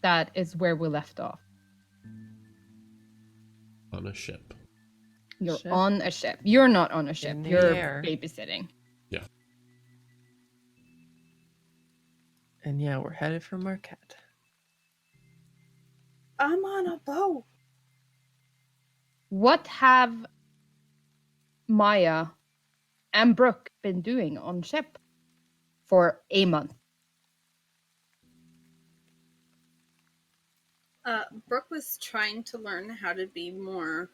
that is where we left off. On a ship. You're on a ship. You're not on a ship. In the You're air. babysitting. Yeah. And yeah, we're headed for Marquette. I'm on a boat. What have Maya and Brooke been doing on ship for a month? Brooke was trying to learn how to be more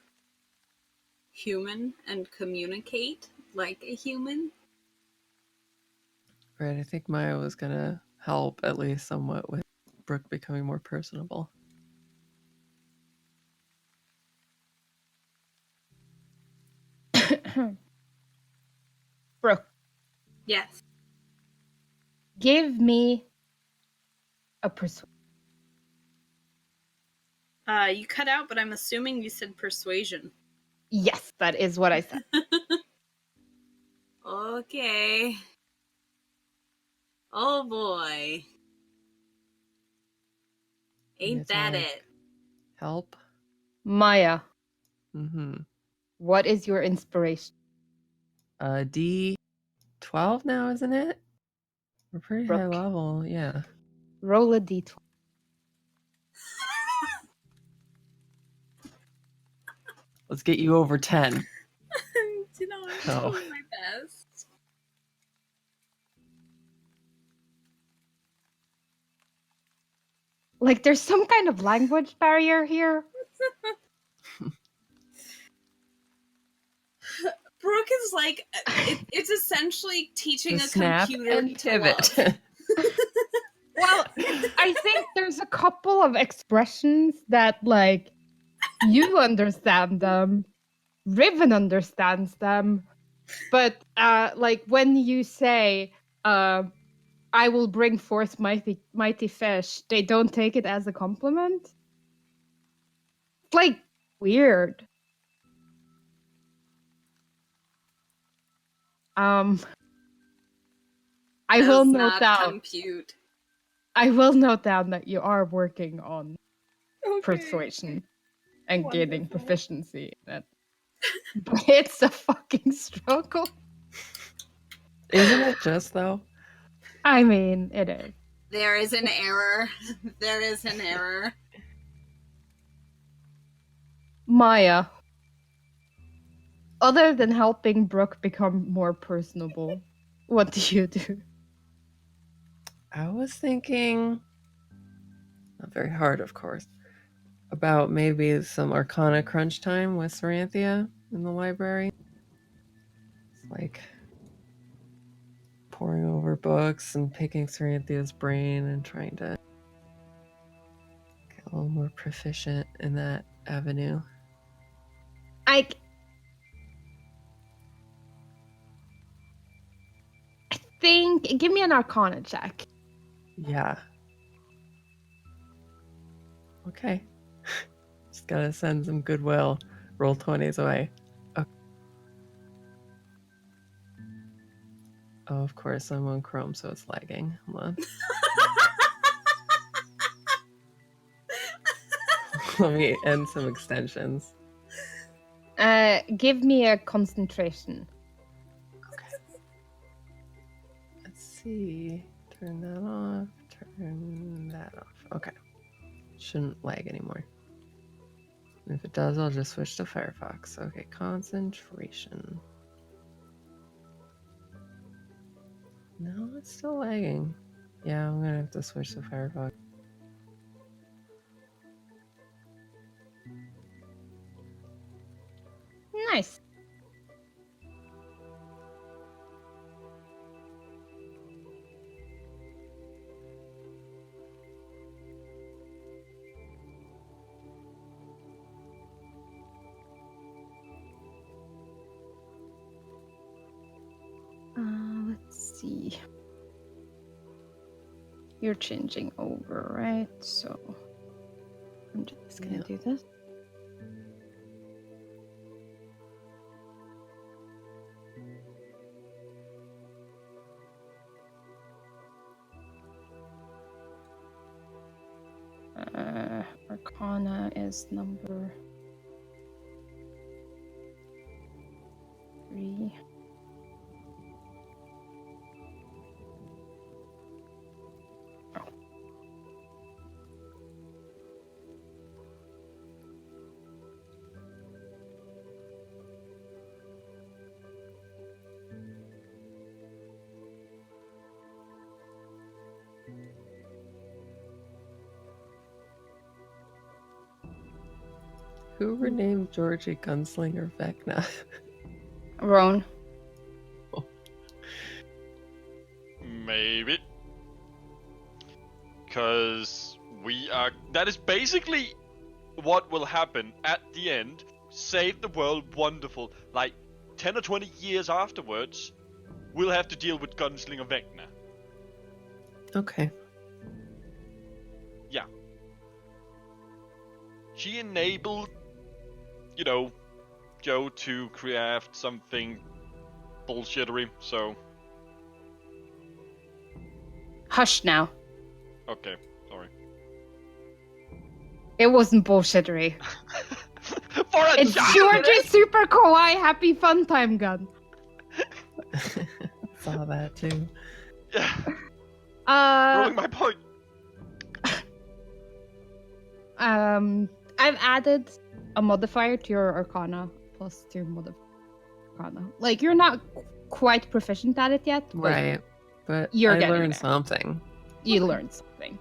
human and communicate like a human. Right, I think Maya was gonna help at least somewhat with Brooke becoming more personable. Brooke, Yes. give me a persuasion. You cut out, but I'm assuming you said persuasion. Yes, that is what I said. Okay. Oh boy. Ain't It's that like, it? Help? Maya, Mm-hmm. what is your inspiration? D12 now, isn't it? We're pretty high Brooke. level, yeah. Roll a d12. Let's get you over 10. You know, I'm Oh. doing my best. Like, there's some kind of language barrier here. Brooke is like, it's essentially teaching The a snap computer and to pivot. love. Well, I think there's a couple of expressions that, like, you understand them, Riven understands them, but, like, when you say, I will bring forth mighty fish, they don't take it as a compliment. It's, like, weird. I will Does note not down. compute. I will note down that you are working on Okay. persuasion and gaining Wonderful. proficiency in it. But it's a fucking struggle. Isn't it just, though? I mean, it is. There is an error. There is an error. Maya, other than helping Brooke become more personable, what do you do? I was thinking, not very hard, of course, about maybe some Arcana crunch time with Saranthia in the library. It's like poring over books and picking Saranthia's brain and trying to get a little more proficient in that avenue. I think, give me an Arcana check. Yeah. Okay. Just gotta send some goodwill. Roll 20s away. Okay. Oh, of course, I'm on Chrome, so it's lagging. Hold on. Let me end some extensions. Give me a concentration. Okay. Let's see. Turn that off. Turn that off. Okay. Shouldn't lag anymore. And if it does, I'll just switch to Firefox. Okay, concentration. No, it's still lagging. Yeah, I'm gonna have to switch to Firefox. Nice. Let's see. You're changing over, right? So I'm just gonna do this. Arcana is number 3. Who renamed Georgie Gunslinger Vecna? Roan. Maybe. Because that is basically what will happen at the end. Save the world, wonderful. Like, 10 or 20 years afterwards, we'll have to deal with Gunslinger Vecna. Okay. Yeah. She enabled, Joe to craft something bullshittery, so... Hush now. Okay, sorry. It wasn't bullshittery. For a It's giant- Georgie's super kawaii happy fun time gun. Saw that too. Yeah, Uh, proving my point. I've added a modifier to your Arcana +2 Arcana. Like, you're not quite proficient at it yet, but Right. But You're I getting learned there. something. you learned something.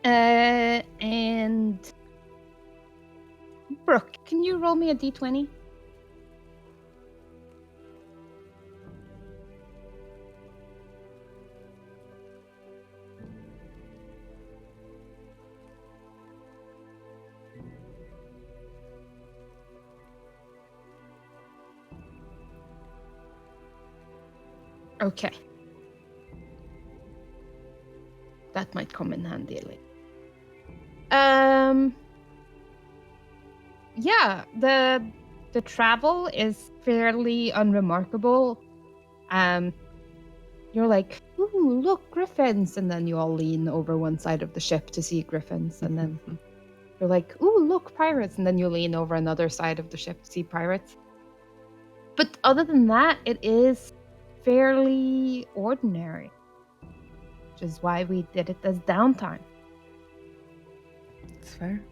And Brooke, can you roll me a d20? Okay. That might come in handy later. Yeah, the travel is fairly unremarkable. You're like, ooh, look, griffins, and then you all lean over one side of the ship to see griffins, and then you're like, ooh, look, pirates, and then you lean over another side of the ship to see pirates. But other than that, it is fairly ordinary, which is why we did it as downtime. It's fair.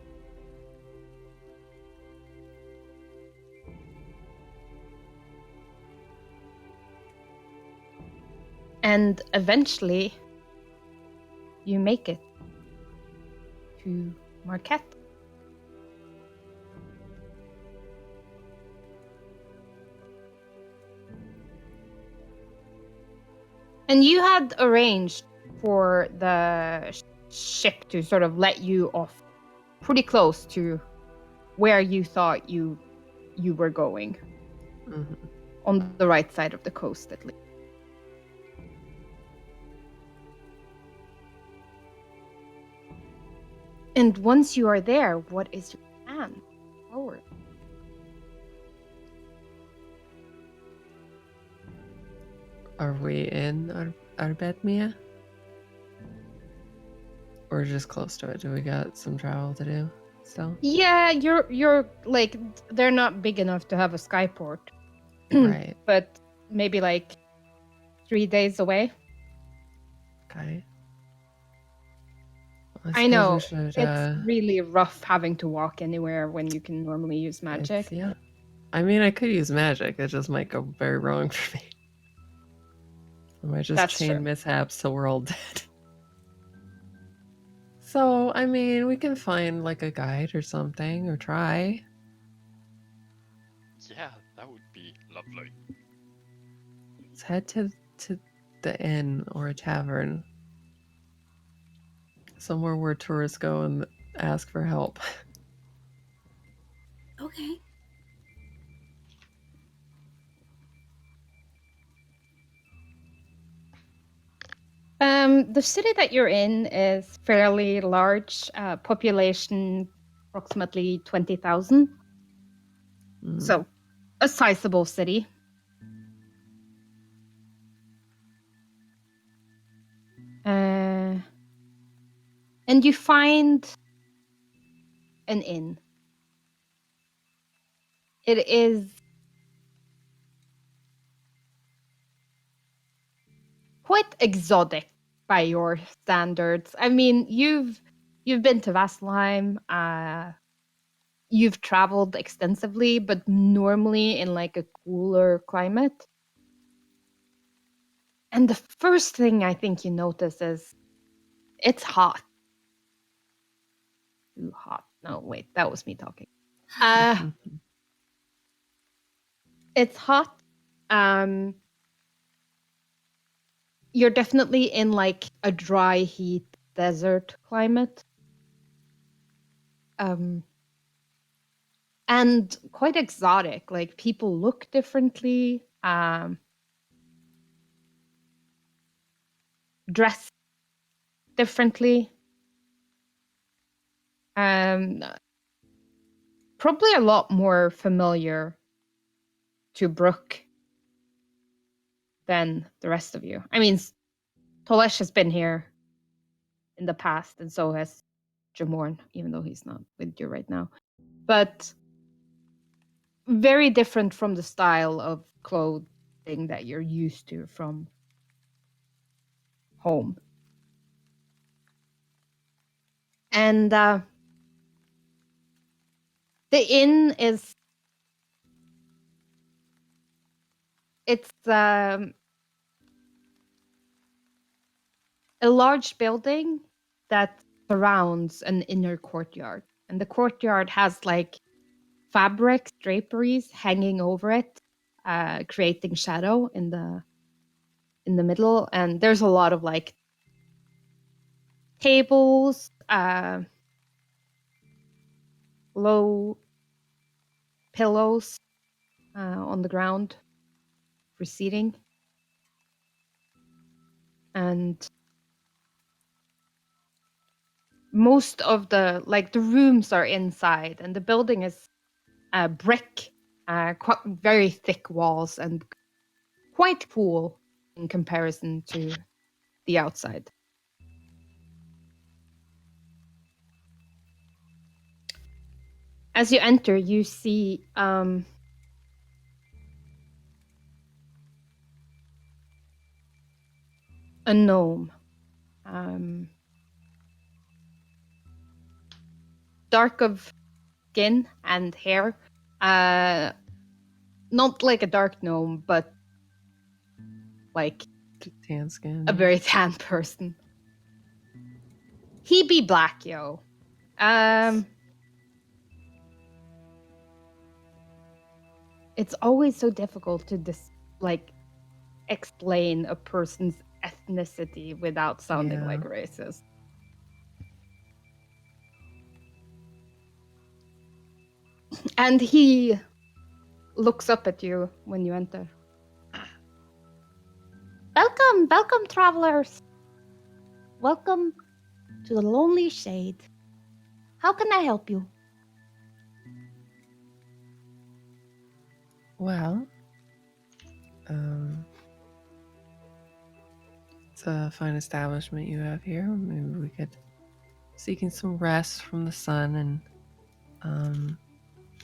And eventually, you make it to Marquette. And you had arranged for the ship to sort of let you off pretty close to where you thought you were going, Mhm. on the right side of the coast at least. And once you are there, what is your plan forward? Are we in Arbetmia? Or just close to it? Do we got some travel to do still? Yeah, you're like, they're not big enough to have a skyport. Right. But maybe like 3 days away. Okay. I know, suppose we should, it's really rough having to walk anywhere when you can normally use magic. Yeah. I mean, I could use magic. It just might go very wrong for me. I might just That's chain true. mishaps till we're all dead. So, I mean, we can find like a guide or something, or try. Yeah, that would be lovely. Let's head to the inn or a tavern. Somewhere where tourists go and ask for help. Okay. The city that you're in is fairly large, population approximately 20,000. Mm. So a sizable city. And you find an inn. It is quite exotic by your standards. I mean, you've been to Vasselheim, you've traveled extensively, but normally in like a cooler climate. And the first thing I think you notice is it's hot. Too hot. No, wait, that was me talking. It's hot. You're definitely in like a dry heat desert climate. And quite exotic. Like people look differently, dress differently. Probably a lot more familiar to Brooke than the rest of you. I mean, Tolesh has been here in the past, and so has Jamorn, even though he's not with you right now. But very different from the style of clothing that you're used to from home. And the inn is it's a large building that surrounds an inner courtyard, and the courtyard has like fabric draperies hanging over it, creating shadow in the middle. And there's a lot of like tables, low pillows on the ground for seating. And most of the rooms are inside, and the building is brick, very thick walls, and quite cool in comparison to the outside. As you enter, you see a gnome. Dark of skin and hair. Not like a dark gnome, but like Tan skin. a very tan person. He be black, yo. It's always so difficult to explain a person's ethnicity without sounding like racist. And he looks up at you when you enter. Welcome, welcome, travelers. Welcome to the Lonely Shade. How can I help you? Well, it's a fine establishment you have here. Maybe we could seeking some rest from the sun, and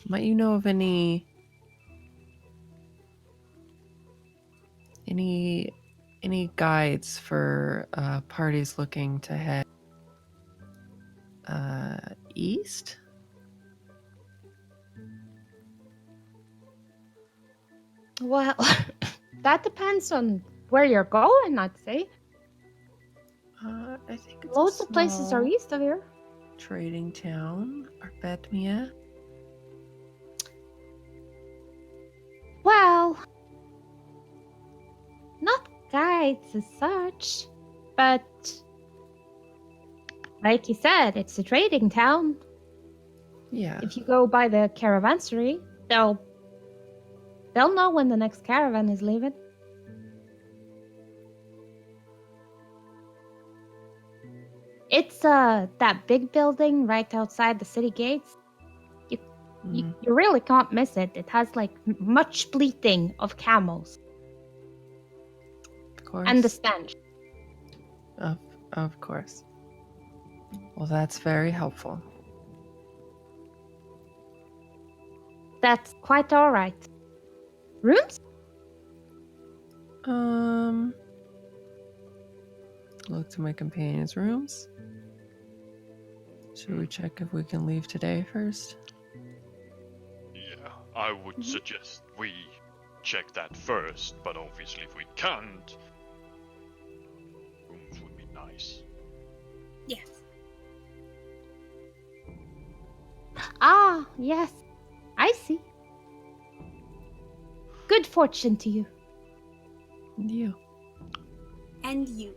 might you know of any guides for parties looking to head east? Well, that depends on where you're going, I'd say. I think it's loads of places are east of here. Trading town, Arbetmia. Well, not guides as such, but like you said, it's a trading town. Yeah. If you go by the caravansary, they'll know when the next caravan is leaving. It's that big building right outside the city gates. You really can't miss it. It has like much bleating of camels Of course. and the stench. Of course. Well, that's very helpful. That's quite all right. Rooms? Look to my companion's rooms. Should we check if we can leave today first? Yeah, I would suggest we check that first, but obviously if we can't, rooms would be nice. Yes. Ah, yes. I see. Good fortune to you. And you. And you.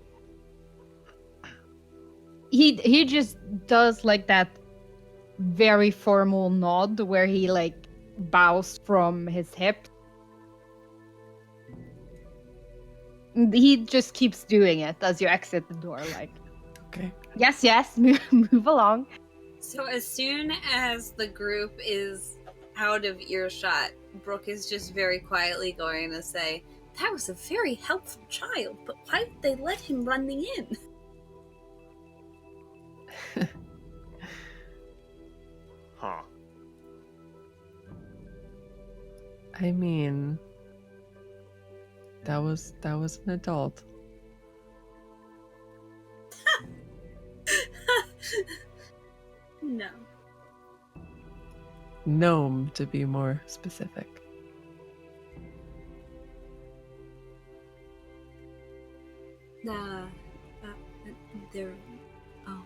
He just does like that very formal nod where he like bows from his hip. He just keeps doing it as you exit the door, like, Okay. yes, move along. So as soon as the group is out of earshot, Brooke is just very quietly going to say, "That was a very helpful child, but why did they let him run the inn?" Huh. I mean, that was an adult. No. Gnome, to be more specific. They're... Oh.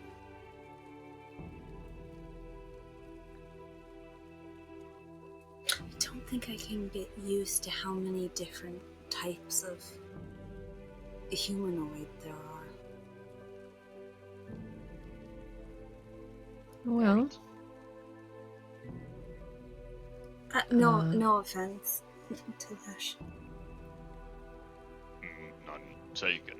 I don't think I can get used to how many different types of humanoid there are. Well, No offense to this. None taken.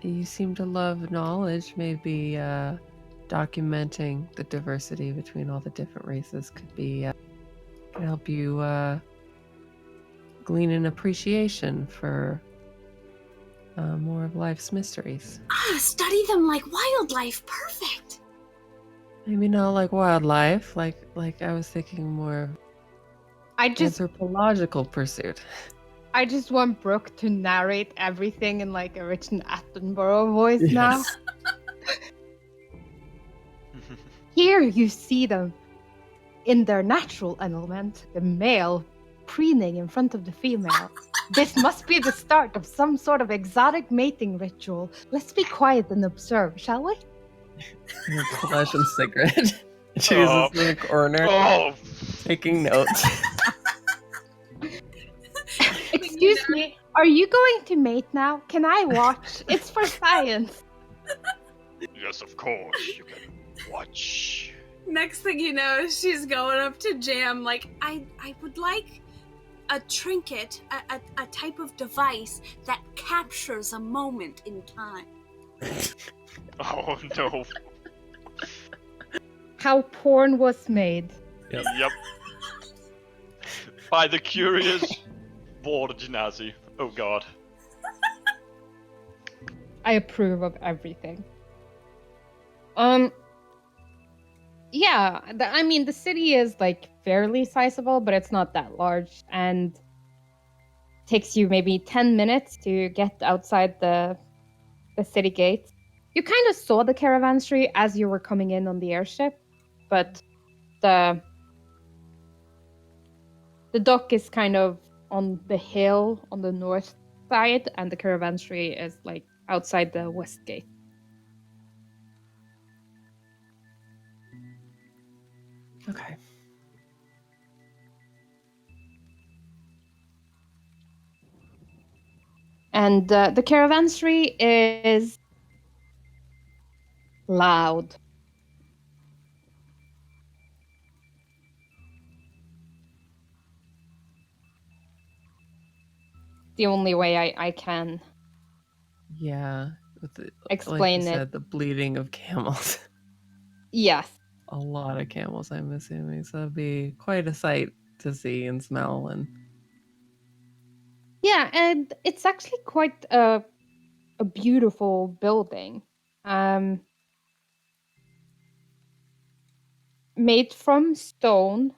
you seem to love knowledge. Maybe documenting the diversity between all the different races could be can help you glean an appreciation for more of life's mysteries. Study them like wildlife. Perfect. Maybe not like wildlife, like I was thinking more I just anthropological pursuit. want Brooke to narrate everything in like a Richard Attenborough voice now. Here you see them in their natural element, the male preening in front of the female. This must be the start of some sort of exotic mating ritual. Let's be quiet and observe, shall we? Her Colossian cigarette. She's Oh. in the corner Oh! taking notes. Excuse me, are you going to mate now? Can I watch? It's for science. Yes, of course, you can watch. Next thing you know, she's going up to Jam like, I would like a trinket, a type of device that captures a moment in time. Oh no. How porn was made. Yep. By the curious Borginazzi. Oh god. I approve of everything. Yeah, I mean, the city is like fairly sizable, but it's not that large, and takes you maybe 10 minutes to get outside the city gates. You kind of saw the caravanserai as you were coming in on the airship, but the dock is kind of on the hill on the north side, and the caravanserai is like outside the west gate. Okay. And the caravanserai is loud. The only way I can. Yeah. With the, like you explain it. said, the bleeding of camels. Yes. A lot of camels, I'm assuming. So it'd be quite a sight to see and smell. And Yeah, and it's actually quite a beautiful building. Made from stone,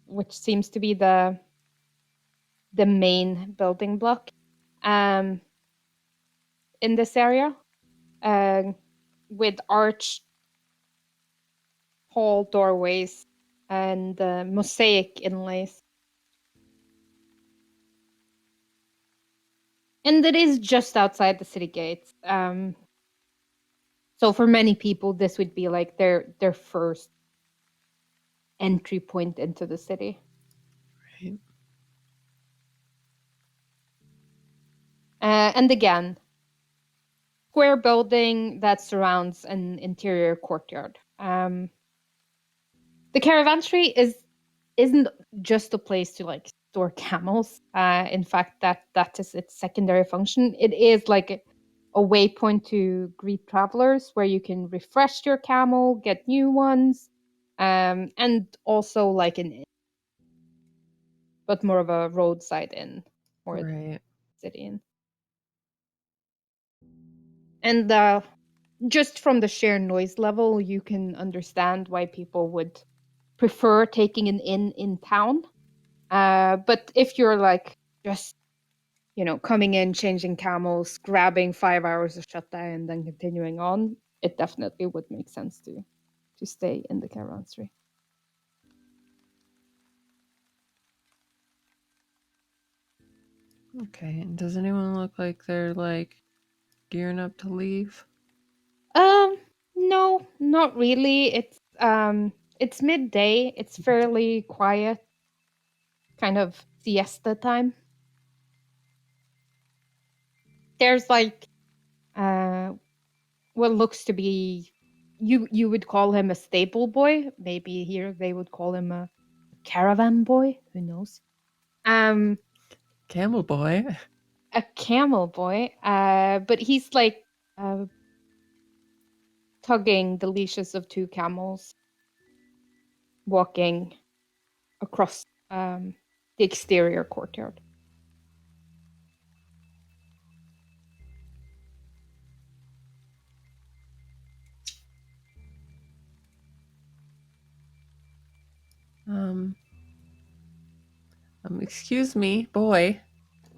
which seems to be the main building block in this area, with arched tall doorways and mosaic inlays. And it is just outside the city gates. So for many people, this would be like their first entry point into the city. right. And again, square building that surrounds an interior courtyard. The caravanserai isn't just a place to like store camels. In fact, that is its secondary function. It is like a waypoint to greet travelers where you can refresh your camel, get new ones, and also like an inn, but more of a roadside inn or a Right. city inn. And just from the sheer noise level, you can understand why people would prefer taking an inn in town. But if you're like just, coming in, changing camels, grabbing 5 hours of shut eye, and then continuing on, it definitely would make sense to stay in the caravanserai. Okay. And does anyone look like they're like gearing up to leave? No, not really. It's midday. It's fairly quiet, kind of siesta time. There's like what looks to be, you would call him a stable boy. Maybe here they would call him a caravan boy. Who knows? Camel boy. A camel boy. But he's like tugging the leashes of two camels, walking across the exterior courtyard. Um, excuse me, boy.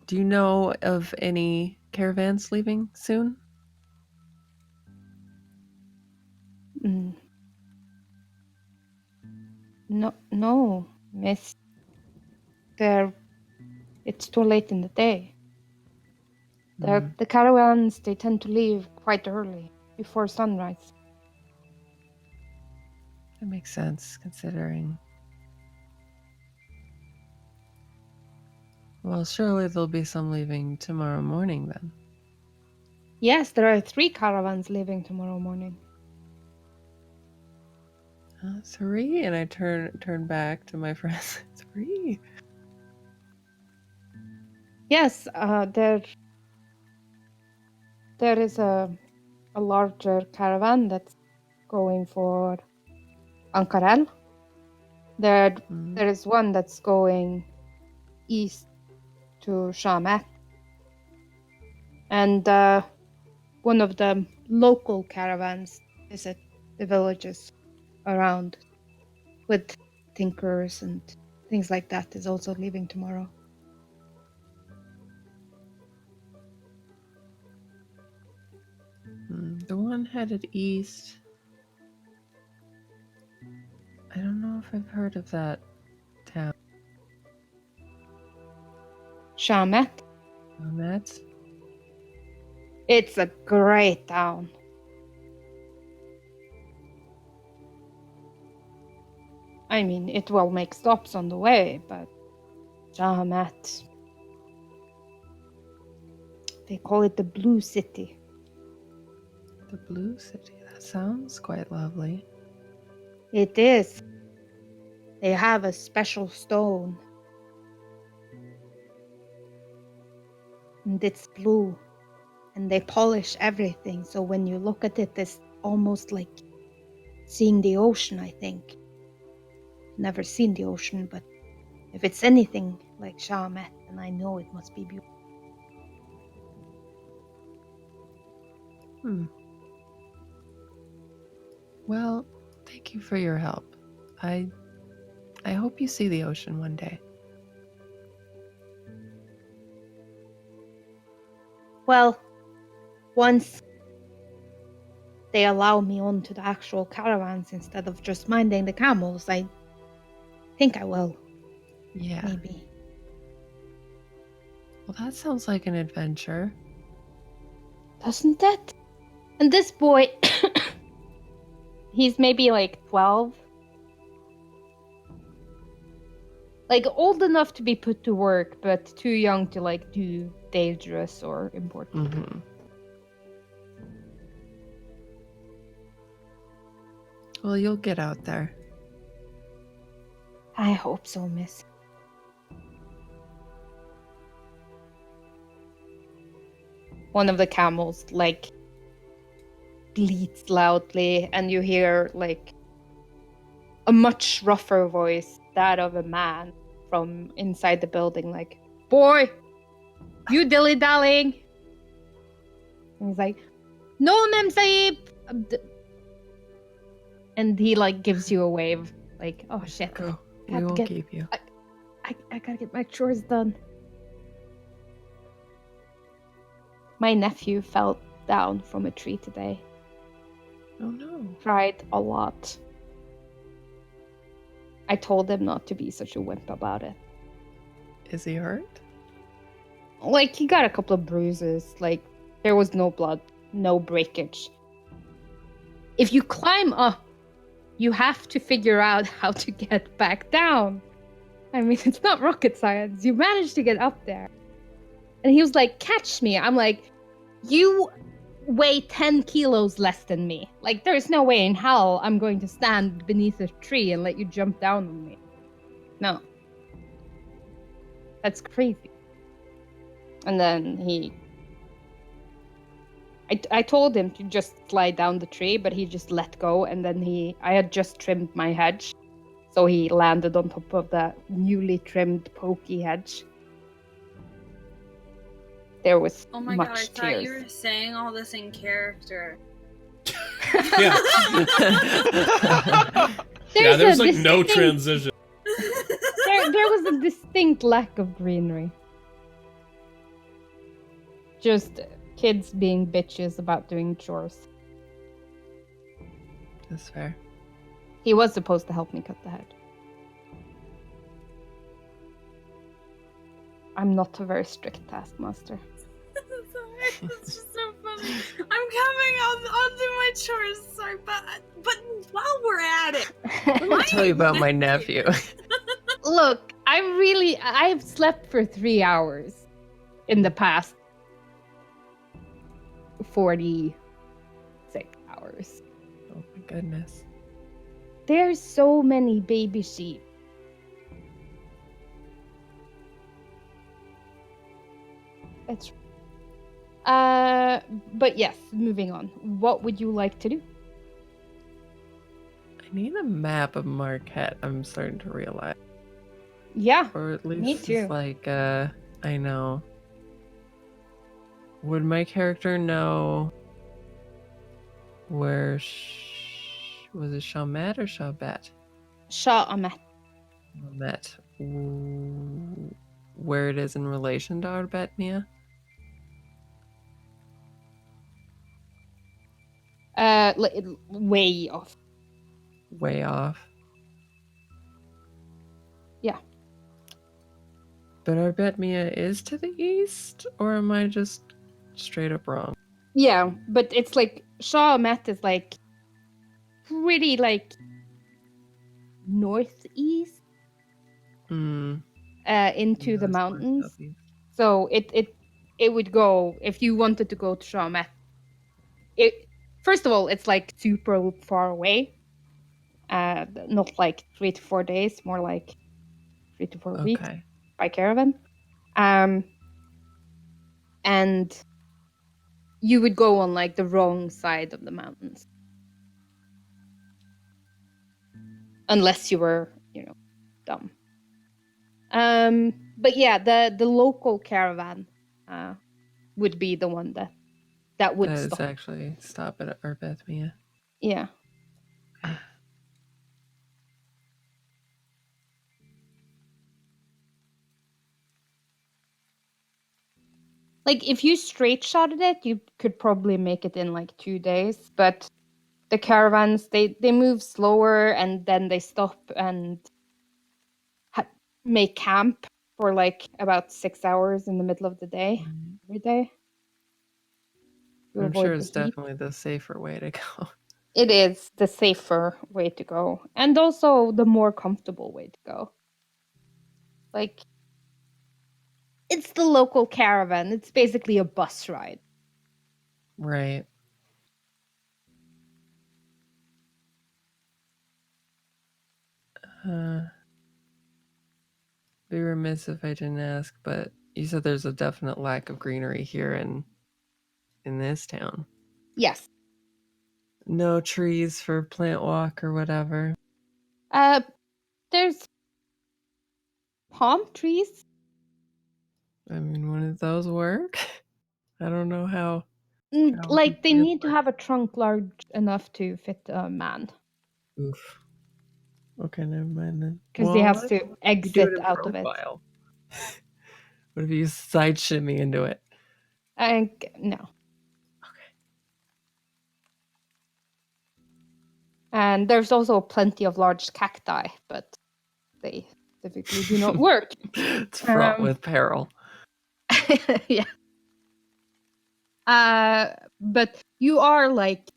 Do you know of any caravans leaving soon? Mm. No, miss. It's too late in the day. The caravans, they tend to leave quite early, before sunrise. That makes sense, considering. Well, surely there'll be some leaving tomorrow morning then. Yes, there are 3 caravans leaving tomorrow morning. 3, and I turn back to my friends. 3. Yes, there is a larger caravan that's going for Ankarel. There is one that's going east to Shamet. And one of the local caravans visit the villages around with tinkers and things like that is also leaving tomorrow. The one headed east. I don't know if I've heard of that town. Shamet. Shamet? It's a great town. I mean, it will make stops on the way, but Shamet, they call it the Blue City. The Blue City. That sounds quite lovely. It is. They have a special stone. And it's blue. and they polish everything. So when you look at it, it's almost like seeing the ocean, I think. Never seen the ocean, but if it's anything like Shamet, then I know it must be beautiful. Well, thank you for your help. I hope you see the ocean one day. Well, once they allow me onto the actual caravans instead of just minding the camels, I think I will, Yeah. maybe. Well, that sounds like an adventure. Doesn't it? And this boy, he's maybe like 12. Like old enough to be put to work, but too young to like do dangerous or important. Mm-hmm. Well, you'll get out there. I hope so, miss. One of the camels like bleats loudly, and you hear like a much rougher voice, that of a man from inside the building, like, "Boy, you dilly-dallying?" And he's like, "No, Mem Sahib!" And he like gives you a wave, like, "Oh shit, Go. We Have to won't get- keep you. I gotta get my chores done." My nephew fell down from a tree today. Oh no. Cried a lot. I told him not to be such a wimp about it. Is he hurt? Like, he got a couple of bruises. Like, there was no blood, no breakage. If you climb up, you have to figure out how to get back down. I mean, it's not rocket science. You managed to get up there. And he was like, "Catch me." I'm like, "You weigh 10 kilos less than me. Like, there's no way in hell I'm going to stand beneath a tree and let you jump down on me. No. That's crazy." And then I told him to just slide down the tree, but he just let go, and then I had just trimmed my hedge, so he landed on top of the newly trimmed pokey hedge. There was Oh my much god, I thought tears. you were saying all this in character. Yeah. Yeah, There's there's a like no distinct- transition. There was a distinct lack of greenery. Just kids being bitches about doing chores. That's fair. He was supposed to help me cut the hedge. I'm not a very strict taskmaster. Sorry, it's just so funny. I'm coming. I'll do my chores. Sorry, but while we're at it, Let me tell you about my nephew. Look, I've slept for 3 hours in the past 46 hours. Oh my goodness. There's so many baby sheep. It's but yes, moving on. What would you like to do? I need a map of Marquette, I'm starting to realize. Yeah, Or at least Me it's too. like, I know. Would my character know where was it Shamet or Shabet? Shah Ahmed. Shamet. Where it is in relation to Arbetnia? Way off. Way off. Yeah. But Arbetnia is to the east? Or am I just straight up wrong? Yeah, but it's like Shah Ahmed is like pretty like northeast Hmm. into Yeah, the it's more mountains. southeast. So it would go if you wanted to go to Shah Ahmed. It first of all, it's like super far away. Not like 3 to 4 days, more like 3 to 4 weeks Okay. by caravan. And you would go on like the wrong side of the mountains. Unless you were, dumb. But yeah, the local caravan would be the one that would That is stop. actually stop at Arbethmia. Yeah. Like if you straight shotted it, you could probably make it in like 2 days, but the caravans they move slower and then they stop and make camp for like about 6 hours in the middle of the day every day to I'm sure avoid the it's heat. definitely the safer way to go. It is the safer way to go and also the more comfortable way to go. Like it's the local caravan. It's basically a bus ride. Right. Be remiss if I didn't ask, but you said there's a definite lack of greenery here in this town. Yes. No trees for plant walk or whatever. There's palm trees. I mean, wouldn't those work? I don't know how. Like they plants need to work. have a trunk large enough to fit a man Oof. Okay, never mind then. because he has what to if you do exit it in out of it. profile? What if you side shimmy into it? No. Okay. And there's also plenty of large cacti, but they typically do not work. It's fraught with peril. Yeah. But you are like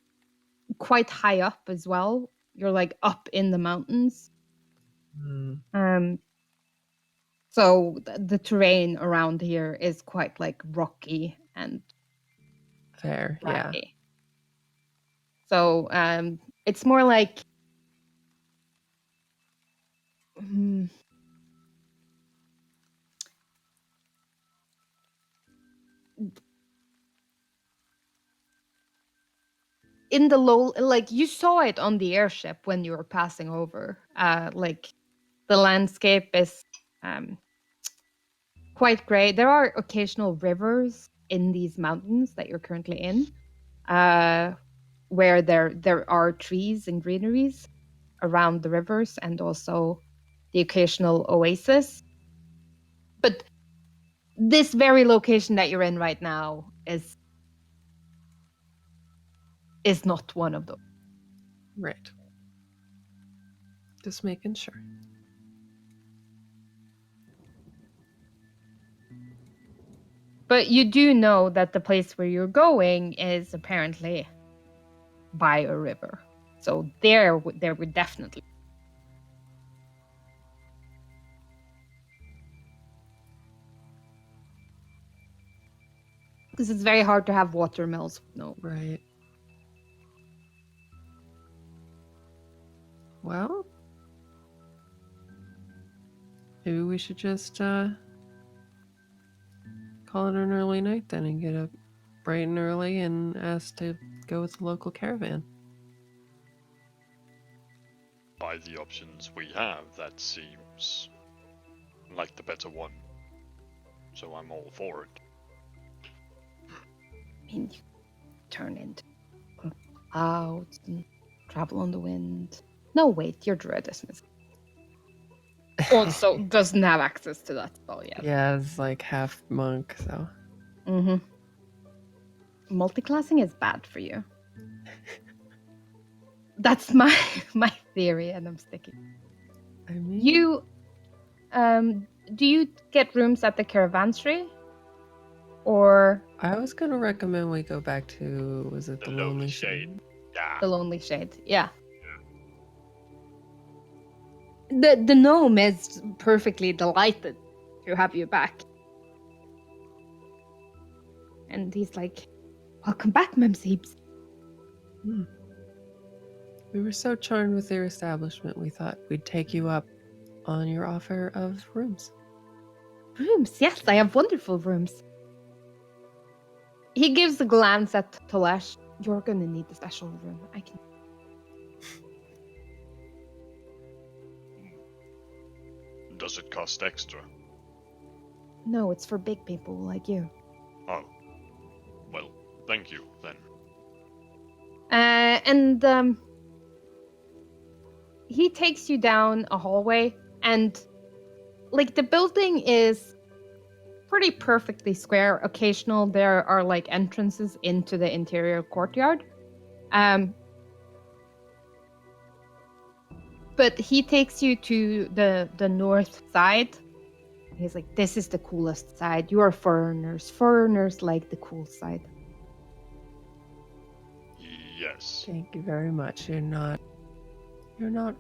quite high up as well. You're like up in the mountains. So the terrain around here is quite like rocky and Fair, yeah. rocky. So it's more like in the low, like you saw it on the airship when you were passing over. Like the landscape is quite great. There are occasional rivers in these mountains that you're currently in, where there are trees and greeneries around the rivers and also the occasional oasis. But this very location that you're in right now is not one of those. Right. Just making sure. But you do know that the place where you're going is apparently by a river. So there would definitely. Because it's very hard to have watermills. No. Right. Well, maybe we should just call it an early night then and get up bright and early and ask to go with the local caravan. By the options we have, that seems like the better one. So I'm all for it. I mean, you turn into clouds and travel on the wind. No, wait, your druidism also doesn't have access to that spell yet. Yeah, it's like half monk, so. Mm-hmm. Multiclassing is bad for you. That's my theory, and I'm sticking. I mean, You, do you get rooms at the Caravanserai? Or I was gonna recommend we go back to, was it the Lonely Shade? Yeah. the Lonely Shade? Yeah. The gnome is perfectly delighted to have you back. And he's like, welcome back, Memseebs. We were so charmed with your establishment, we thought we'd take you up on your offer of rooms. Rooms, yes, I have wonderful rooms. He gives a glance at Talash. You're gonna need the special room. I can. Does it cost extra? No, it's for big people like you. Oh. Well, thank you, then. And he takes you down a hallway, and like the building is pretty perfectly square. Occasional there are like entrances into the interior courtyard. But he takes you to the north side. He's like, this is the coolest side. You are foreigners. Foreigners like the cool side. Yes. Thank you very much. You're not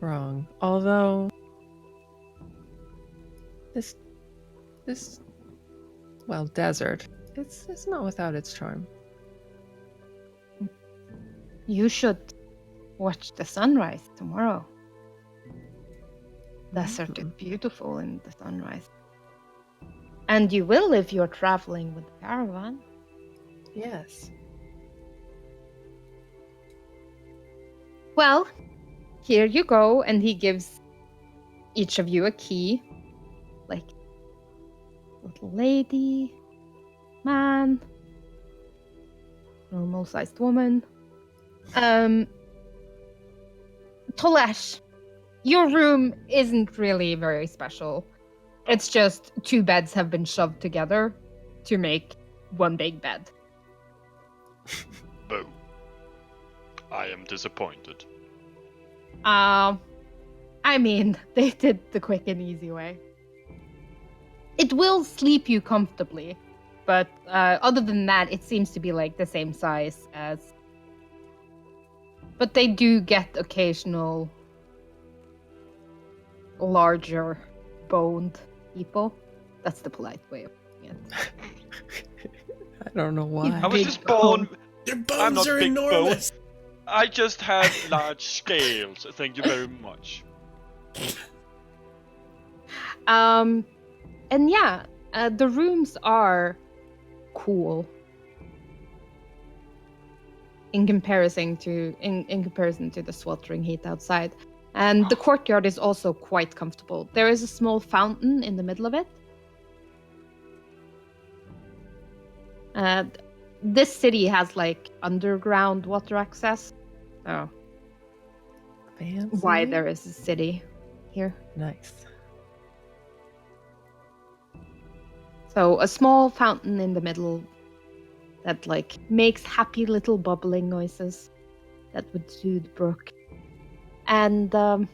wrong. Although this well, desert. It's not without its charm. You should watch the sunrise tomorrow. Desert is beautiful in the sunrise. And you will if you're traveling with the caravan. Yes. Well, here you go. And he gives each of you a key. Like, little lady, man, normal-sized woman. Tolesh, your room isn't really very special. It's just 2 beds have been shoved together to make one big bed. Boo. I am disappointed. I mean, they did the quick and easy way. It will sleep you comfortably, but other than that, it seems to be like the same size as. But they do get occasional larger boned people. That's the polite way of putting it. I don't know why. I was Big just born. Their I'm bones not are big enormous. I just have large scales. Thank you very much. And yeah, the rooms are cool in comparison to the sweltering heat outside. And the courtyard is also quite comfortable. There is a small fountain in the middle of it. This city has like underground water access. Oh, Fancy. why there is a city here. Nice. So a small fountain in the middle that like makes happy little bubbling noises that would soothe Brooke. And a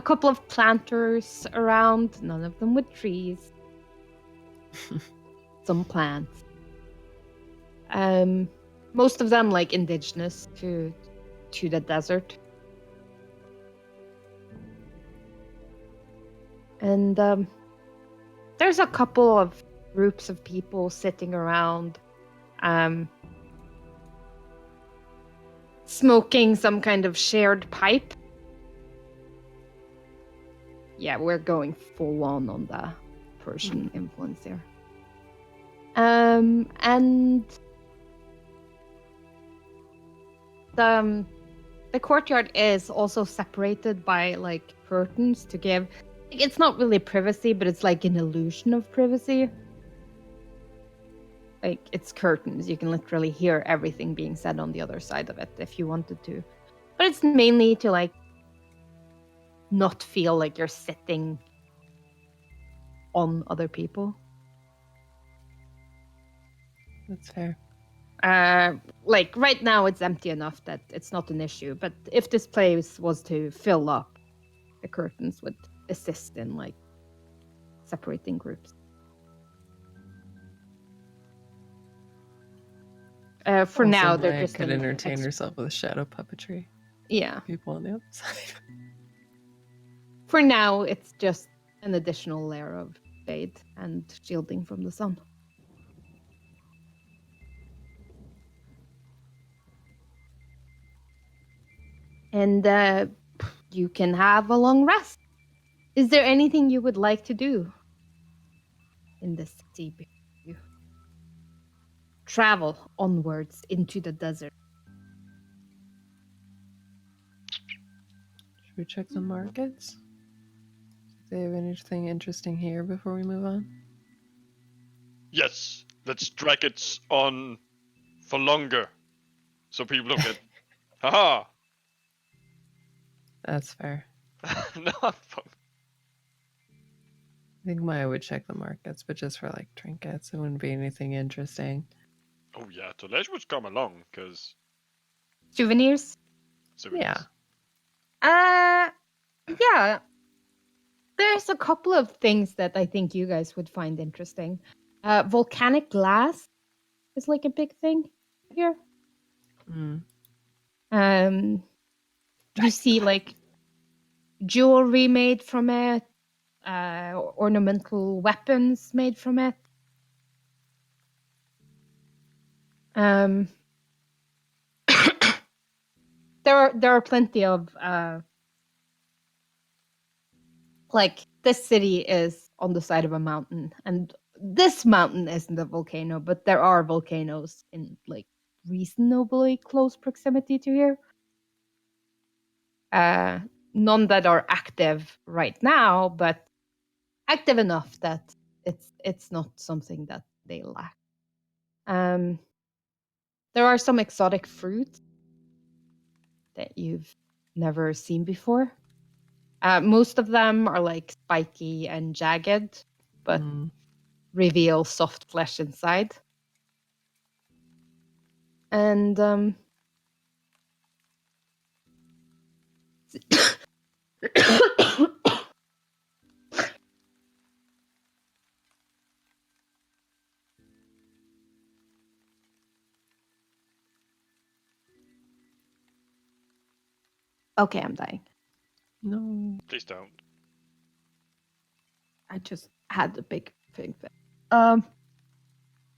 couple of planters around, none of them with trees. Some plants. Most of them like indigenous to the desert. And there's a couple of groups of people sitting around, smoking some kind of shared pipe. Yeah, we're going full on the Persian influence here. And the courtyard is also separated by like curtains to give. It's not really privacy, but it's like an illusion of privacy. Like, it's curtains. You can literally hear everything being said on the other side of it if you wanted to. But it's mainly to, like, not feel like you're sitting on other people. That's fair. Like, right now it's empty enough that it's not an issue. But if this place was to fill up, the curtains would assist in, like, separating groups. For now, Also, they're Maya just could an entertain herself with shadow puppetry. Yeah. People on the other side. For now, it's just an additional layer of shade and shielding from the sun. And you can have a long rest. Is there anything you would like to do in this city? travel onwards into the desert. Should we check the markets? Do they have anything interesting here before we move on? Yes, let's drag it on for longer, so people don't get. Haha. That's fair. No, fuck. I think Maya would check the markets, but just for like trinkets. It wouldn't be anything interesting. Oh yeah, Tolesh would come along because. Souvenirs? Yeah. Yeah. There's a couple of things that I think you guys would find interesting. Volcanic glass is like a big thing here. Mm. You see like jewelry made from it, ornamental weapons made from it. There are plenty of like this city is on the side of a mountain, and this mountain isn't a volcano, but there are volcanoes in like reasonably close proximity to here. None that are active right now, but active enough that it's not something that they lack. There are some exotic fruits that you've never seen before. Most of them are like spiky and jagged, but reveal soft flesh inside. And okay, I'm dying. No. Please don't. I just had a big thing.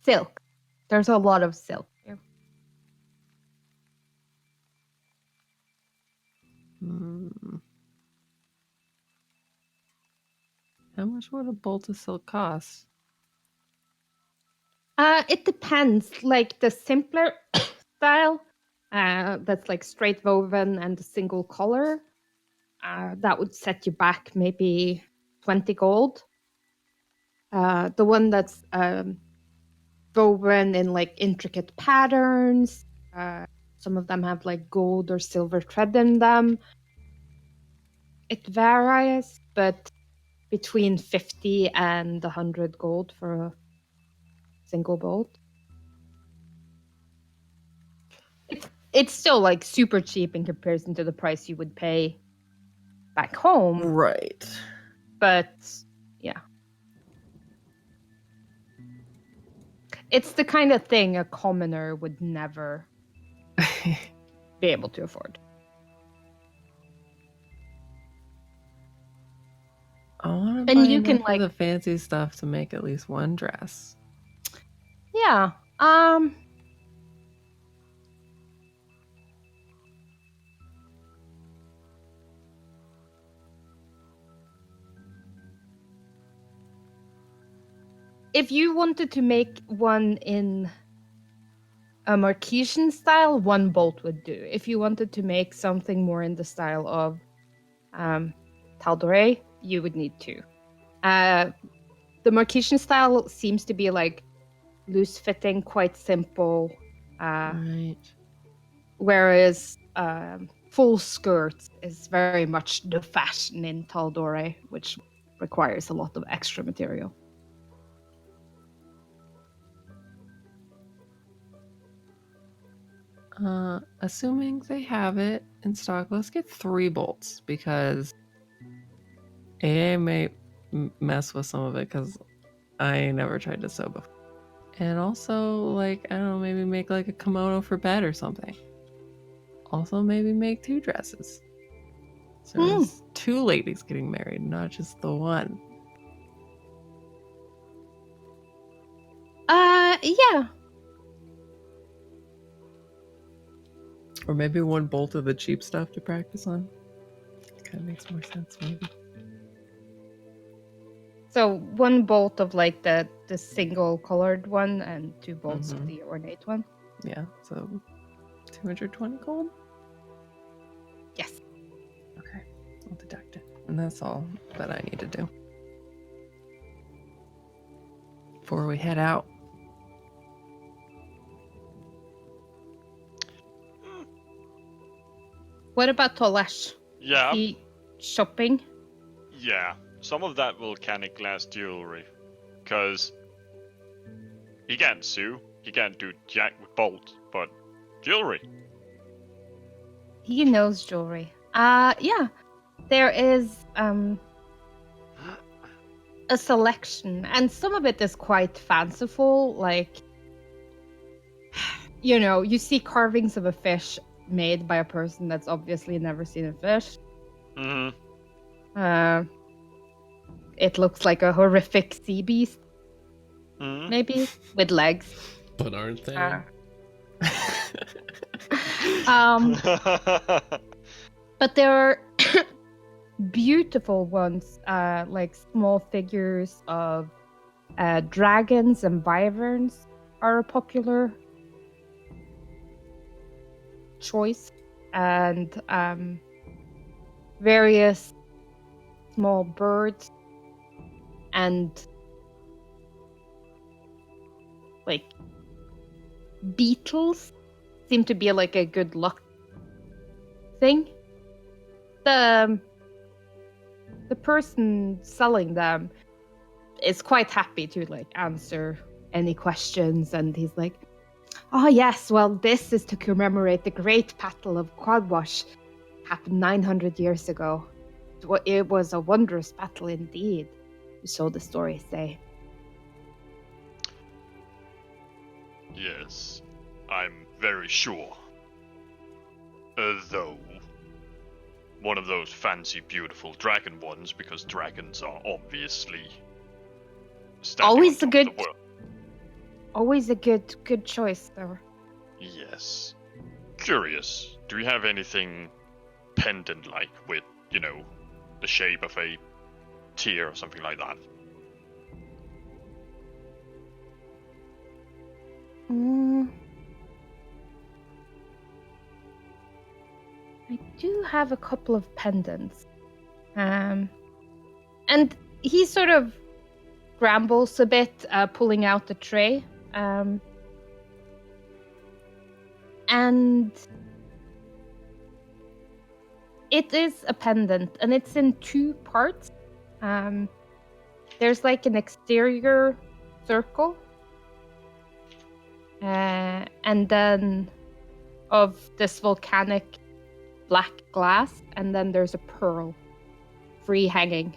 Silk. There's a lot of silk here. How much would a bolt of silk cost? It depends. Like the simpler style, that's like straight woven and a single color, that would set you back maybe 20 gold. The one that's woven in like intricate patterns, some of them have like gold or silver thread in them. It varies, but between 50 and 100 gold for a single bolt. It's still like super cheap in comparison to the price you would pay back home. Right. But yeah. It's the kind of thing a commoner would never be able to afford. I want to And buy you can enough like of the fancy stuff to make at least one dress. Yeah. If you wanted to make one in a Marquesian style, one bolt would do. If you wanted to make something more in the style of Tal'Dorei, you would need two. The Marquesian style seems to be like loose fitting, quite simple. Right. Whereas full skirts is very much the fashion in Tal'Dorei, which requires a lot of extra material. Assuming they have it in stock, let's get 3 bolts because I may mess with some of it because I never tried to sew before. And also, like, I don't know, maybe make like a kimono for bed or something. Also, maybe make 2 dresses. So there's 2 ladies getting married, not just the one. Yeah. Or maybe 1 bolt of the cheap stuff to practice on. Kind of makes more sense, maybe. So 1 bolt of like the single colored one and 2 bolts of the ornate one. Yeah, so 220 gold? Yes. Okay, I'll deduct it. And that's all that I need to do. Before we head out. What about Tolesh? Yeah, Is he shopping? yeah. Some of that volcanic glass jewelry. Because he can't sue. He can't do jack with bolts, but jewelry. He knows jewelry. Yeah. There is a selection, and some of it is quite fanciful. Like, you see carvings of a fish made by a person that's obviously never seen a fish. Mm-hmm. It looks like a horrific sea beast, Mm-hmm. maybe with legs. But aren't they? But there are beautiful ones, like small figures of dragons and wyverns are a popular choice, and various small birds and like beetles seem to be like a good luck thing. The person selling them is quite happy to like answer any questions, and he's like, "Oh yes, well this is to commemorate the great battle of Quadwash, happened 900 years ago. It was a wondrous battle indeed, so the stories say." Yes, I'm very sure. Though, one of those fancy, beautiful dragon ones, because dragons are obviously standing Always on a top of good- the world. Always a good choice, though. Yes. Curious. Do you have anything pendant-like with, the shape of a tear or something like that? I do have a couple of pendants. And he sort of scrambles a bit, pulling out the tray. And it is a pendant, and it's in 2 parts. There's like an exterior circle, and then of this volcanic black glass, and then there's a pearl free hanging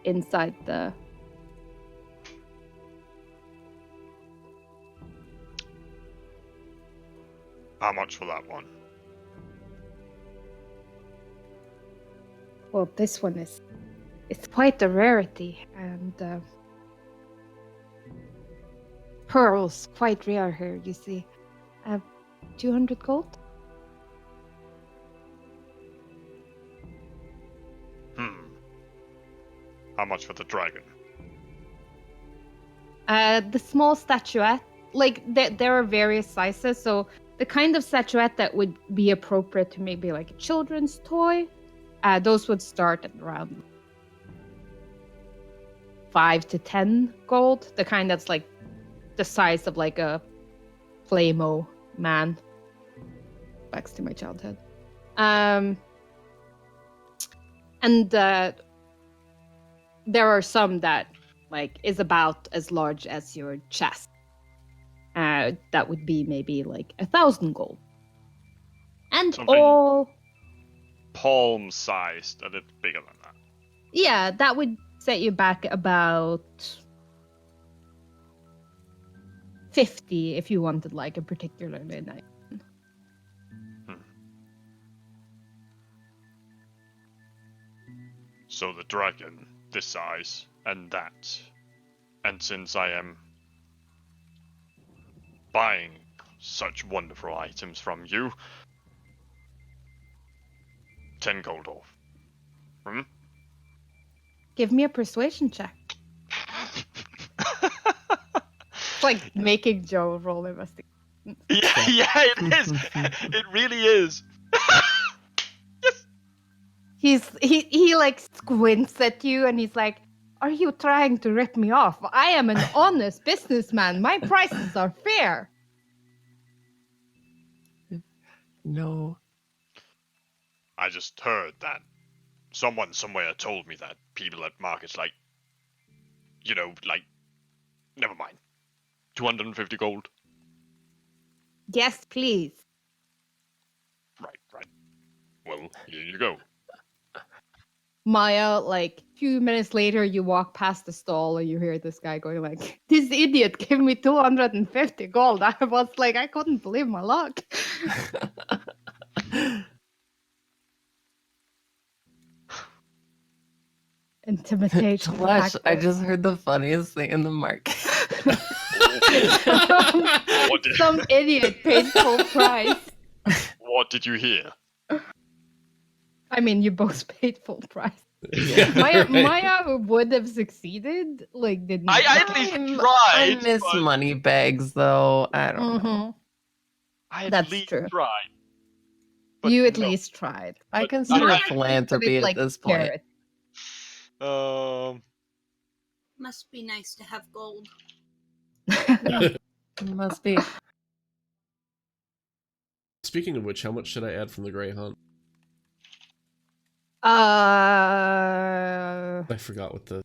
inside the... How much for that one? Well, this one it's quite a rarity, and pearls quite rare here, you see. 200 gold? How much for the dragon? The small statuette, like there are various sizes, so the kind of statuette that would be appropriate to maybe like a children's toy, those would start at around 5 to 10 gold. The kind that's like the size of like a Playmo man. Backs to my childhood. And there are some that like is about as large as your chest. That would be maybe like 1,000 gold. And Something- all... Palm-sized, a little bigger than that. Yeah, that would set you back about 50 if you wanted like a particularly nice. So the dragon, this size, and that. And since I am buying such wonderful items from you, 10 gold off. Give me a persuasion check. It's like making Joe roll investigation. Yeah, it is. It really is. He like squints at you and he's like, "Are you trying to rip me off? I am an honest businessman. My prices are fair." No. I just heard that someone somewhere told me that people at markets like, never mind. 250 gold. Yes, please. Right. Well, here you go. Maya, like 2 minutes later, you walk past the stall and you hear this guy going like, "This idiot gave me 250 gold." I was like, I couldn't believe my luck. Intimidation. Flesh, I tactics. just heard the funniest thing in the market. What did, Some idiot paid full price. what did you hear? I mean, you both paid full price. Yeah, Maya, right. Maya would have succeeded. Like, didn't. I at least I tried. miss but money bags, though. I don't know. I at That's least true. tried. But You at no. least tried. I But consider I- it philanthropy at like this point. carrot. Must be nice to have gold. It must be. Speaking of which, how much should I add from the Grey Hunt? I forgot what the...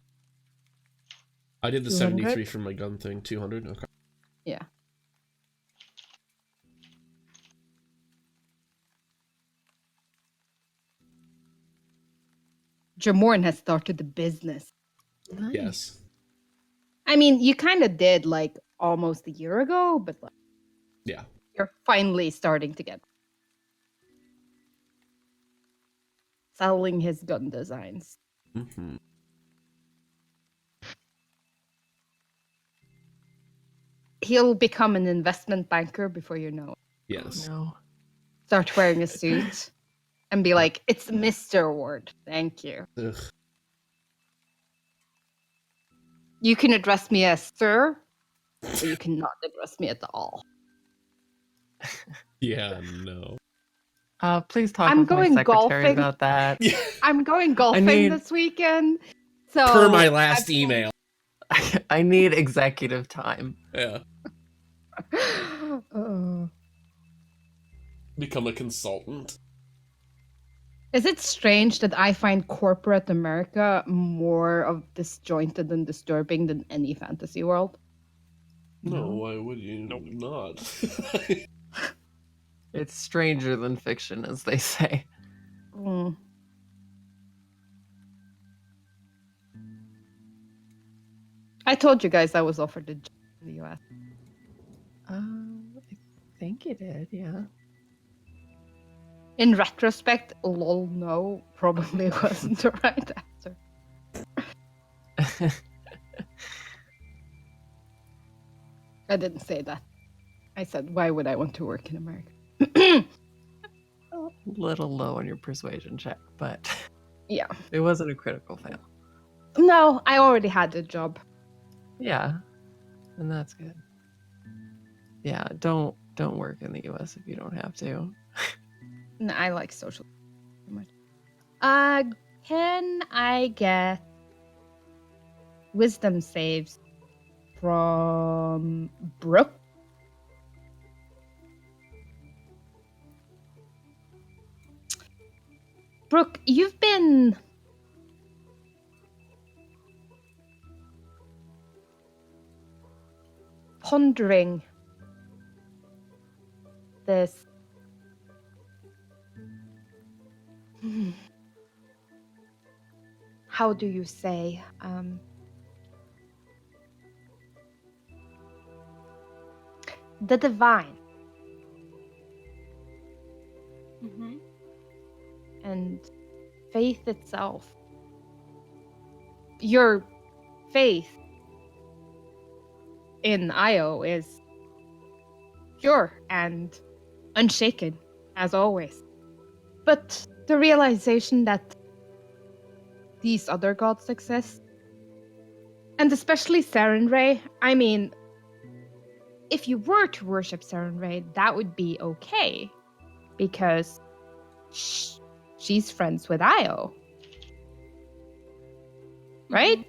I did the 200? 73 from my gun thing. 200? Okay. Yeah. Jamorn has started a business. Nice. Yes. I mean, you kind of did like almost a year ago, but like, Yeah. you're finally starting to get selling his gun designs. Mm-hmm. He'll become an investment banker before you know it. Yes. No. Start wearing a suit and be like, "It's Mr. Ward. Thank you. Ugh. You can address me as sir, or you cannot address me at all." Yeah, no. Please talk I'm with my going secretary golfing. about that. Yeah. I'm going golfing need- this weekend. So Per my last email. I need executive time. Yeah. Uh, Become a consultant. Is it strange that I find corporate America more of disjointed and disturbing than any fantasy world? No, No. why would you Nope. not? It's stranger than fiction, as they say. Mm. I told you guys I was offered a job in the US. I think you did, yeah. In retrospect, lol, no, probably wasn't the right answer. I didn't say that. I said, why would I want to work in America? A little low on your persuasion check, but Yeah. it wasn't a critical fail. No, I already had a job. Yeah, and that's good. Yeah, don't work in the US if you don't have to. No, I like social too much. Can I get wisdom saves from Brooke? Brooke, you've been pondering this. How do you say? The divine Mm-hmm. and faith itself. Your faith in Io is pure and unshaken, as always. But the realization that these other gods exist, and especially Sarenrae, I mean, if you were to worship Sarenrae, that would be okay. Because she's friends with Io. Right?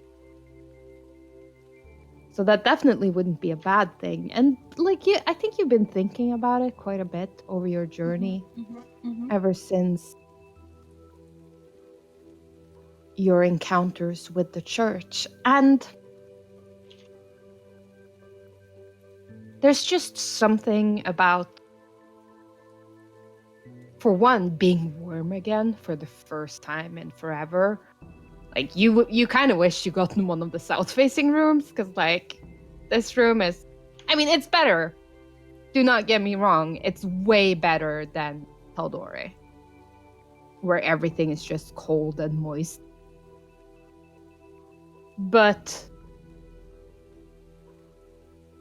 So that definitely wouldn't be a bad thing. And like I think you've been thinking about it quite a bit over your journey ever since your encounters with the church. And there's just something about, for one, being warm again for the first time in forever. Like you kind of wish you got in one of the south-facing rooms, because like this room is, I mean, it's better. Do not get me wrong, it's way better than Tal'Dorei, where everything is just cold and moist. But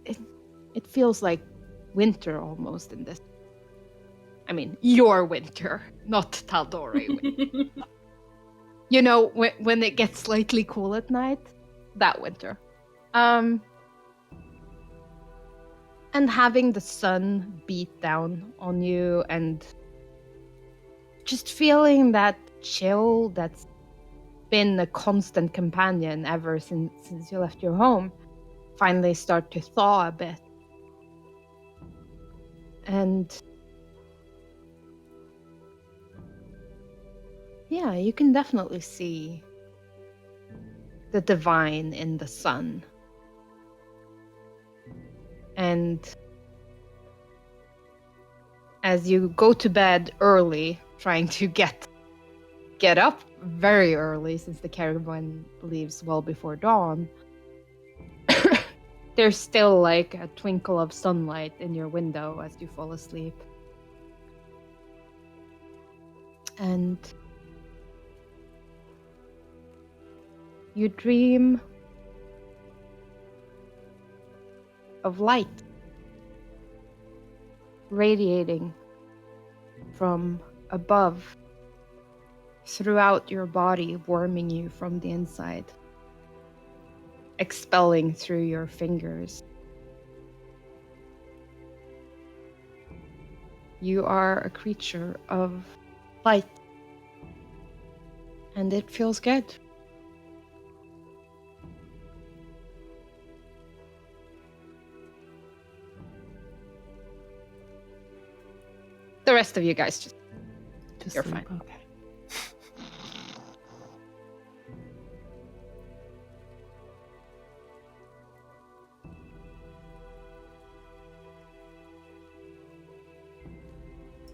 it feels like winter almost in this. I mean, your winter, not Tal'Dorei winter. You know, when it gets slightly cool at night, that winter. And having the sun beat down on you and just feeling that chill that's been a constant companion ever since you left your home finally start to thaw a bit. And yeah, you can definitely see the divine in the sun. And as you go to bed early, trying to get up very early since the caravan leaves well before dawn, there's still like a twinkle of sunlight in your window as you fall asleep. And you dream of light radiating from above throughout your body, warming you from the inside, expelling through your fingers. You are a creature of light, and it feels good. The rest of you guys just you're sleep. fine. Okay.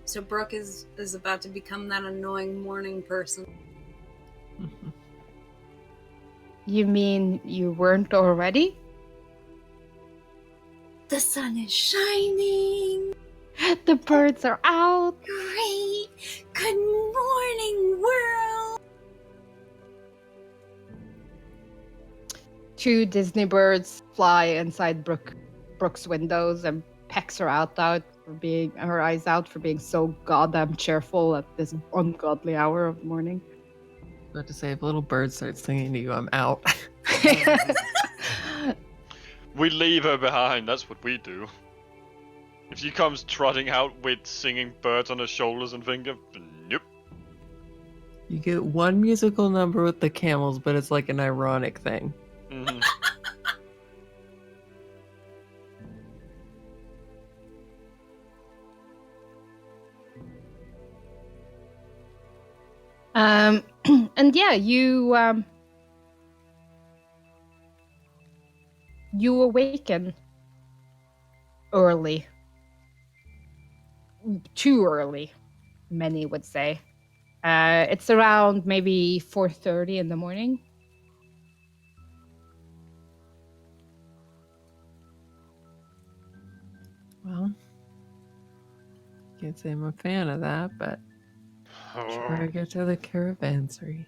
So Brooke is about to become that annoying morning person. You mean you weren't already? The sun is shining. The birds are out. Great. Good morning, world. 2 Disney birds fly inside Brooke's windows and pecks her eyes out for being so goddamn cheerful at this ungodly hour of morning. About to say, if a little bird starts singing to you, I'm out. We leave her behind, that's what we do. If she comes trotting out with singing birds on her shoulders and finger, nope. You get one musical number with the camels, but it's like an ironic thing. Mm-hmm. And yeah, you awaken early. Too early, many would say. It's around maybe 4:30 in the morning. Well, can't say I'm a fan of that, but try to get to the caravansary.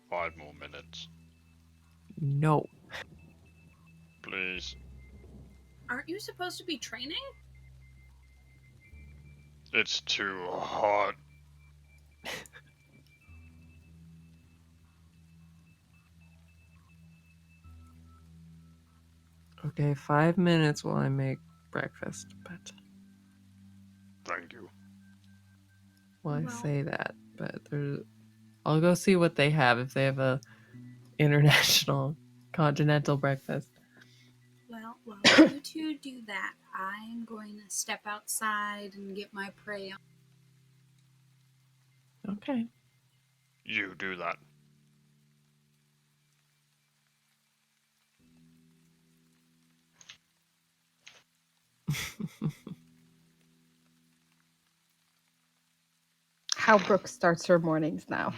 5 more minutes, No. please. Aren't you supposed to be training? It's too hot. Okay, 5 minutes while I make breakfast. But Thank you. well, I Well- say that, but I'll go see what they have if they have a international continental breakfast. Well, while you two do that, I'm going to step outside and get my prey on. Okay. You do that. How Brooke starts her mornings now.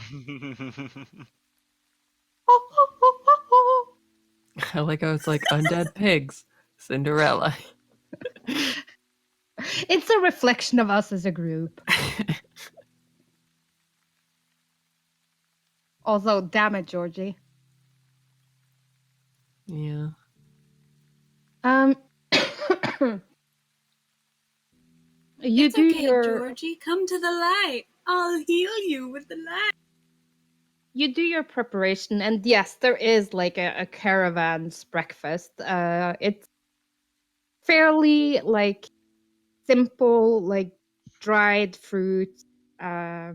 I like how it's like undead pigs, Cinderella. It's a reflection of us as a group. Also, damn it, Georgie. Yeah. You It's do okay, your Georgie. Come to the light. I'll heal you with the light. you do your preparation, and yes, there is like a caravan's breakfast. It's fairly like simple, like dried fruit, uh,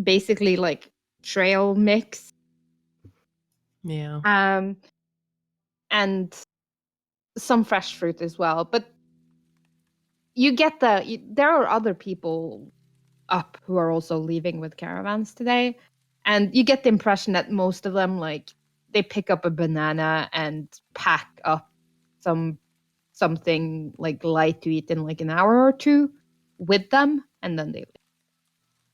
basically like trail mix, Yeah. and some fresh fruit as well. But you get there are other people up who are also leaving with caravans today, and you get the impression that most of them like they pick up a banana and pack up something like light to eat in like an hour or two with them, and then they leave.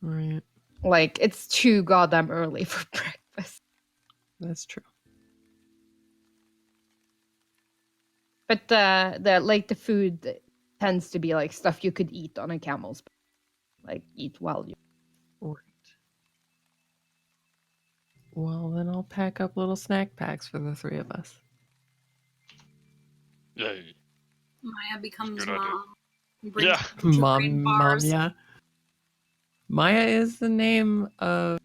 Right. Like it's too goddamn early for breakfast. That's true. But the food tends to be like stuff you could eat on a camel's back, like eat while you. Right. Well, then I'll pack up little snack packs for the three of us. Yay. Maya becomes Good idea. mom. Brings Yeah. gingerbread Mom, bars. yeah. Maya is the name of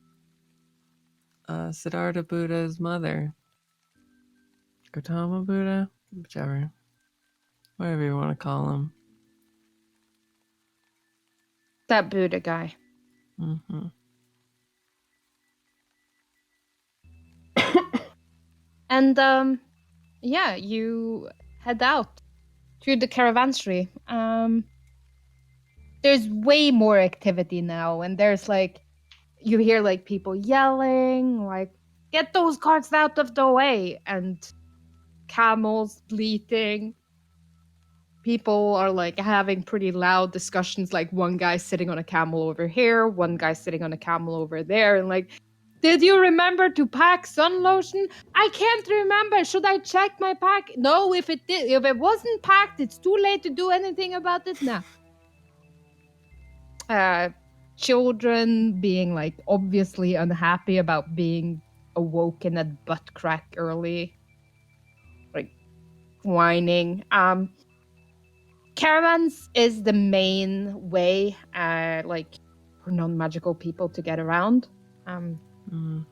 Siddhartha Buddha's mother. Gautama Buddha? Whichever. Whatever you want to call him. That Buddha guy. Mm-hmm. And yeah, you head out to the caravansary. There's way more activity now, and there's like you hear like people yelling, like "Get those carts out of the way!" and camels bleating. People are like having pretty loud discussions, like one guy sitting on a camel over here, one guy sitting on a camel over there, and like, did you remember to pack sun lotion? I can't remember. Should I check my pack? No, if it wasn't packed, it's too late to do anything about it now. Children being like obviously unhappy about being awoken at butt crack early, like whining. Caravans is the main way, like for non-magical people to get around. Mm.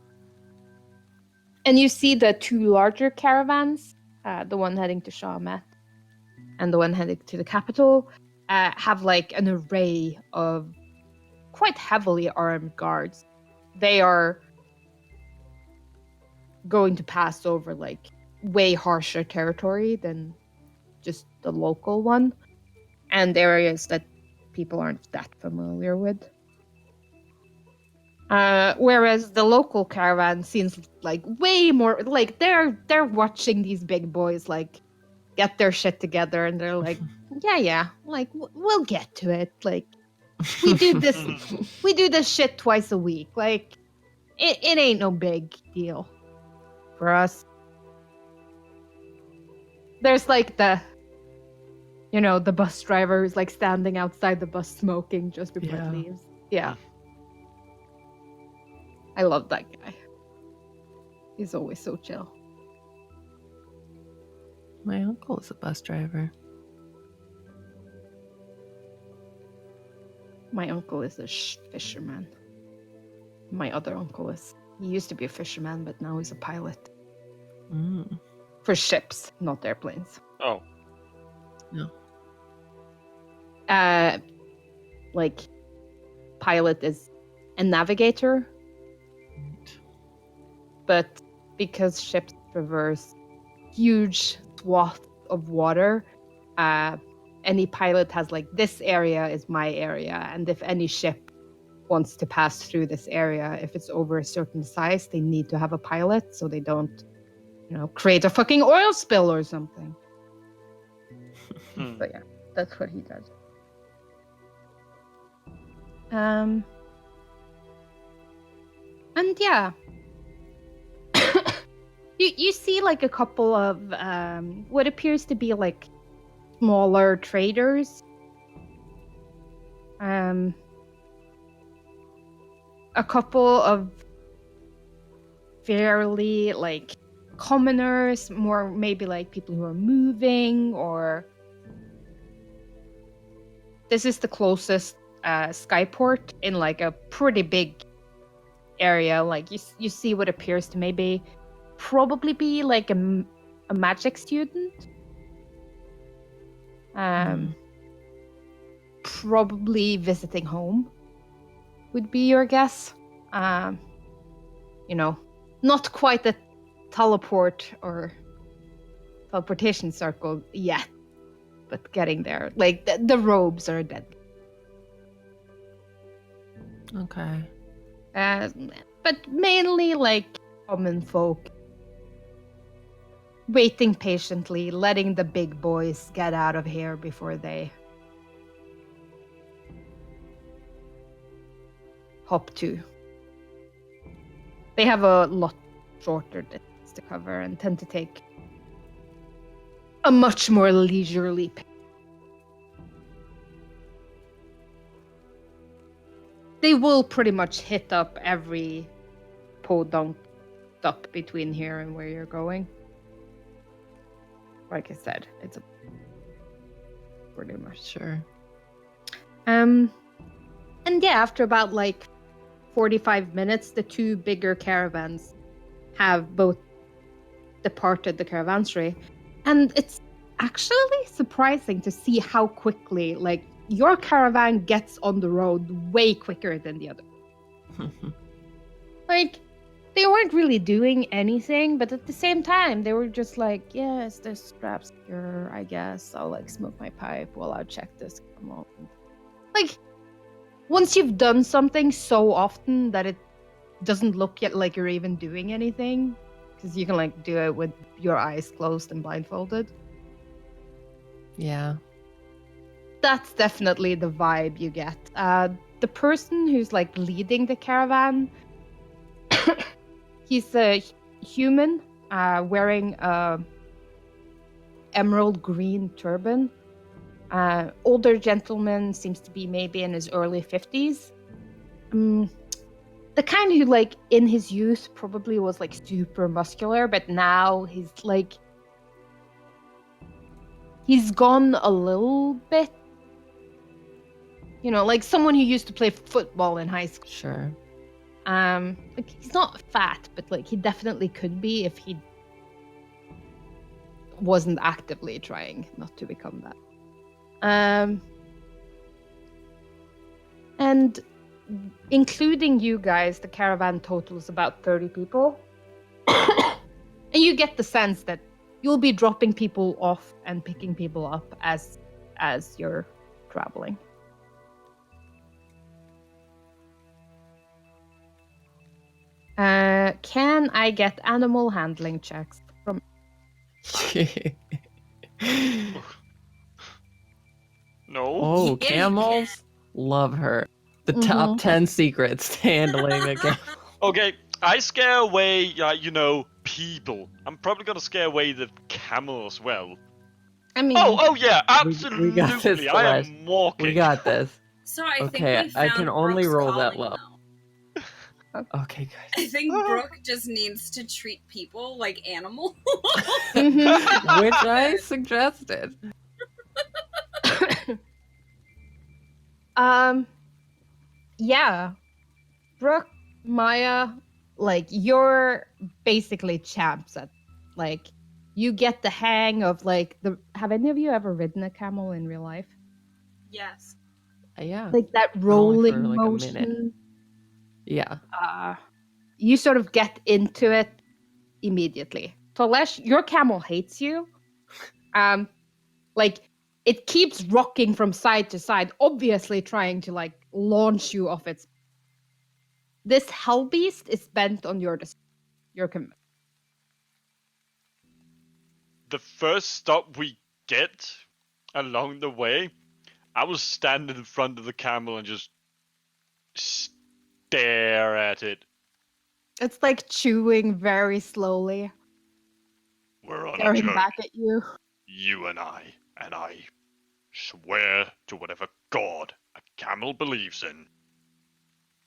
And you see the two larger caravans, the one heading to Shamet and the one heading to the capital, have like an array of quite heavily armed guards. They are going to pass over like way harsher territory than just the local one, and areas that people aren't that familiar with. Whereas the local caravan seems like way more like they're watching these big boys like get their shit together, and they're like, yeah, like we'll get to it. Like we do this shit twice a week. Like it ain't no big deal for us. There's like the bus driver who's like standing outside the bus smoking just before Yeah. it leaves. Yeah. I love that guy. He's always so chill. My uncle is a bus driver. My uncle is a fisherman. My other uncle he used to be a fisherman, but now he's a pilot. Mm. For ships, not airplanes. Oh. Like, pilot is a navigator, but because ships traverse huge swaths of water, any pilot has like, this area is my area, and if any ship wants to pass through this area, if it's over a certain size, they need to have a pilot so they don't, create a fucking oil spill or something. Hmm. So yeah, that's what he does. And yeah, you see like a couple of what appears to be like smaller traders. A couple of fairly like commoners, more maybe like people who are moving, or this is the closest skyport in like a pretty big area. Like you see what appears to maybe probably be like a magic student. Probably visiting home would be your guess. Not quite a teleport or teleportation circle yet, but getting there. Like the robes are dead. Okay. But mainly like common folk waiting patiently, letting the big boys get out of here before they hop to. They have a lot shorter distance to cover and tend to take a much more leisurely pace. They will pretty much hit up every podunk stop between here and where you're going. Like I said, it's a pretty much. Sure. And yeah, after about like 45 minutes, the two bigger caravans have both departed the caravanserai. And it's actually surprising to see how quickly, like, your caravan gets on the road way quicker than the other. Like, they weren't really doing anything, but at the same time, they were just like, yes, there's straps here, I guess. I'll, like, smoke my pipe while I check this for a moment. Like, once you've done something so often that it doesn't look yet like you're even doing anything, because you can, like, do it with your eyes closed and blindfolded. Yeah. That's definitely the vibe you get. The person who's like leading the caravan, he's a human wearing a emerald green turban. Older gentleman, seems to be maybe in his early 50s. The kind who, like, in his youth probably was like super muscular, but now he's like, he's gone a little bit. You know, like someone who used to play football in high school. Sure. Like, he's not fat, but like he definitely could be if he wasn't actively trying not to become that. And including you guys, the caravan totals about 30 people. And you get the sense that you'll be dropping people off and picking people up as you're traveling. Can I get animal handling checks from? No. Oh, Yeah, you camels? Love her. The top 10 secrets to handling a camel. Okay, I scare away, people. I'm probably gonna scare away the camel as well. I mean, Oh yeah, We absolutely. got this, I Celeste. am walking. We got this. So I think Okay, we I found can only Brooke's roll that calling, low. though. Okay, good. I think Brooke just needs to treat people like animals. Which I suggested. Yeah. Brooke, Maya, like, you're basically champs at, like, you get the hang of like the. Have any of you ever ridden a camel in real life? Yes. Yeah. Like that But only for, rolling like, a minute. motion. Yeah. You sort of get into it immediately. Tolesh, your camel hates you. Like it keeps rocking from side to side, obviously trying to like launch you off its. This hell beast is bent on your convinced. The first stop we get along the way, I will stand in front of the camel and just stare at it. It's like chewing very slowly, We're on a staring journey, back at you. you and I swear to whatever god a camel believes in.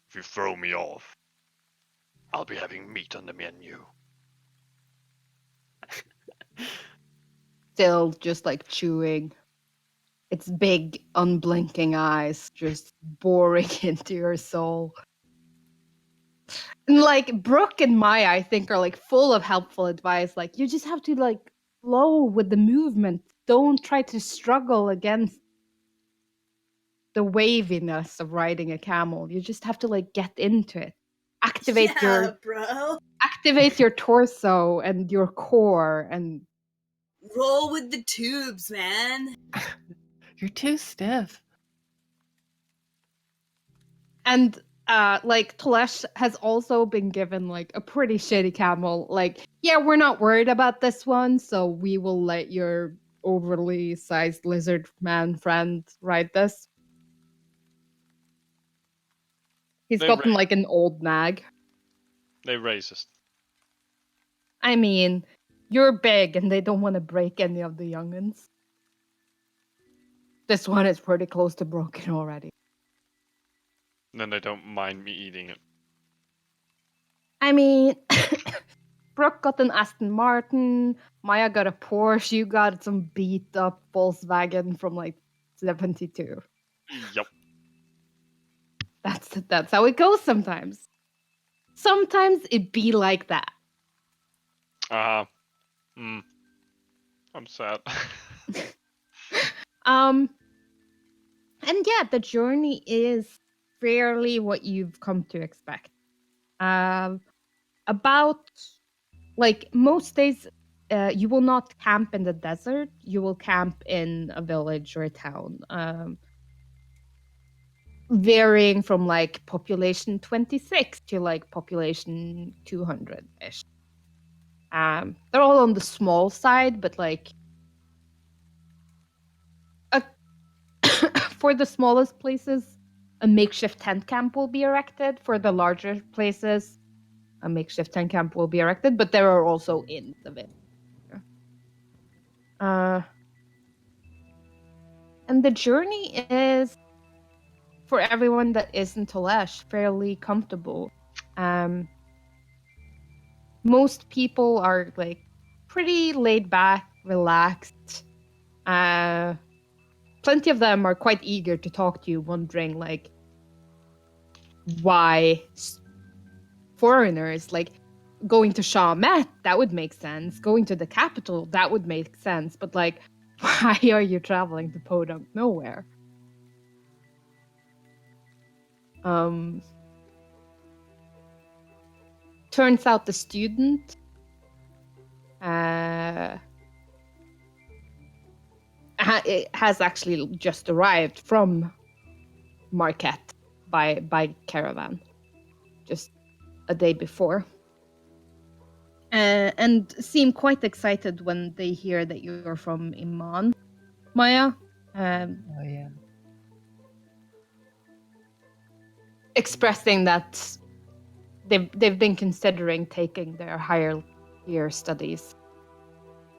If you throw me off, I'll be having meat on the menu. Still just like chewing. Its big, unblinking eyes just boring into your soul. And like Brooke and Maya, I think, are like full of helpful advice. Like you just have to like flow with the movement. Don't try to struggle against the waviness of riding a camel. You just have to like get into it. Activate bro. your torso and your core and Roll with the tubes, man. You're too stiff. and like Tolesh has also been given like a pretty shitty camel. Like, yeah, we're not worried about this one, so we will let your overly sized lizard man friend ride this. He's They gotten ra- like an old nag. They racist. I mean, you're big and they don't want to break any of the youngins. This one is pretty close to broken already. And then they don't mind me eating it. I mean, Brooke got an Aston Martin, Maya got a Porsche, you got some beat up Volkswagen from like 72. Yup. That's how it goes sometimes. Sometimes it be like that. I'm sad. And yeah, the journey is fairly what you've come to expect. About like most days, you will not camp in the desert. You will camp in a village or a town, varying from like population 26 to like population 200 ish. They're all on the small side, but like a for the smallest places, a makeshift tent camp will be erected. For the larger places, a makeshift tent camp will be erected, but there are also inns of it. And the journey is, for everyone that isn't Telesh, fairly comfortable. Most people are like pretty laid back, relaxed. Plenty of them are quite eager to talk to you, wondering like why foreigners like going to Shamet, that would make sense. Going to the capital, that would make sense. But like, why are you traveling to Podunk nowhere? Turns out the student has actually just arrived from Marquette by caravan, just a day before, and seem quite excited when they hear that you're from Iman, Maya. Oh yeah. Expressing that they've been considering taking their higher year studies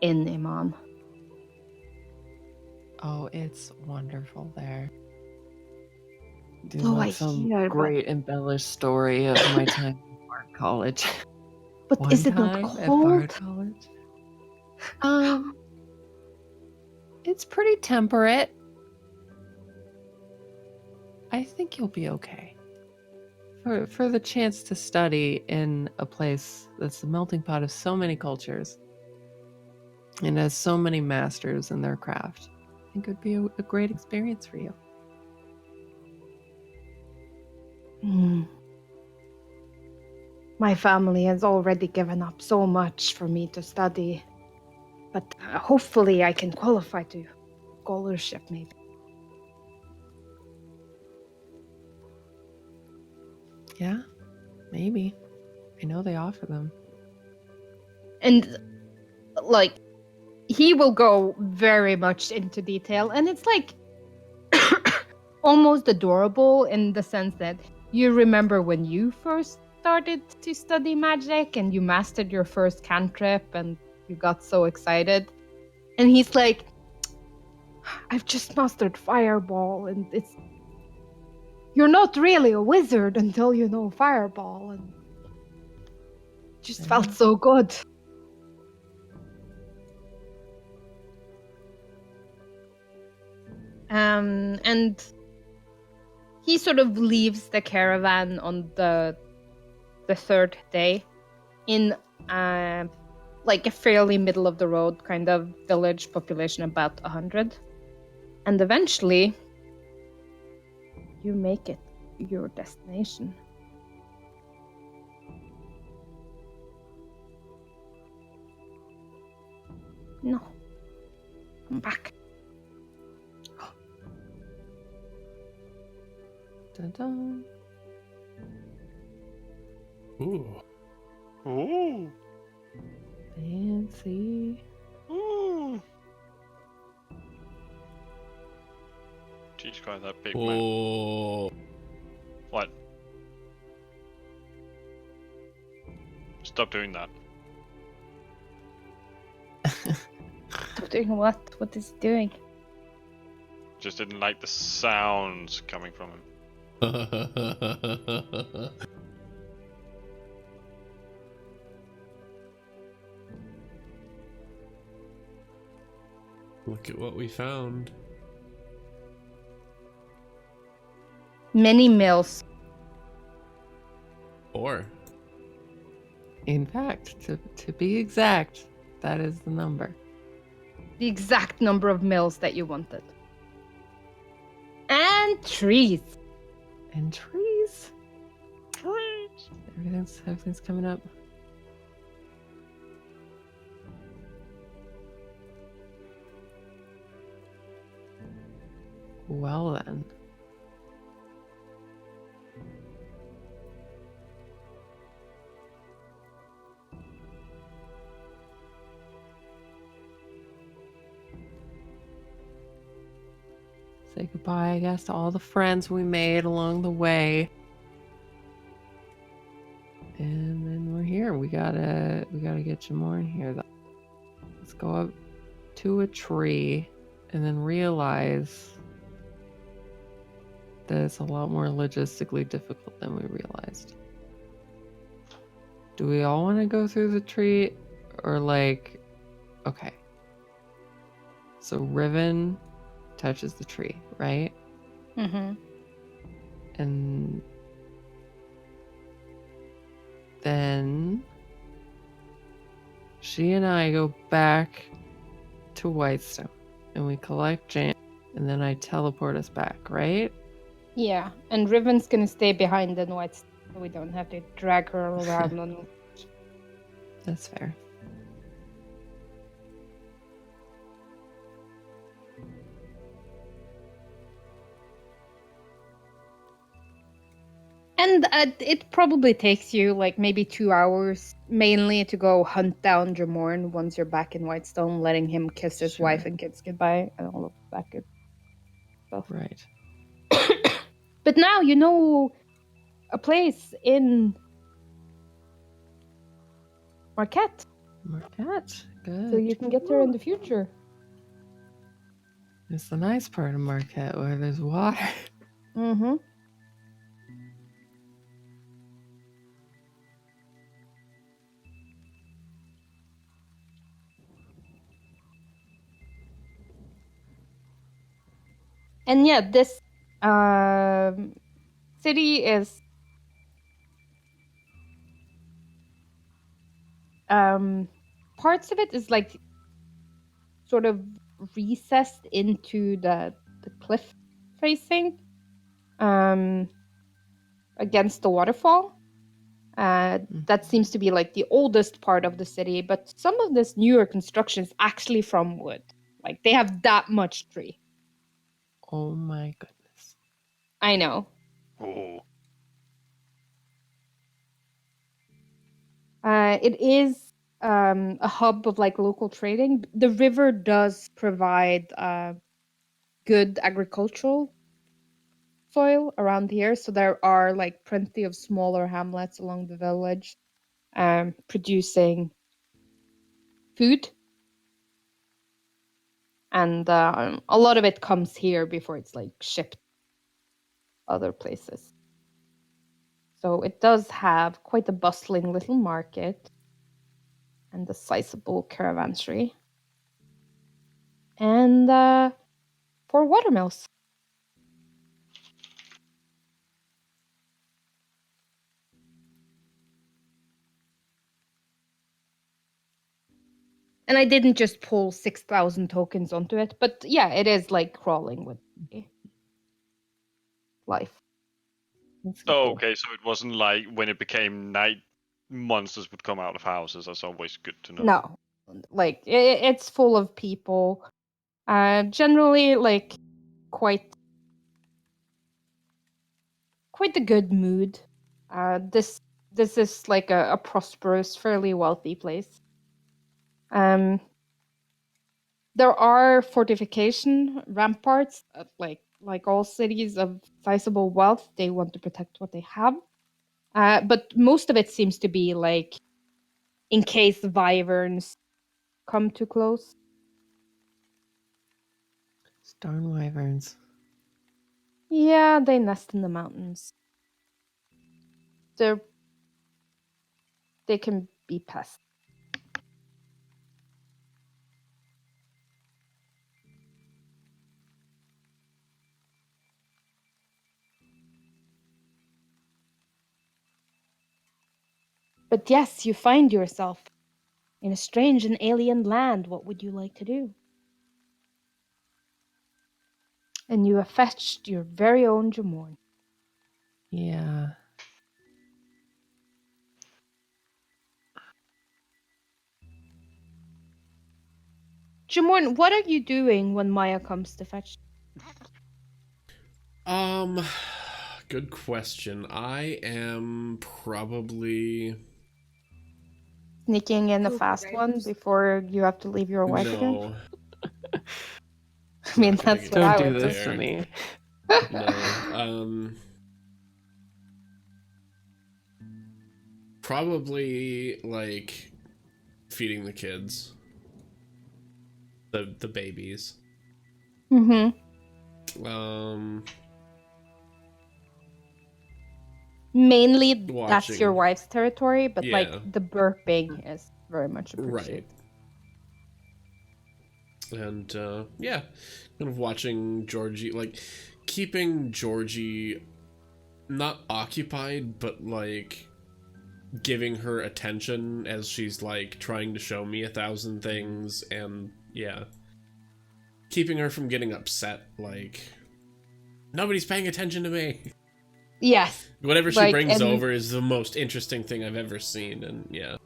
in Iman. Oh, it's wonderful there. Do Oh, want I some hear, great embellished story of my time at Bard College. but One is it not time at Bard cold? College. It's pretty temperate. I think you'll be okay. For the chance to study in a place that's the melting pot of so many cultures. and has so many masters in their craft. I think it would be a great experience for you. My family has already given up so much for me to study, but hopefully I can qualify to scholarship maybe. Yeah, maybe. I know they offer them. And like he will go very much into detail, and it's like almost adorable in the sense that you remember when you first started to study magic and you mastered your first cantrip and you got so excited. And he's like, I've just mastered Fireball, and you're not really a wizard until you know Fireball, and it just felt so good. And he sort of leaves the caravan on the third day in like a fairly middle of the road kind of village, population about 100. And eventually you make it to your destination. No. Come back. Dun-dun. Ooh. Ooh. Fancy. Ooh. Jesus Christ, that big man. Oh. What? Stop doing that. Stop doing what? What is he doing? Just didn't like the sounds coming from him. Look at what we found. Many mills. Or In fact, to be exact, that is the number. The exact number of mills that you wanted. And trees. And trees. Everything's coming up. Well then. Say goodbye, I guess, to all the friends we made along the way. And then we're here. We gotta get you more in here though. Let's go up to a tree and then realize that it's a lot more logistically difficult than we realized. Do we all want to go through the tree? Or like, okay. So Riven touches the tree, right? Mm-hmm. And then she and I go back to Whitestone and we collect Jan, and then I teleport us back, right? Yeah, and Riven's gonna stay behind the White, so we don't have to drag her around on. That's fair. And it probably takes you like maybe 2 hours, mainly to go hunt down Jamorn once you're back in Whitestone, letting him kiss his Sure. wife and kids goodbye and all of that good stuff. Right. But now you know a place in Marquette, Marquette. Good. so you can get there in the future. It's the nice part of Marquette where there's water. Mm-hmm. And yeah, this city is parts of it is like sort of recessed into the cliff facing against the waterfall. That seems to be like the oldest part of the city, but some of this newer construction is actually from wood. Like they have that much tree. Oh my goodness. I know. Oh. It is a hub of like local trading. The river does provide good agricultural soil around here, so there are like plenty of smaller hamlets along the village producing food, and a lot of it comes here before it's like shipped other places. So it does have quite a bustling little market and a sizable caravanserai. And 4 watermills. And I didn't just pull 6,000 tokens onto it, but yeah, it is like crawling with life. That's Oh, cool. okay, so it wasn't like when it became night, monsters would come out of houses. That's always good to know. No, like it's full of people. Generally, like quite a good mood. This is like a prosperous, fairly wealthy place. There are fortification ramparts, like all cities of sizable wealth. They want to protect what they have. But most of it seems to be like in case wyverns come too close. Darn wyverns. Yeah, they nest in the mountains. They can be pests. But yes, you find yourself in a strange and alien land. What would you like to do? And you have fetched your very own Jamorn. Yeah. Jamorn, what are you doing when Maya comes to fetch? Good question. I am probably Sneaking in a Poop fast one grapes. before you have to leave your wife again? no. I mean, Not gonna that's get what I Don't do would do. this to there. me. No. Probably like feeding the kids. The babies. Mm-hmm. Mainly that's your Watching. wife's territory, but Yeah. like the burping is very much Right. appreciated. And yeah, kind of watching Georgie, like keeping Georgie not occupied, but like giving her attention as she's like trying to show me 1,000 things, and yeah, keeping her from getting upset, like nobody's paying attention to me. Yes. Whatever she Like, brings and- over is the most interesting thing I've ever seen, and yeah.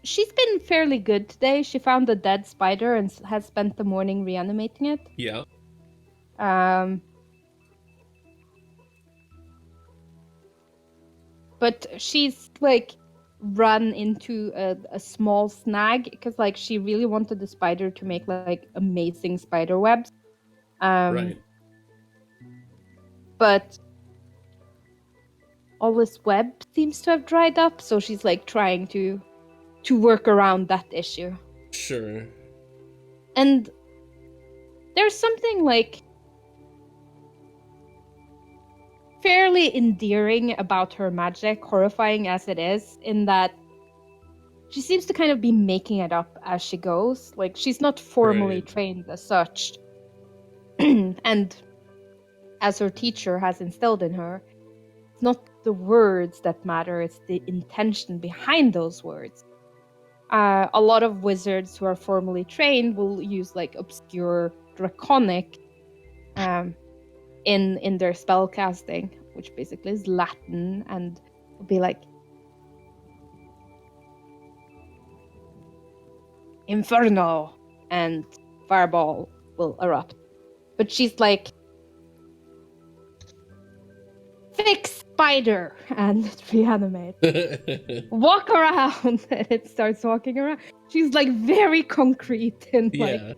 She's been fairly good today. She found a dead spider and has spent the morning reanimating it. Yeah. But she's like run into a small snag because like she really wanted the spider to make like amazing spider webs. Right. But all this web seems to have dried up, so she's like trying to work around that issue. Sure. And there's something like fairly endearing about her magic, horrifying as it is, in that she seems to kind of be making it up as she goes. Like, she's not formally Right. trained as such. And as her teacher has instilled in her, it's not the words that matter, it's the intention behind those words. a lot of wizards who are formally trained will use like obscure draconic in their spell casting, which basically is Latin, and will be like Inferno, and fireball will erupt. But she's like, fix spider, and it reanimates. Walk around, and it starts walking around. She's like very concrete and like Yeah.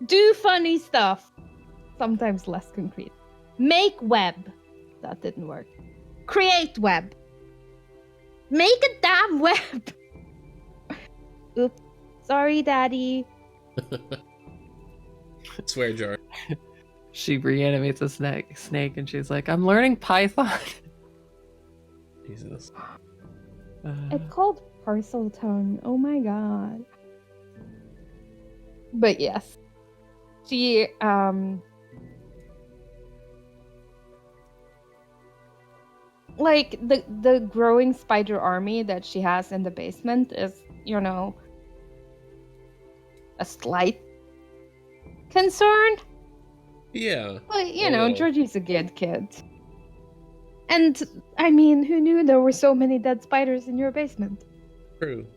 do funny stuff. Sometimes less concrete. Make web. That didn't work. Create web. Make a damn web. Oops. Sorry, Daddy. Swear jar. She reanimates a snake and she's like, I'm learning Python. Jesus. It's called parcel tongue. Oh my god. But yes. She like the growing spider army that she has in the basement is, you know, a slight concern. Yeah. But you A know, little. Georgie's a good kid. And I mean, who knew there were so many dead spiders in your basement? True.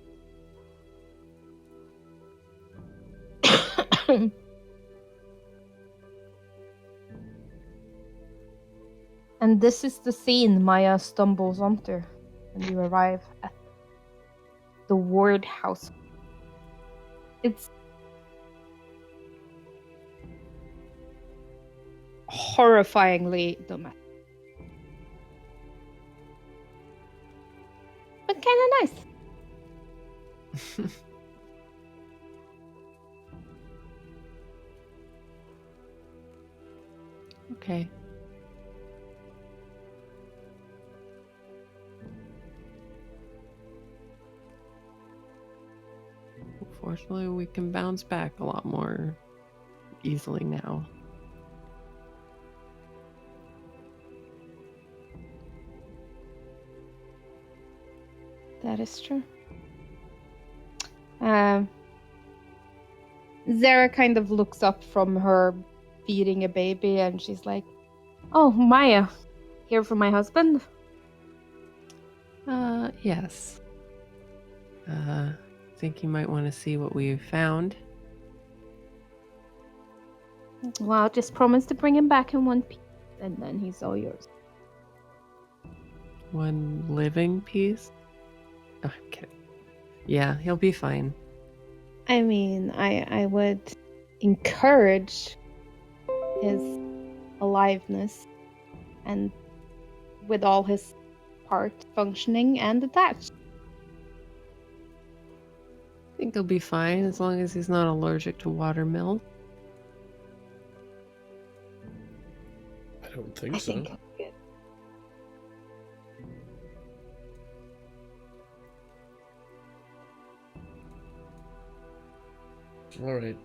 And this is the scene Maya stumbles onto when you arrive at the Ward house. It's horrifyingly domestic. But kind of nice. Okay. Fortunately, we can bounce back a lot more easily now. That is true. Zara kind of looks up from her feeding a baby and she's like, oh, Maya, here for my husband? Yes. Think you might want to see what we've found. Well, just promise to bring him back in one piece and then he's all yours. One living piece? Oh, I'm kidding. Yeah, he'll be fine. I mean, I would encourage his aliveness and with all his parts functioning and attached. I think he'll be fine as long as he's not allergic to watermill. I don't think so. Good. All right.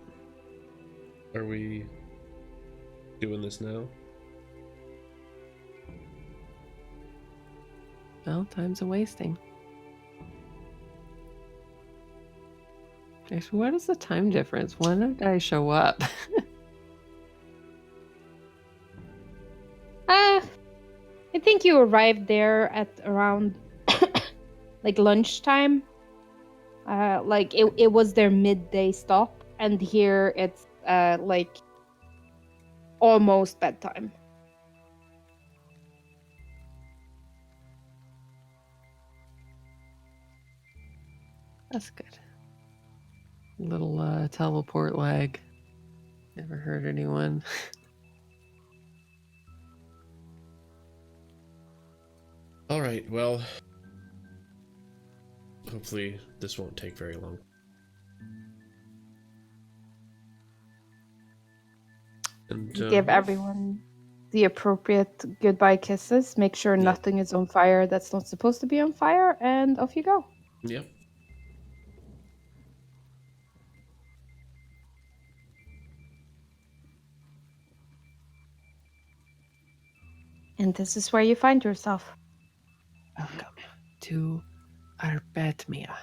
Are we doing this now? Well, time's a wasting. Actually, what is the time difference? When did I show up? I think you arrived there at around like lunchtime. Like it was their midday stop, and here it's like almost bedtime. That's good. Little teleport lag. Never hurt anyone. All right. Well, hopefully this won't take very long. And Give everyone the appropriate goodbye kisses. Make sure nothing is on fire that's not supposed to be on fire, and off you go. Yep. And this is where you find yourself. Welcome to Arbetmia.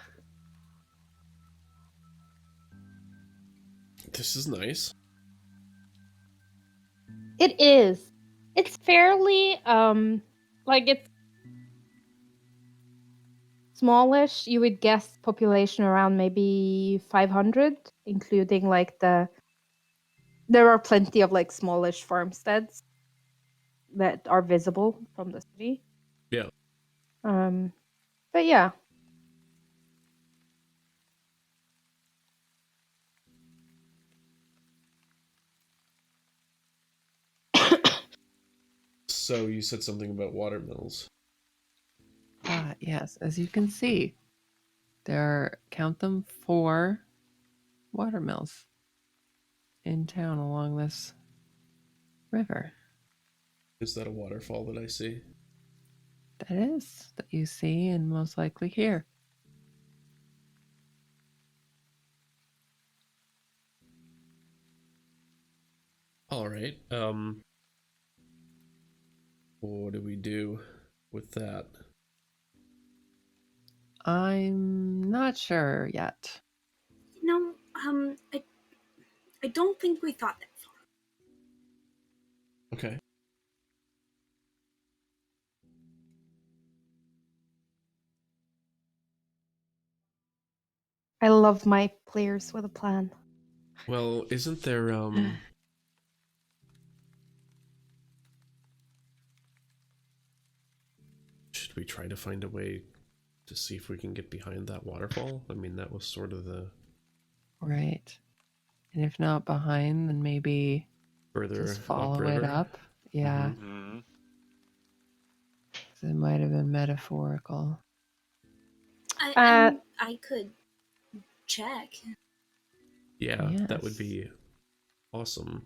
This is nice. It is. It's fairly like it's smallish. You would guess population around maybe 500, including like there are plenty of like smallish farmsteads that are visible from the city. Yeah. But yeah. So you said something about watermills. Yes, as you can see, count them, 4 watermills in town along this river. Is that a waterfall that I see? That is, that you see and most likely hear. All right. What do we do with that? I'm not sure yet. No, I don't think we thought that far. Okay. I love my players with a plan. Well, isn't there should we try to find a way to see if we can get behind that waterfall? I mean, that was sort of the Right. And if not behind, then maybe further just follow it upriver. up. Yeah. Mhm. Mm-hmm. 'Cause it might have been metaphorical. I could check. Yeah, that would Yes. be awesome.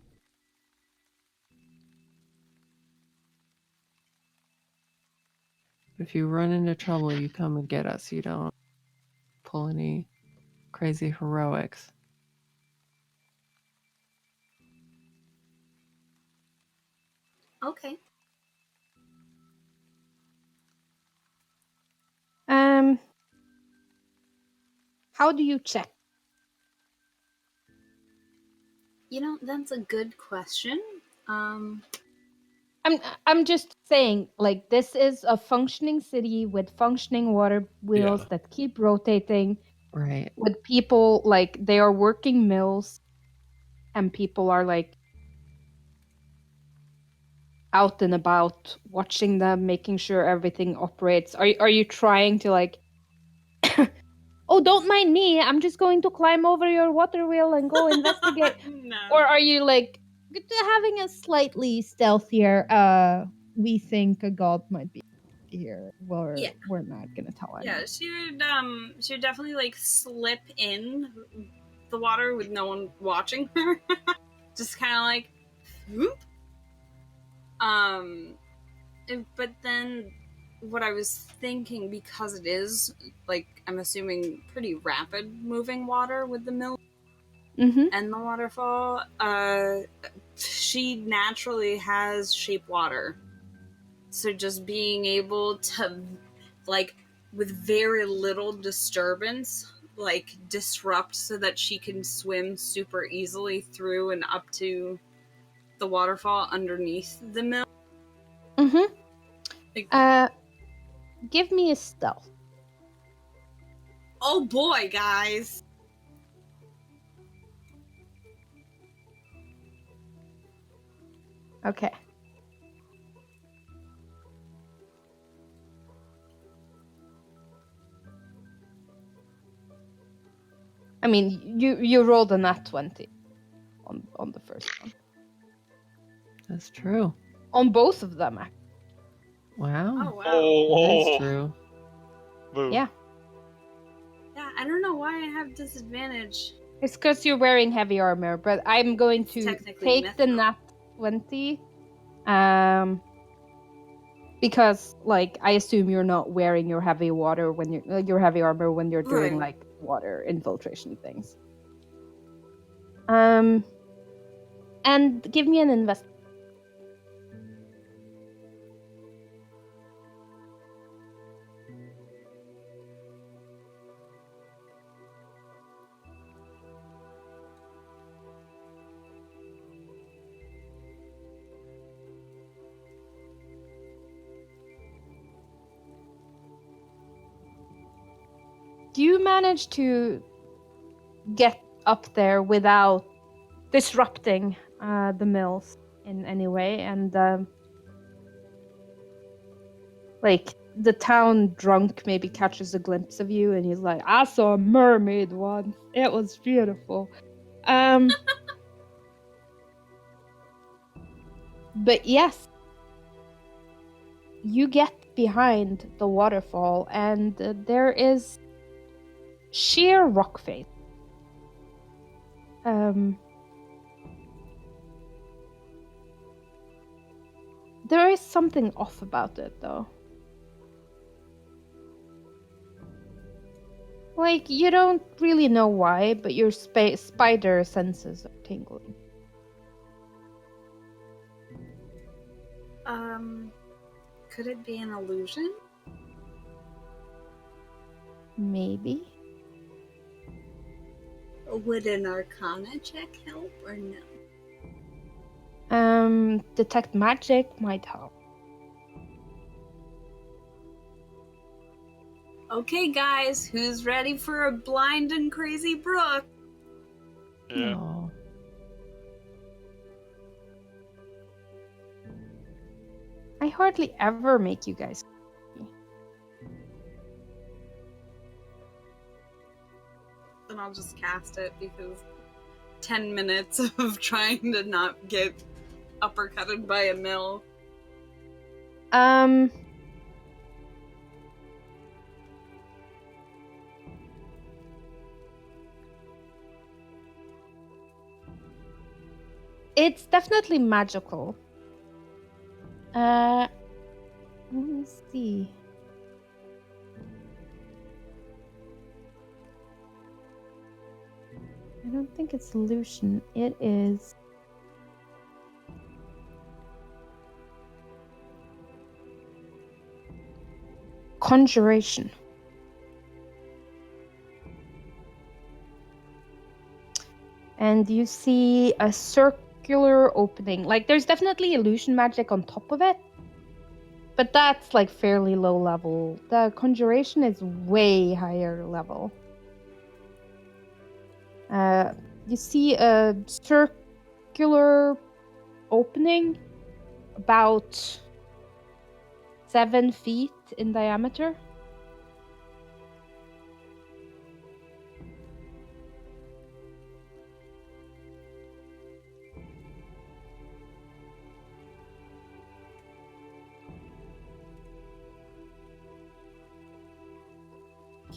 If you run into trouble, you come and get us. You don't pull any crazy heroics. Okay. How do you check? You know, that's a good question. I'm just saying, like, this is a functioning city with functioning water wheels Yeah. that keep rotating, Right. with people like they are working mills, and people are like out and about watching them, making sure everything operates. Are you trying to like oh, don't mind me, I'm just going to climb over your water wheel and go investigate? No. Or are you like having a slightly stealthier we think a god might be here, Yeah. we're not gonna tell anyone? Yeah, she would definitely like slip in the water with no one watching her. Just kind of like, whoop. But then what I was thinking, because it is like, I'm assuming pretty rapid moving water with the mill Mm-hmm. and the waterfall, she naturally has shape water. So just being able to, like, with very little disturbance, like, disrupt so that she can swim super easily through and up to the waterfall underneath the mill. Mm-hmm. Like, Give me a stealth. oh boy, guys. Okay. I mean, you rolled a nat 20 on the first one. That's true. On both of them, actually. Wow. Oh, wow. That is true. Boom. Yeah. Yeah, I don't know why I have disadvantage. It's because you're wearing heavy armor, but I'm going It's to technically take the mithril. nat 20. Because like I assume you're not wearing your heavy water when your heavy armor when you're doing Right. like water infiltration things. And give me an invest. you manage to get up there without disrupting the mills in any way, and like the town drunk maybe catches a glimpse of you, and he's like, "I saw a mermaid once. It was beautiful." But yes, you get behind the waterfall, and there is sheer rock face. There is something off about it, though. Like, you don't really know why, but your spider senses are tingling. Could it be an illusion? Maybe. Would an Arcana check help or no? Detect magic might help. Okay, guys, who's ready for a blind and crazy Brooke? Yeah. Aw. I hardly ever make you guys. Then I'll just cast it because 10 minutes of trying to not get uppercutted by a mill. It's definitely magical. Let me see. I don't think it's illusion. It is conjuration. And you see a circular opening. Like, there's definitely illusion magic on top of it, but that's like fairly low level. The conjuration is way higher level. You see a circular opening about 7 feet in diameter.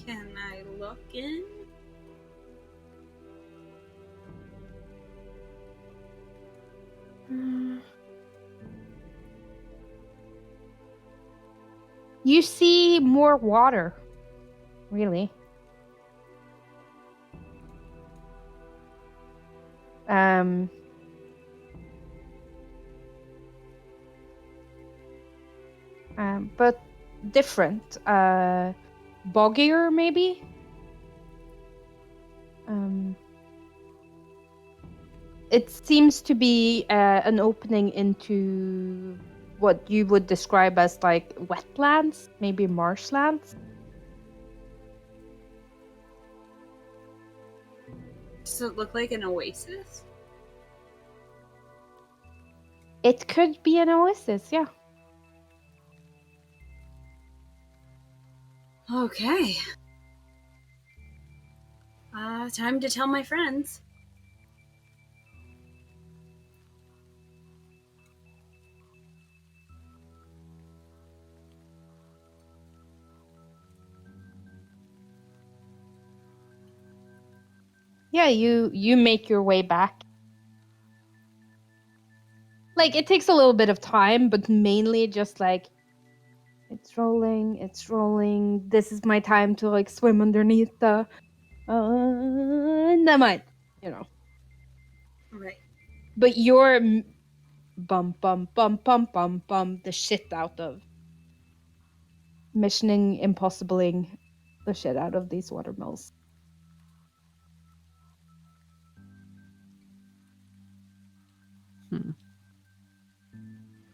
Can I look in? You see more water, really. But different. Boggier, maybe? It seems to be an opening into what you would describe as like wetlands, maybe marshlands. Does it look like an oasis? It could be an oasis, yeah. Okay. Time to tell my friends. Yeah, you make your way back. Like, it takes a little bit of time, but mainly just like it's rolling. This is my time to like swim underneath the never mind, you know. Right. But you're bum the shit out of missioning impossibling the shit out of these watermills.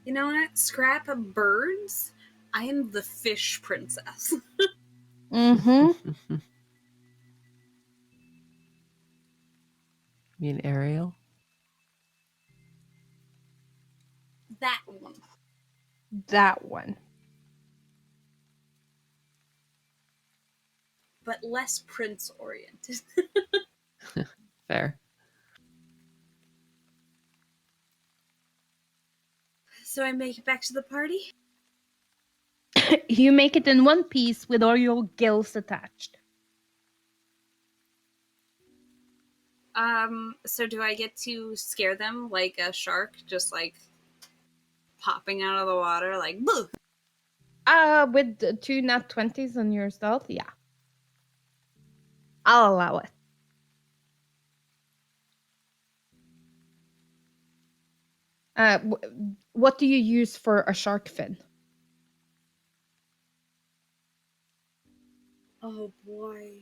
You know what? Scrap of birds. I am the fish princess. Mm-hmm. You mean Ariel? That one. That one. But less prince oriented. Fair. So I make it back to the party? You make it in one piece with all your gills attached. So do I get to scare them like a shark, just like popping out of the water, like boo? With the 2 nat 20s on your stealth, yeah. I'll allow it. What do you use for a shark fin? Oh boy.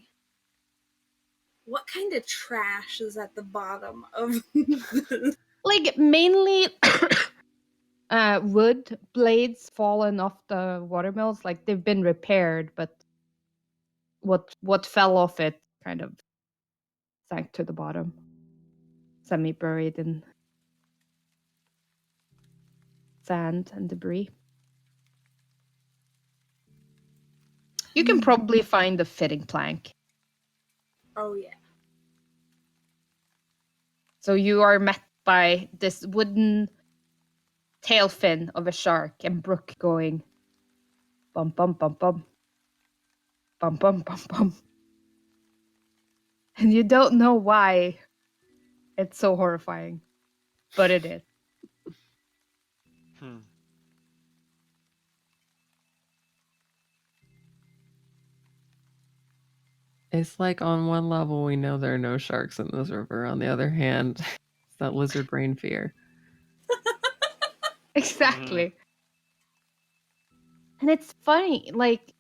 What kind of trash is at the bottom of this? Like mainly wood blades fallen off the watermills. Like they've been repaired, but what fell off it kind of sank to the bottom, semi-buried in sand and debris. You can probably find a fitting plank. Oh yeah. So you are met by this wooden tail fin of a shark and Brooke going bum bum bum bum bum bum bum bum. And you don't know why it's so horrifying, but it is. Hmm. It's like on one level we know there are no sharks in this river. On the other hand, it's that lizard brain fear. Exactly. And it's funny, like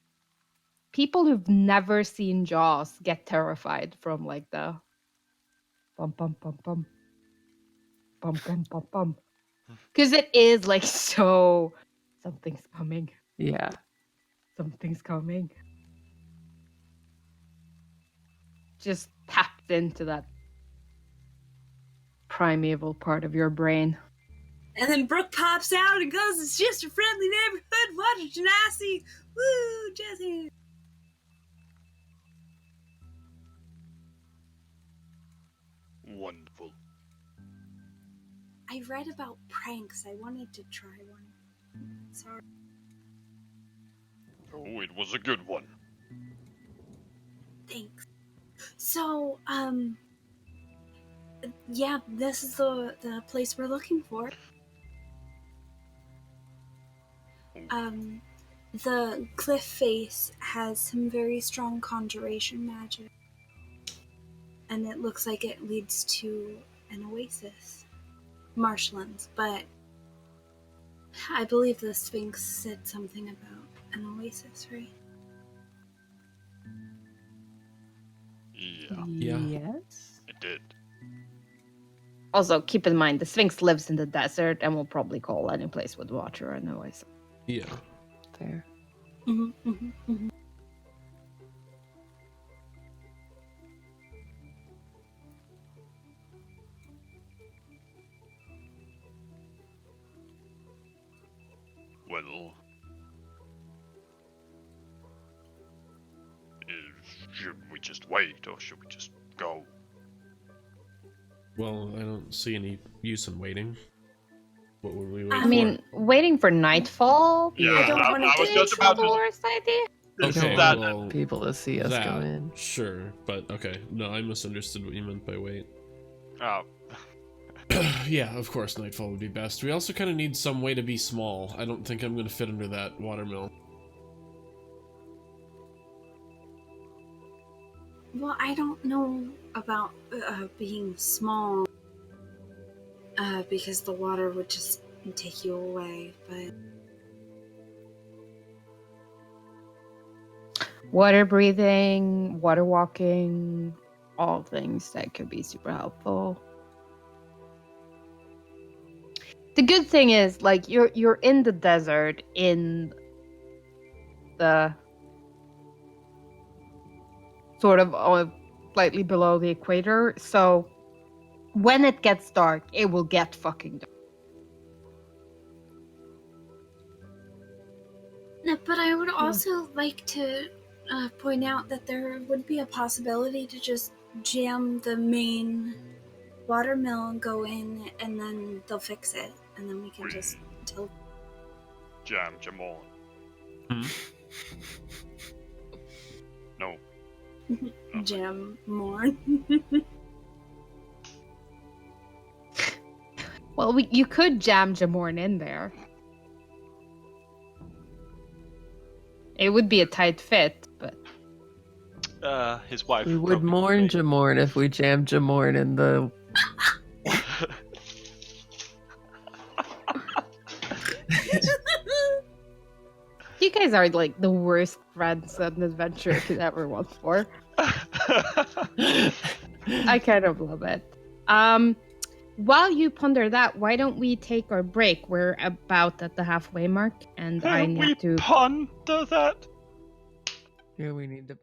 people who've never seen Jaws get terrified from like the bum bum bum bum bum bum bum bum. Because it is like so something's coming. Yeah. Something's coming. Just tapped into that primeval part of your brain. And then Brooke pops out and goes, "It's just a friendly neighborhood. Watch it, Genasi. Woo, Jesse." Wonderful. I read about pranks. I wanted to try one. Sorry. Oh, it was a good one. Thanks. So, yeah, this is the place we're looking for. The cliff face has some very strong conjuration magic. And it looks like it leads to an oasis. Marshlands, but I believe the Sphinx said something about an oasis, right? Yeah, Yeah. Yes. it did. Also, keep in mind the Sphinx lives in the desert and will probably call any place with water an oasis. Yeah. Fair. Mm-hmm, mm-hmm, mm-hmm. Well, should we just wait or should we just go? Well, I don't see any use in waiting. What would we wait I for? I mean, waiting for nightfall. Yeah, I don't want to I was get in just about the to. worst idea. Is Okay, that well, People to see us that, go in. sure, but okay. No, I misunderstood what you meant by wait. Oh, Yeah, of course, nightfall would be best. We also kind of need some way to be small. I don't think I'm going to fit under that watermill. Well, I don't know about being small because the water would just take you away, but Water breathing, water walking, all things that could be super helpful. The good thing is, like, you're in the desert in the sort of slightly below the equator, so when it gets dark, it will get fucking dark. No, but I would also like to point out that there would be a possibility to just jam the main watermill and go in, and then they'll fix it, and then we can just tell. Jam on. Hmm? No. Jam more. Well, you could jam Jamorn in there. It would be a tight fit, but His wife. We would probably mourn make- Jamorn if we jammed Jamorn in the. you guys are like the worst friends an adventurer could ever want for. I kind of love it. While you ponder that, why don't we take our break? We're about at the halfway mark, and I we need to. ponder that. Here we need to.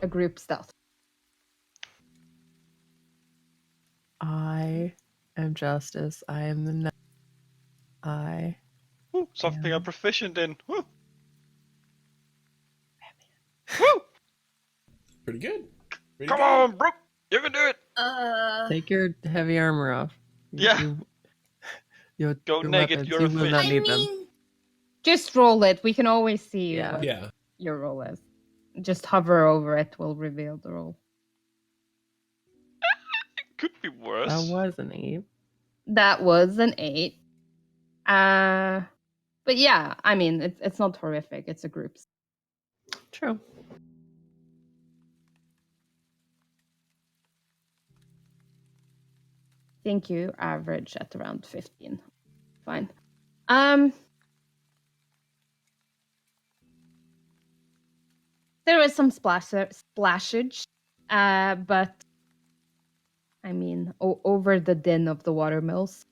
a group stealth. I am justice. I am the knight. I Ooh, something Yeah. I'm proficient in. Woo. Woo! Pretty good. Pretty Come good. on, Brooke! You can do it! take your heavy armor off. Yeah. Your Go naked, weapons. you're You will not efficient. need them. Just roll it. We can always see Yeah. what Yeah. your roll is. Just hover over it will reveal the roll. Could be worse. That was an 8. That was an 8. But yeah, I mean, it's not horrific. It's a group. True. Think you average at around 15. Fine. There is some splashage, but I mean, over the din of the watermills,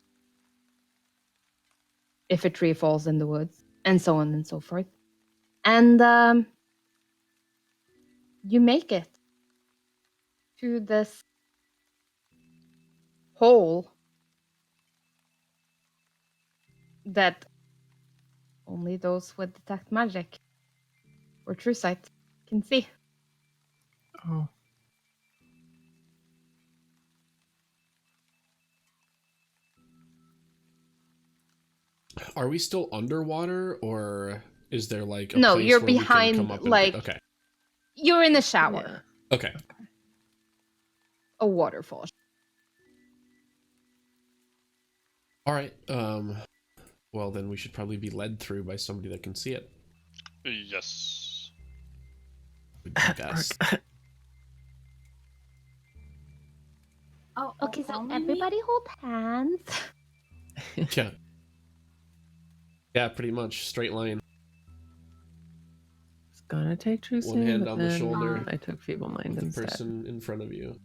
if a tree falls in the woods, and so on and so forth. And you make it to this hole that only those with detect magic or true sight can see. Oh. Are we still underwater, or is there like a No, place you're where we behind, can come up and like- okay. You're in a shower, Okay. a waterfall. All right. Well, then we should probably be led through by somebody that can see it. Yes. Would be best. Oh, Okay, so only me? everybody hold hands. Yeah. Yeah, pretty much straight line. was gonna take true One hand but on the then shoulder. I took feeble mind The instead. person in front of you.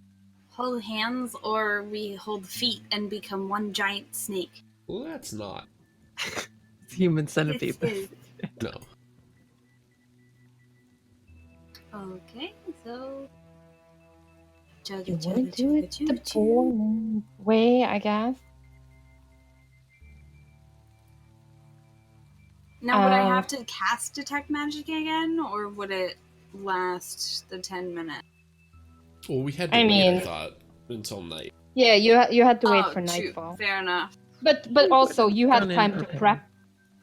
Hold hands, or we hold feet and become one giant snake. Well, that's not. It's human centipede. This is- No. Okay, so. You Chugga, want chugga, to do it chugga, the chugga, chugga. boring way, I guess. Now, would I Uh, have to cast Detect Magic again, or would it last the 10 minutes? Well, we had to I wait, mean- I thought, until night. Yeah, you had to wait for true. nightfall. Fair enough. But We also would've you had gone in time to prepared. prep,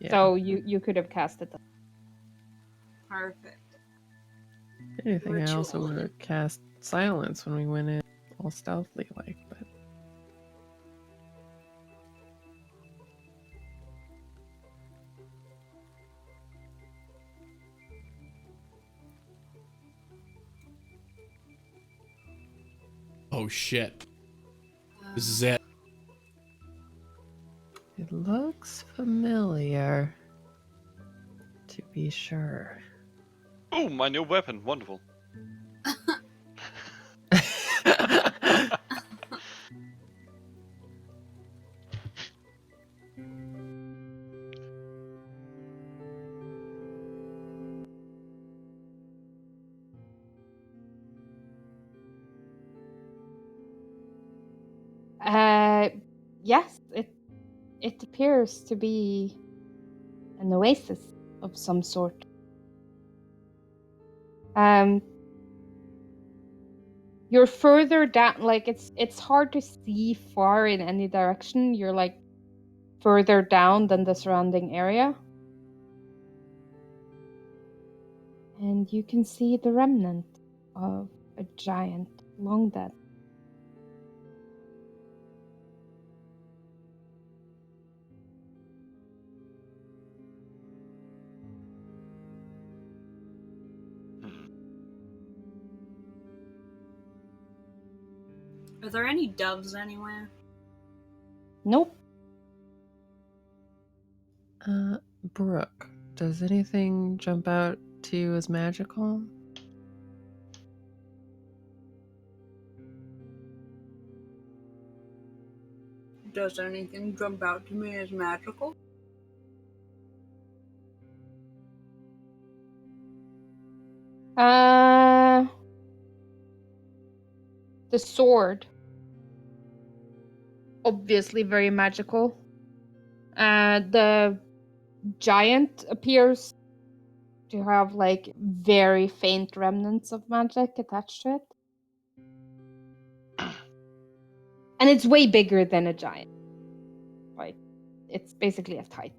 Yeah. so you could have cast it. Perfect. If anything, I also Ritual. would have cast silence when we went in, all stealthily like. But Oh shit. This is it. it looks familiar, to be sure. Oh, my new weapon. Wonderful. Yes, it appears to be an oasis of some sort. You're further down, like it's hard to see far in any direction. You're like further down than the surrounding area. And you can see the remnant of a giant long dead. Are there any doves anywhere? Nope. Brooke, does anything jump out to you as magical? Does anything jump out to me as magical? The sword. Obviously very magical. The giant appears to have like very faint remnants of magic attached to it. And it's way bigger than a giant. Right? It's basically a titan.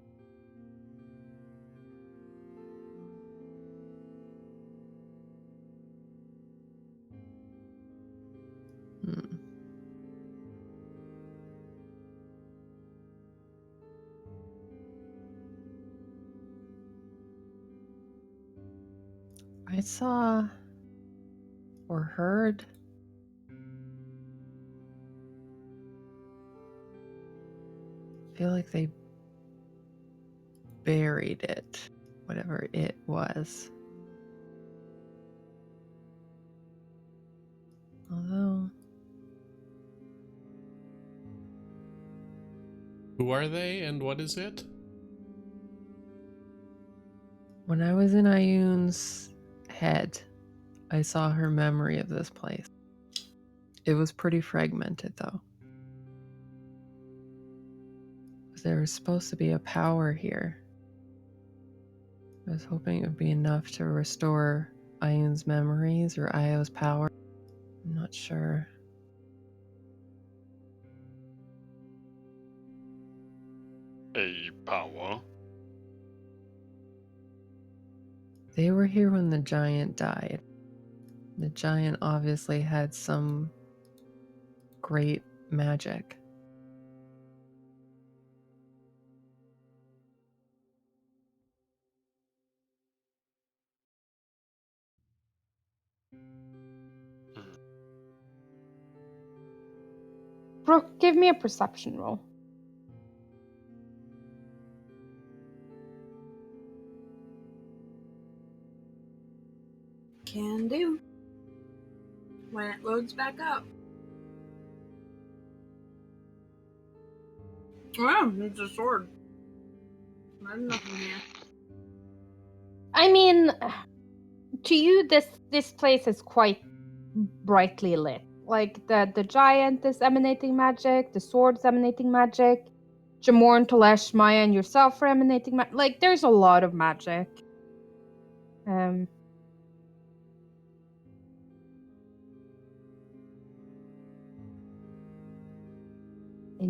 Hmm. I saw or heard feel like they buried it, whatever it was. Although Who are they and what is it? when I was in Ayun's head, I saw her memory of this place. It was pretty fragmented though. There was supposed to be a power here. I was hoping it would be enough to restore Ayun's memories or Io's power. I'm not sure. A power? They were here when the giant died. The giant obviously had some great magic. Brooke, give me a perception roll. Can do. When it loads back up. Oh, it's a sword. There's nothing here. I mean, to you, this place is quite brightly lit. Like the giant is emanating magic, the sword's emanating magic, Jamorn, Telesh, Maya, and yourself are emanating magic. Like there's a lot of magic. In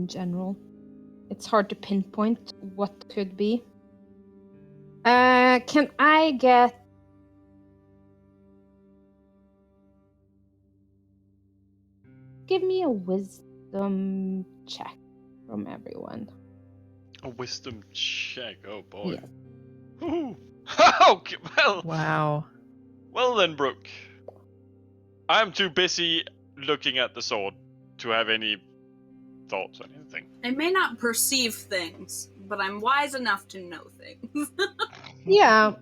general, it's hard to pinpoint what could be. Can I get give me a wisdom check from everyone? A wisdom check. Oh boy. Yeah. Ooh. Okay, well. Wow. Well then, Brooke. I'm too busy looking at the sword to have any thoughts on anything. I may not perceive things, but I'm wise enough to know things. Yeah.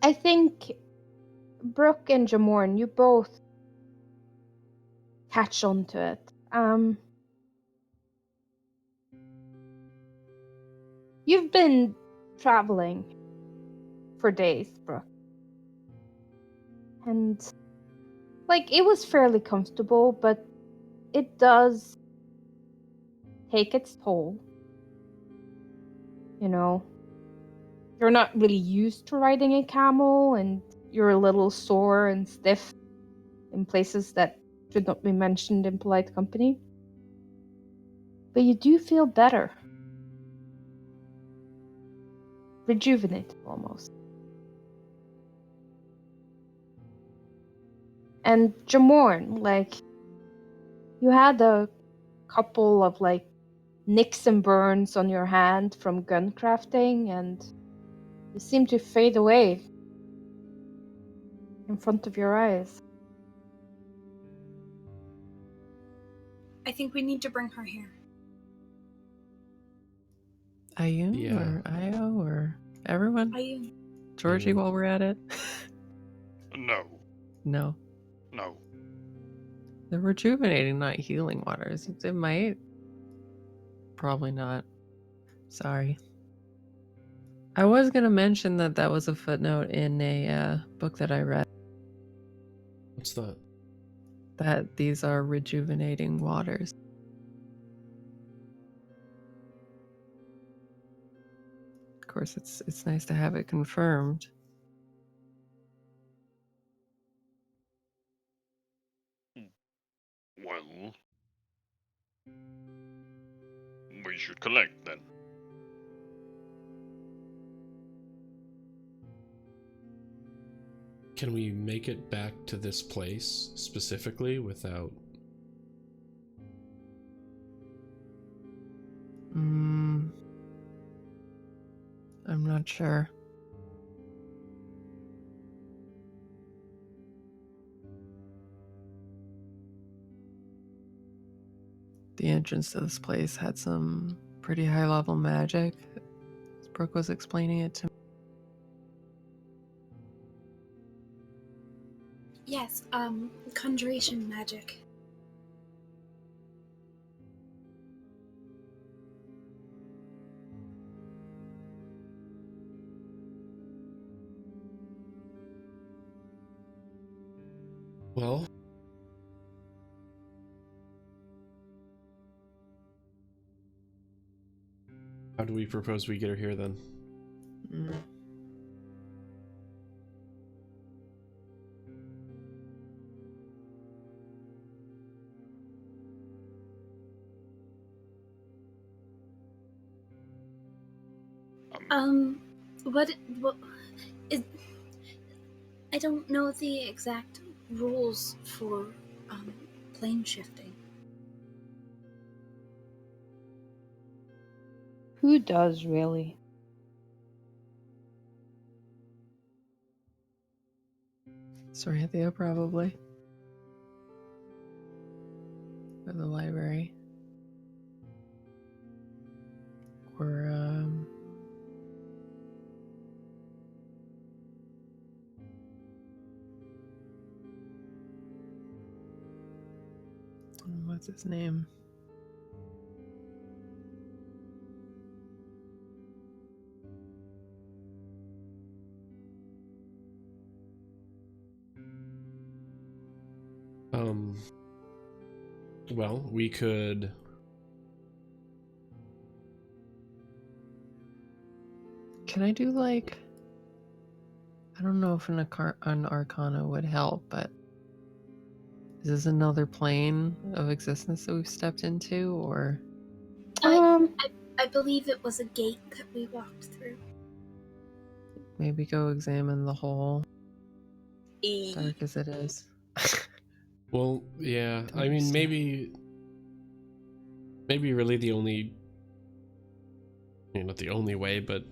I think Brooke and Jamorn, you both catch on to it. You've been traveling for days, Brooke. And like it was fairly comfortable, but it does take its toll. You know, you're not really used to riding a camel and you're a little sore and stiff in places that should not be mentioned in polite company. But you do feel better. Rejuvenated almost. And Jamorn, like, you had a couple of like nicks and burns on your hand from gun crafting, and they seem to fade away in front of your eyes. I think we need to bring her here. Ayun Yeah. or Io or everyone? Ayun. Georgie, while we're at it? No. No. No. They're rejuvenating, not healing waters. It might. Probably not. Sorry. I was going to mention that was a footnote in a book that I read. What's that? That these are rejuvenating waters. Of course, it's nice to have it confirmed. Well, we should collect then. Can we make it back to this place specifically without... I'm not sure. The entrance to this place had some pretty high level magic. As Brooke was explaining it to me. Yes, conjuration magic. Well... How do we propose we get her here then? What is... I don't know the exact rules for, plane shifting. Who does, really? Saranthia, probably. Or the library. Or, what's his name? Well, we could... Can I do, like... I don't know if an Arcana would help, but... Is this another plane of existence that we've stepped into, or... I believe it was a gate that we walked through. Maybe go examine the hole, E- dark as it is. Well, yeah, Don't I mean, understand. maybe really the only... not the only way, but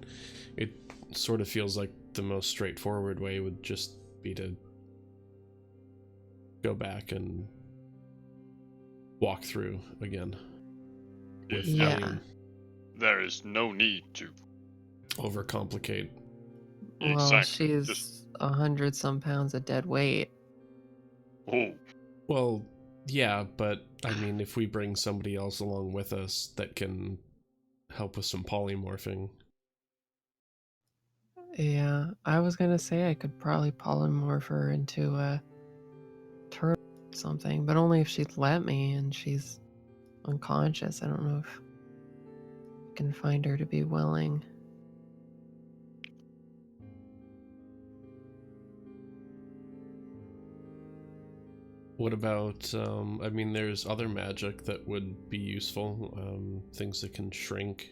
it sort of feels like the most straightforward way would just be to go back and walk through again. Yeah. There is no need to. Overcomplicate. Well, Exactly. she's Just 100 some pounds of dead weight. oh, Well, yeah, but I mean, if we bring somebody else along with us that can help with some polymorphing. Yeah, I was gonna say I could probably polymorph her into a turtle or something, but only if she'd let me, and she's unconscious. I don't know if I can find her to be willing. What about, I mean, there's other magic that would be useful, things that can shrink.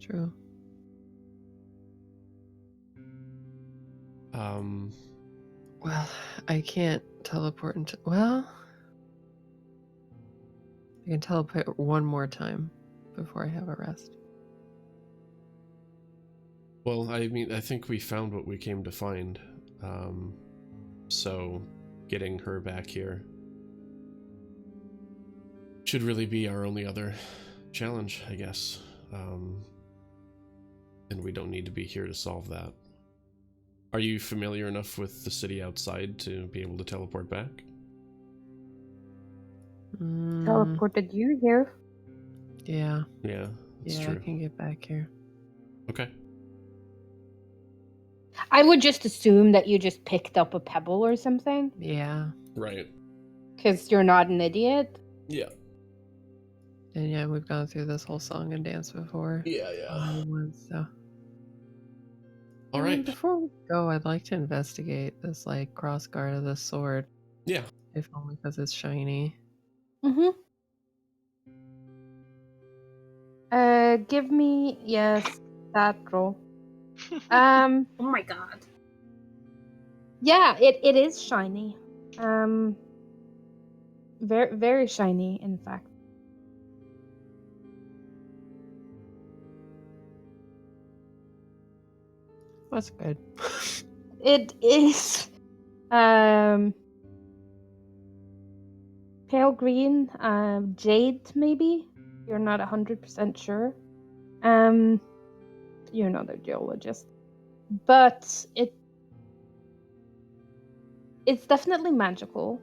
True. Well, I can't teleport into... Well... I can teleport one more time before I have a rest. Well, I mean, I think we found what we came to find. So getting her back here should really be our only other challenge, I guess. And we don't need to be here to solve that. Are you familiar enough with the city outside to be able to teleport back? Teleported you here. Yeah. Yeah, that's Yeah, true. I can get back here. Okay. I would just assume that you just picked up a pebble or something, Yeah. Right. because you're not an idiot. Yeah. And yeah, we've gone through this whole song and dance before. Yeah, yeah. So. All right. Before we go, I'd like to investigate this like cross guard of the sword. Yeah. If only because it's shiny. Mm-hmm. Give me that roll. Oh my god. Yeah, it is shiny. Very very shiny, in fact. That's good. It is pale green, jade maybe. You're not 100% sure. You're not a geologist, but it's definitely magical.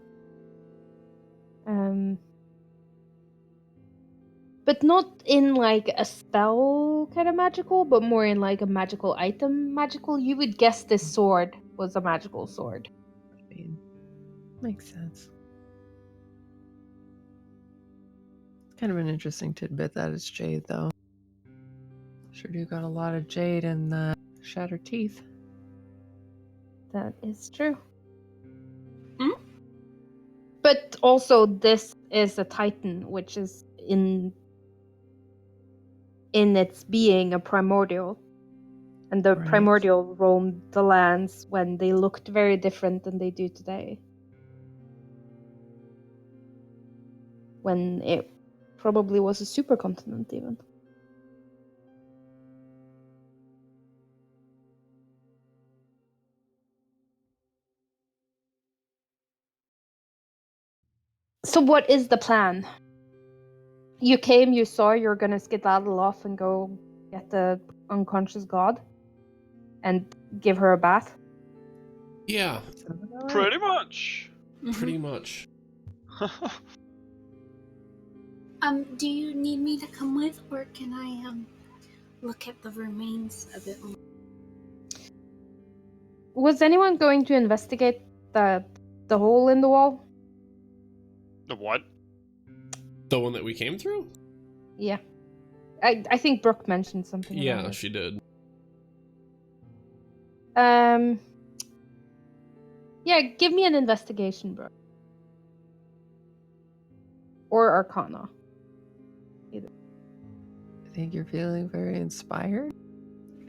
But not in like a spell kind of magical, but more in like a magical item magical. You would guess this sword was a magical sword. I mean, makes sense. It's kind of an interesting tidbit that it's jade, though. Sure do got a lot of jade in the shattered teeth. That is true. Hmm? But also, this is a titan, which is in its being a primordial. And the Right. primordial roamed the lands when they looked very different than they do today. When it probably was a supercontinent, even. So, what is the plan? You came, you saw, you're gonna skedaddle off and go get the unconscious god and give her a bath. Yeah. Sounds about right. Pretty much. Pretty much. Do you need me to come with, or can I look at the remains a bit more? Was anyone going to investigate the hole in the wall? The what? The one that we came through? Yeah. I think Brooke mentioned something Yeah, about it. she did. Yeah, give me an investigation, Brooke. Or Arcana. Either. I think you're feeling very inspired.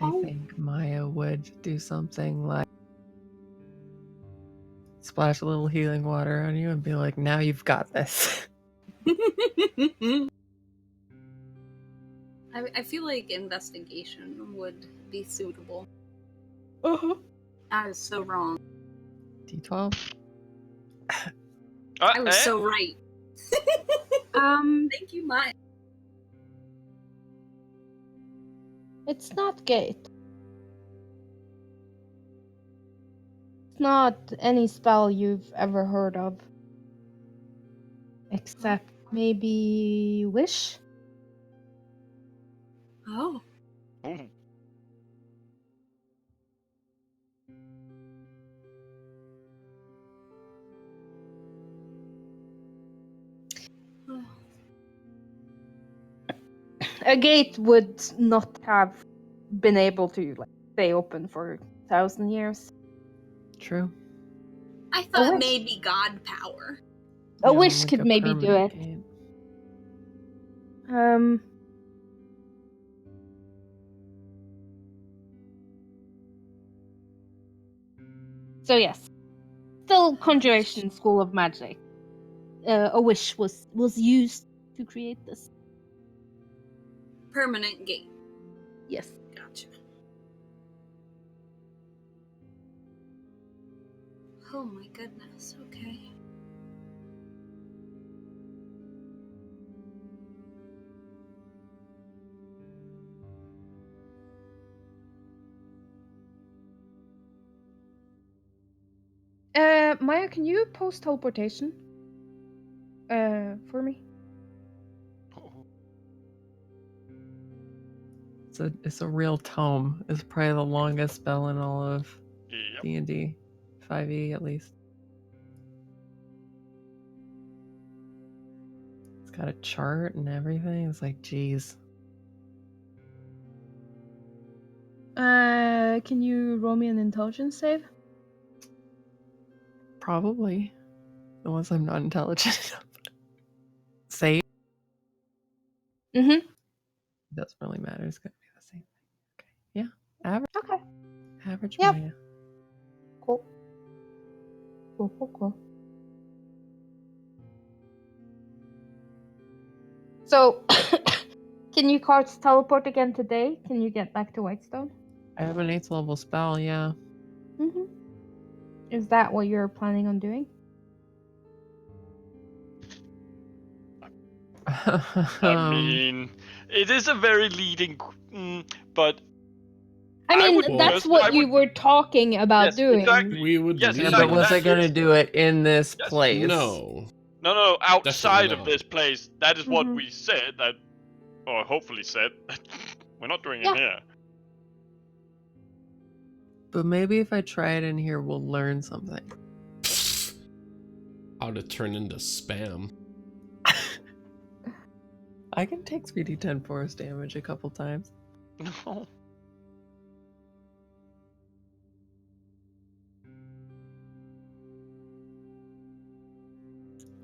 I Oh. think Maya would do something like splash a little healing water on you and be like, now you've got this. I feel like investigation would be suitable. Uh-huh. I was so wrong. D12? I was so right. Thank you, Maya. It's not gate. It's not any spell you've ever heard of. Except maybe wish? Oh. Ooh. A gate would not have been able to stay open for 1,000 years. True. I thought wish. maybe God power. A Yeah, wish like could a maybe do permanent it. gate. So yes, still conjuration school of magic. A wish was used to create this. Permanent gate. Yes. Gotcha. Oh my goodness. Okay. Maya, can you post teleportation? For me. It's a real tome. It's probably the longest spell in all of Yep. D&D, 5e at least. It's got a chart and everything. It's like, geez. Can you roll me an intelligence save? Probably. Unless I'm not intelligent enough. Save? Mm-hmm. Doesn't really matter. It's going to be the same thing. Okay. Yeah. Average. Okay. Average Yep. Maya. Cool. Cool. So, can you cast teleport again today? Can you get back to Whitestone? I have an 8th level spell, yeah. Mm-hmm. Is that what you're planning on doing? I mean, it is a very leading, but I I mean, would that's just- what I you would- were talking about Yes, doing. exactly. We would Yes, yeah, leave. but exactly. was I That going to is- do it in this Yes. place? No. No, outside Definitely of not. this place. That is what Mhm. we said. That, or hopefully said. We're not doing Yeah. it here. But maybe if I try it in here, we'll learn something. How to turn into spam. I can take 3d10 force damage a couple times. No.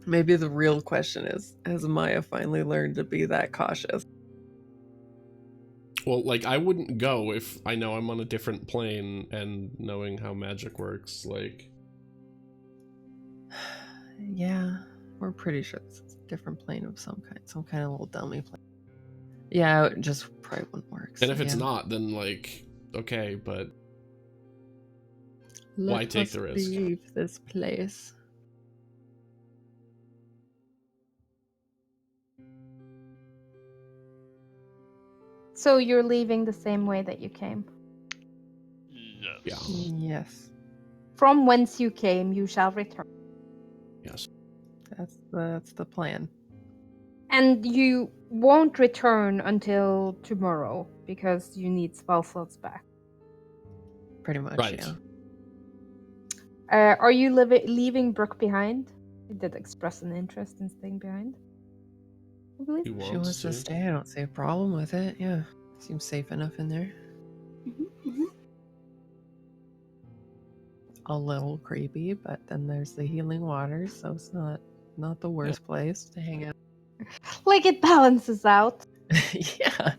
Maybe the real question is, has Maya finally learned to be that cautious? Well, like, I wouldn't go if I know I'm on a different plane and knowing how magic works, like... Yeah, we're pretty sure this is a different plane of some kind of little dummy plane. Yeah, it just probably wouldn't work. And if it's yeah. not, then, like, okay, but... why take us the risk? leave this place. So you're leaving the same way that you came. Yes. Yes, From whence you came, you shall return. Yes. that's the plan. And you won't return until tomorrow because you need spell slots back. Pretty much, Right. yeah. Are you leaving Brooke behind? You did express an interest in staying behind, I believe. He She wants to stay. I don't see a problem with it. Yeah, seems safe enough in there. A little creepy, but then there's the healing waters, so it's not the worst place to hang out. Like it balances out. Yeah.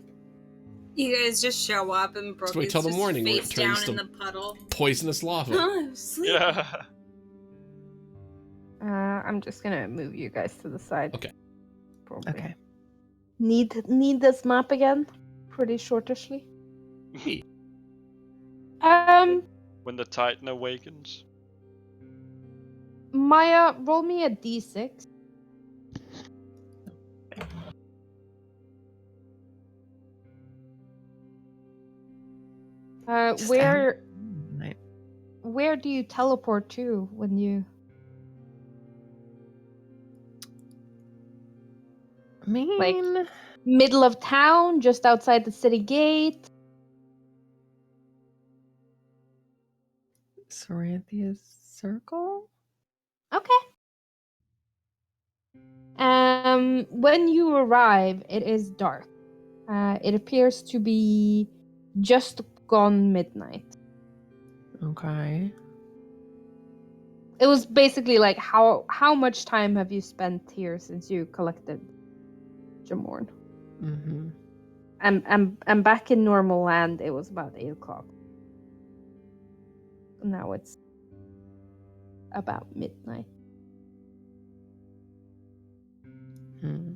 You guys just show up and Brooke wait is till the just morning where it face down turns in to- the puddle. Poisonous lava. Oh, I'm sleeping. Yeah. I'm just gonna move you guys to the side. Okay. Probably. Okay. Need this map again? Pretty shortishly. Hey. When the Titan awakens. Maya, roll me a d6. Just Where do you teleport to when you? I mean, Like- Middle of town, just outside the city gate. Soranthia's circle? Okay. When you arrive, it is dark. It appears to be just gone midnight. Okay. It was basically like how much time have you spent here since you collected Jamorn? Mm-hmm. And back in normal land, it was about 8 o'clock. Now it's about midnight. Hmm.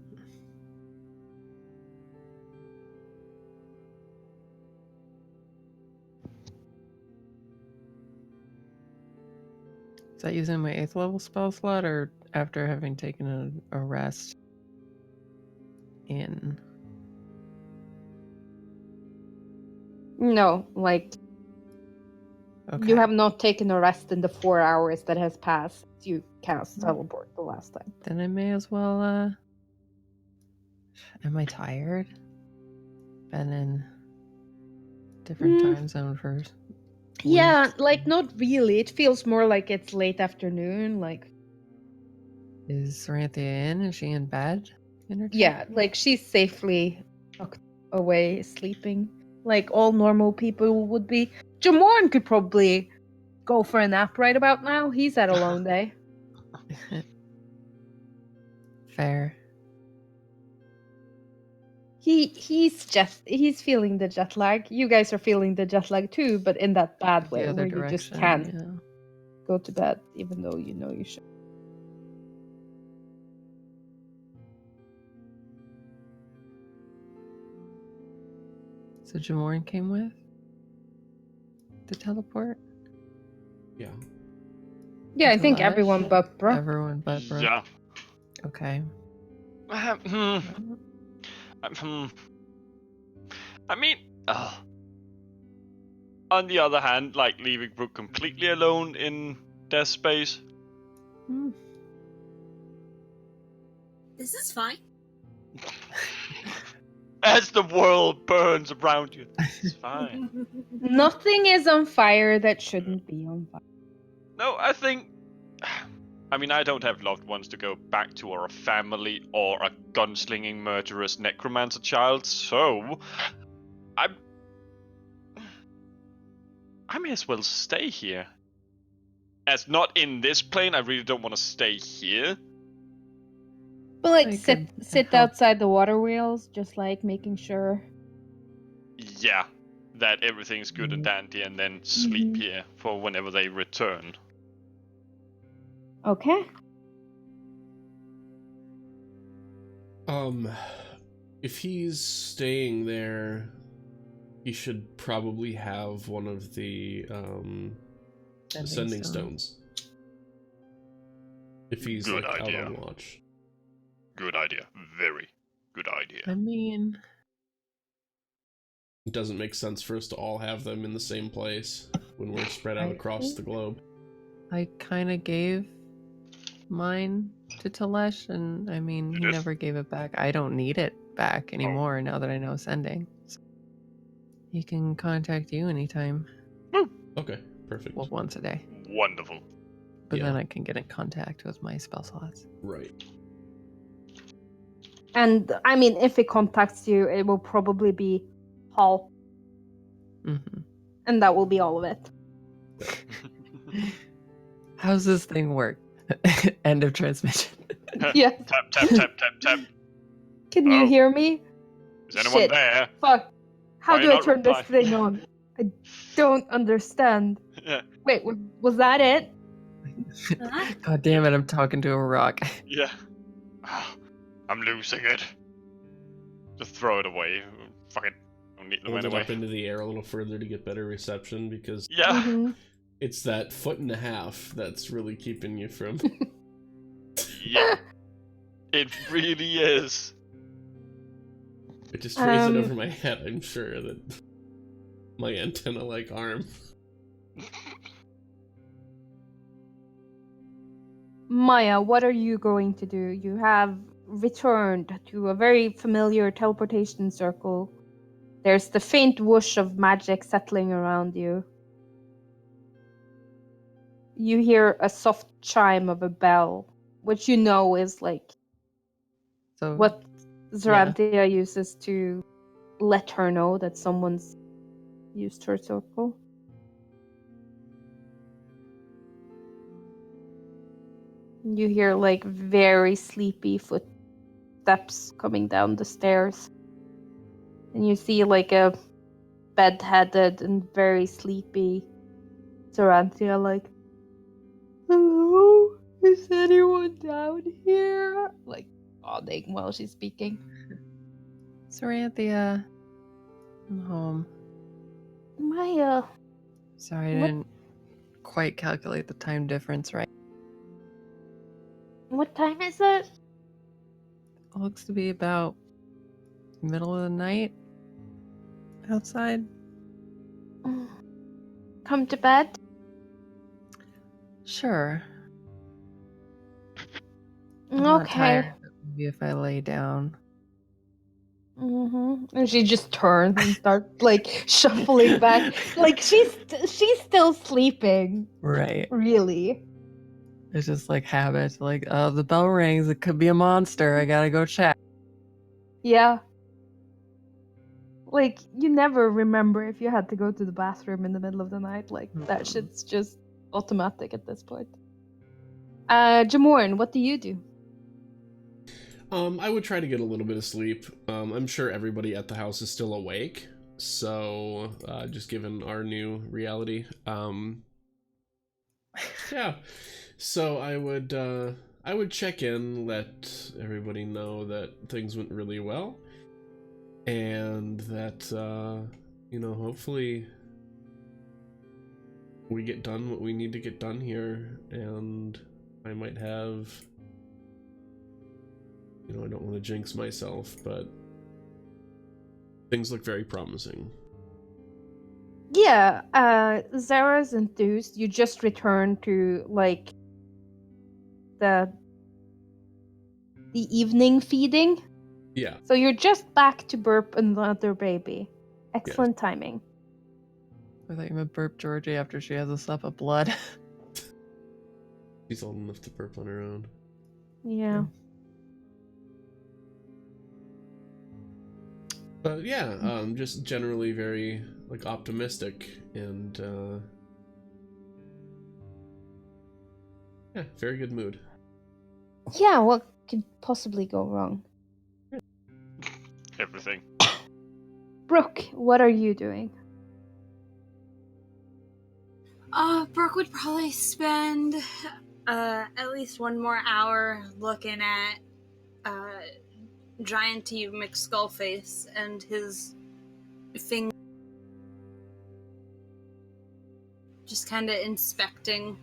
Is that using my 8th level spell slot or after having taken a rest in? No, like Okay. you have not taken a rest in the 4 hours that has passed. You cast teleport the last time. Then I may as well, am I tired? Been in different time zone for Yeah, weeks. like not really. It feels more like it's late afternoon. Like, Is Saranthia in? Is she in bed? In her tent? yeah, like she's safely tucked away, sleeping, like all normal people would be. Jamorn could probably go for a nap right about now. He's had a long day. Fair. He's feeling the jet lag. You guys are feeling the jet lag too, but in that bad way The other where direction. you just can't Yeah. go to bed even though you know you should. So Jamorn came with the teleport? Yeah. Yeah, I think Talash? everyone but Brooke. Everyone but Brooke. Yeah. Okay. I mean, on the other hand, like leaving Brooke completely alone in death space. Hmm. This is fine. As the world burns around you, it's fine. Nothing is on fire that shouldn't be on fire. No, I think. I mean, I don't have loved ones to go back to, or a family, or a gunslinging, murderous necromancer child, so. I may as well stay here. As not in this plane, I really don't want to stay here. But like I sit could help. outside the water wheels, just like making sure. Yeah, that everything's good and dandy, and then sleep Mhm. here for whenever they return. Okay. If he's staying there, he should probably have one of the sending stones. If he's Good like idea. out on watch. Good idea. Very good idea. I mean, It doesn't make sense for us to all have them in the same place when we're spread out I across the think- globe. I kind of gave mine to Telesh, and I mean, You he did? never gave it back. I don't need it back anymore now that I know sending. So he can contact you anytime. Okay, perfect. Well, once a day. Wonderful. But Yeah. then I can get in contact with my spell slots. Right. And I mean, if it contacts you, it will probably be Hall, Mm-hmm. and that will be all of it. How's this thing work? End of transmission. Yeah. Tap, tap, tap, tap, tap. Can you Oh. hear me? Is anyone Shit. there? Fuck. How Why do you I not turn this replying? thing on? I don't understand. Yeah. Wait, was that it? Huh? God damn it, I'm talking to a rock. Yeah. I'm losing it. Just throw it away. Fuck it. I don't need them Hold it anyway. up into the air a little further to get better reception because Yeah. Mhm. it's that 1.5 feet that's really keeping you from. Yeah. It really is. I just raise it Um, over my head. I'm sure that my antenna-like arm. Maya, what are you going to do? You have returned to a very familiar teleportation circle. There's the faint whoosh of magic settling around you. You hear a soft chime of a bell, which you know is like So what Zoranthia uses to let her know that someone's used her circle. You hear like very sleepy footsteps coming down the stairs. And you see like a bed-headed and very sleepy Zoranthia like, hello? Is anyone down here? Like nodding while she's speaking. Saranthia, I'm home. Maya, Sorry, I What- didn't quite calculate the time difference right. what time is it? It looks to be about middle of the night outside. Come to bed? Sure. I'm not Okay. tired, but maybe if I lay down. And she just turns and starts like shuffling back, like she's still sleeping. Right. Really? It's just like habit. Like, oh, the bell rings. It could be a monster. I gotta go check. Yeah. Like you never remember if you had to go to the bathroom in the middle of the night. Like that Mhm. shit's just automatic at this point. Jamorn, what do you do? I would try to get a little bit of sleep. I'm sure everybody at the house is still awake, so just given our new reality, yeah. So I would check in, let everybody know that things went really well, and that hopefully we get done what we need to get done here, and I might have. I don't want to jinx myself, but things look very promising. Yeah, Zara's enthused. You just returned to like the evening feeding. Yeah. So you're just back to burp another baby. Excellent Yes. timing. I thought you meant burp Georgie after she has a sup of blood. She's old enough to burp on her own. Yeah. But yeah, just generally very like optimistic and yeah, very good mood. Yeah, what could possibly go wrong? Everything. Brooke, what are you doing? Brooke would probably spend at least one more hour looking at Giant T McSkullface and his finger, just kind of inspecting,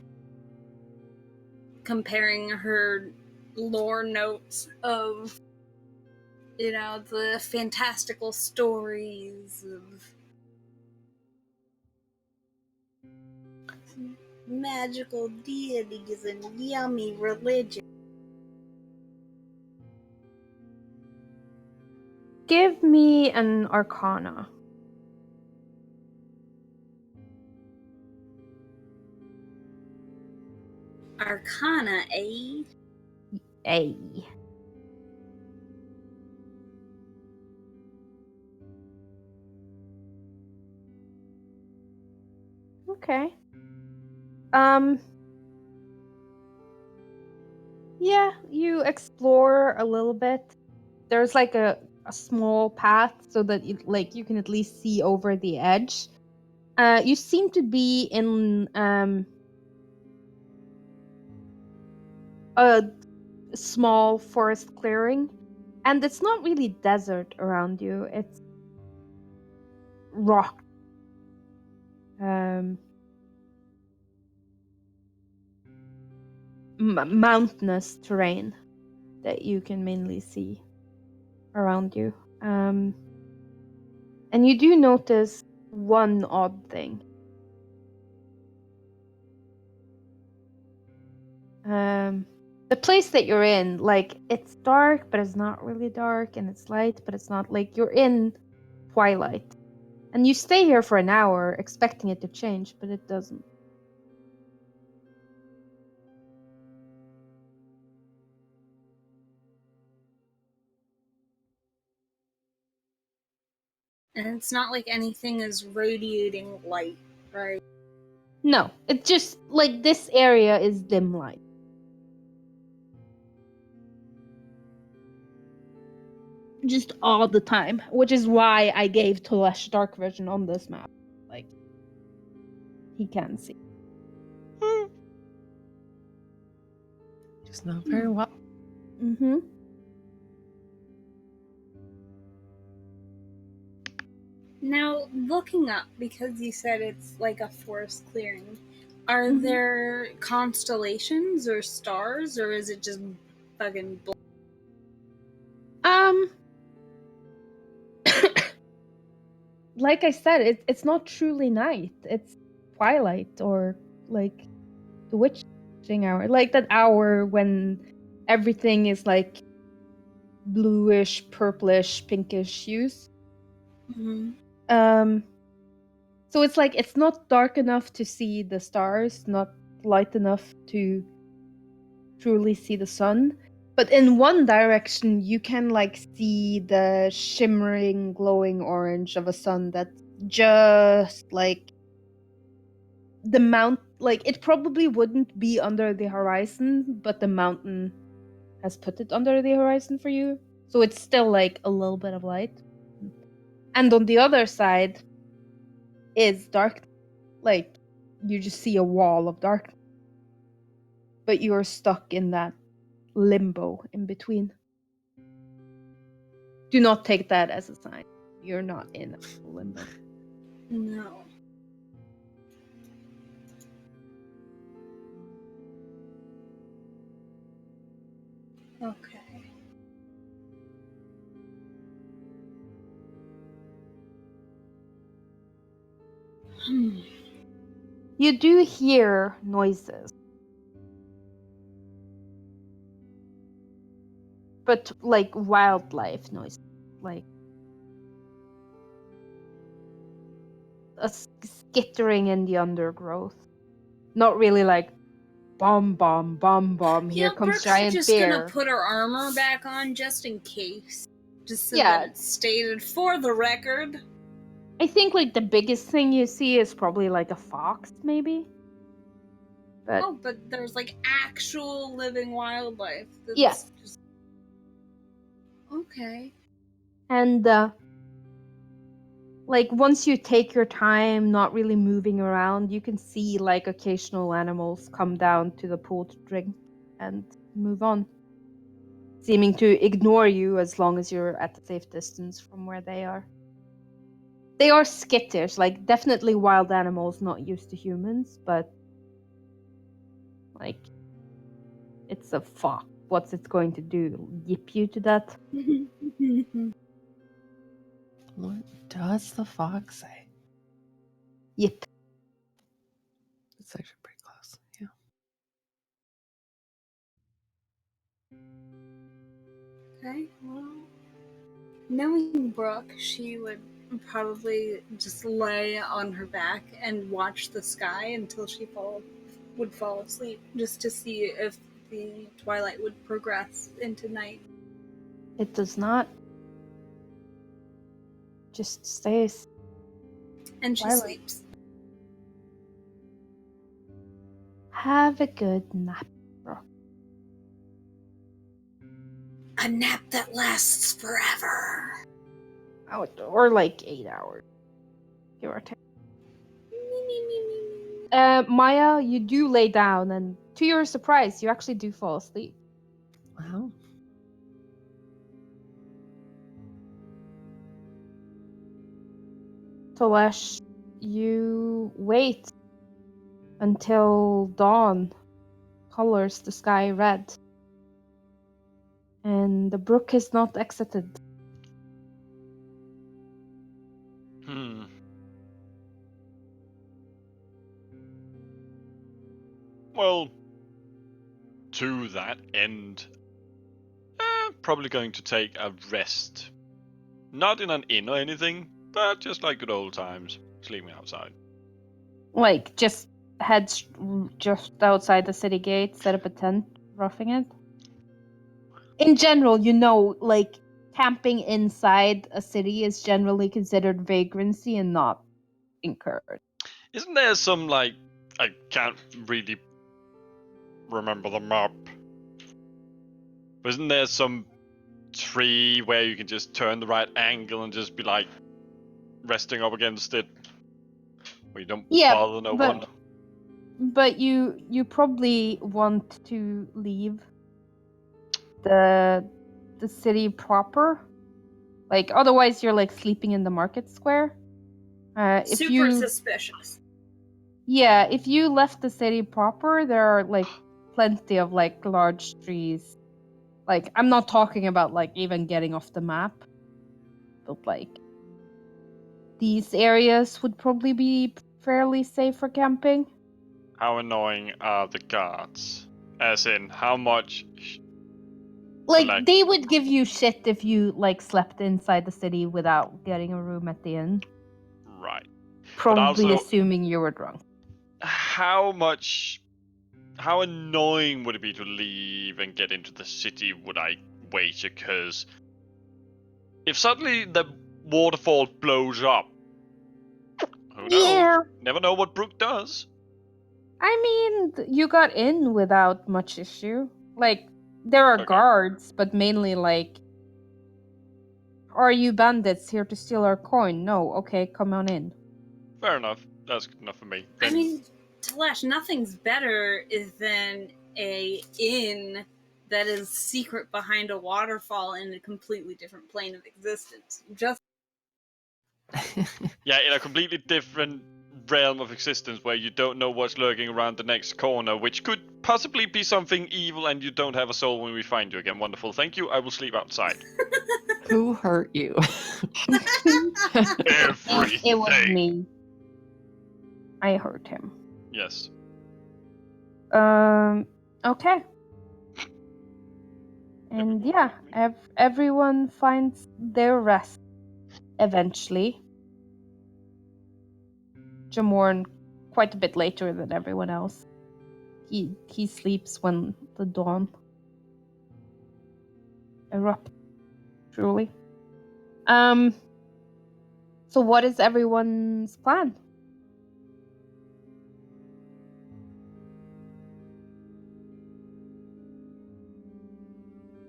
comparing her lore notes of, the fantastical stories of magical deities and yummy religion. Give me an Arcana. Arcana, eh? A. Okay. Yeah, you explore a little bit. There's like a small path so that you can at least see over the edge. You seem to be in a small forest clearing, and it's not really desert around you. It's rock. Mountainous terrain that you can mainly see around you. And you do notice one odd thing. The place that you're in, like, it's dark, but it's not really dark, and it's light, but it's not. Like, you're in twilight. And you stay here for an hour expecting it to change, but it doesn't. And it's not like anything is radiating light, right? No, it's just, like, this area is dim light. Just all the time, which is why I gave Tulesh dark vision on this map. Like, he can see. Just not very well. Mm-hmm. Now, looking up, because you said it's like a forest clearing, are Mhm. there constellations or stars, or is it just fucking black? Like I said, it's not truly night. It's twilight, or like the witching hour, like that hour when everything is like bluish, purplish, pinkish hues. Mm-hmm. So it's like it's not dark enough to see the stars, not light enough to truly see the sun. But in one direction, you can like see the shimmering, glowing orange of a sun that's just like the mount. Like it probably wouldn't be under the horizon, but the mountain has put it under the horizon for you. So it's still like a little bit of light. And on the other side is dark. Like you just see a wall of darkness. But you're stuck in that limbo in between. Do not take that as a sign. You're not in a limbo. No. Okay. You do hear noises. But like wildlife noises. Like a skittering in the undergrowth. Not really like bomb, bomb, bomb, bomb. Here Yeah, comes Brooke's giant just bear. gonna put her armor back on just in case. Just so Yeah. that it's stated for the record. I think like the biggest thing you see is probably like a fox, maybe. But Oh, but there's like actual living wildlife. That's yeah. just... Okay. And like once you take your time not really moving around, you can see like occasional animals come down to the pool to drink and move on, seeming to ignore you as long as you're at a safe distance from where they are. They are skittish, like definitely wild animals not used to humans, but like it's a fox. What's it going to do? Yip you to death? What does the fox say? Yip. It's actually pretty close. Yeah. Okay, well, knowing Brooke, she would probably just lay on her back and watch the sky until she would fall asleep, just to see if the twilight would progress into night. It does not. Just stays. And she Twilight. sleeps. Have a good nap, bro. A nap that lasts forever. Or like 8 hours, give or take. Maya, you do lay down, and to your surprise, you actually do fall asleep. Wow. Tolesh, you wait until dawn colors the sky red, and the brook is not exited. Well, to that end, probably going to take a rest. Not in an inn or anything, but just like good old times, sleeping outside. Like, just head just outside the city gate, set up a tent, roughing it. In general, like, camping inside a city is generally considered vagrancy and not encouraged. Isn't there some, like, I can't really remember the map. But isn't there some tree where you can just turn the right angle and just be like resting up against it? Where you don't bother no one? But you probably want to leave the city proper. Like otherwise you're like sleeping in the market square. Super suspicious. Yeah, if you left the city proper, there are like plenty of like large trees. Like I'm not talking about like even getting off the map, but like these areas would probably be fairly safe for camping. How annoying are the guards? As in, how much Like, Like- they would give you shit if you, like, slept inside the city without getting a room at the inn. Right. Probably also- assuming you were drunk. How annoying would it be to leave and get into the city, would I wager? Because if suddenly the waterfall blows up, who knows? Yeah. Never know what Brooke does. I mean, you got in without much issue. Like, there are Okay. guards, but mainly like, are you bandits here to steal our coin? No, okay, come on in. Fair enough. That's good enough for me. I Then- mean, Talash, nothing's better than a inn that is secret behind a waterfall in a completely different plane of existence. Just yeah, in a completely different realm of existence where you don't know what's lurking around the next corner, which could possibly be something evil, and you don't have a soul when we find you again. Wonderful. Thank you. I will sleep outside. Who hurt you? Everything. It was me. I hurt him. Yes. Okay. And yeah, everyone finds their rest eventually. Jamorn quite a bit later than everyone else. He sleeps when the dawn erupts. Truly. So what is everyone's plan?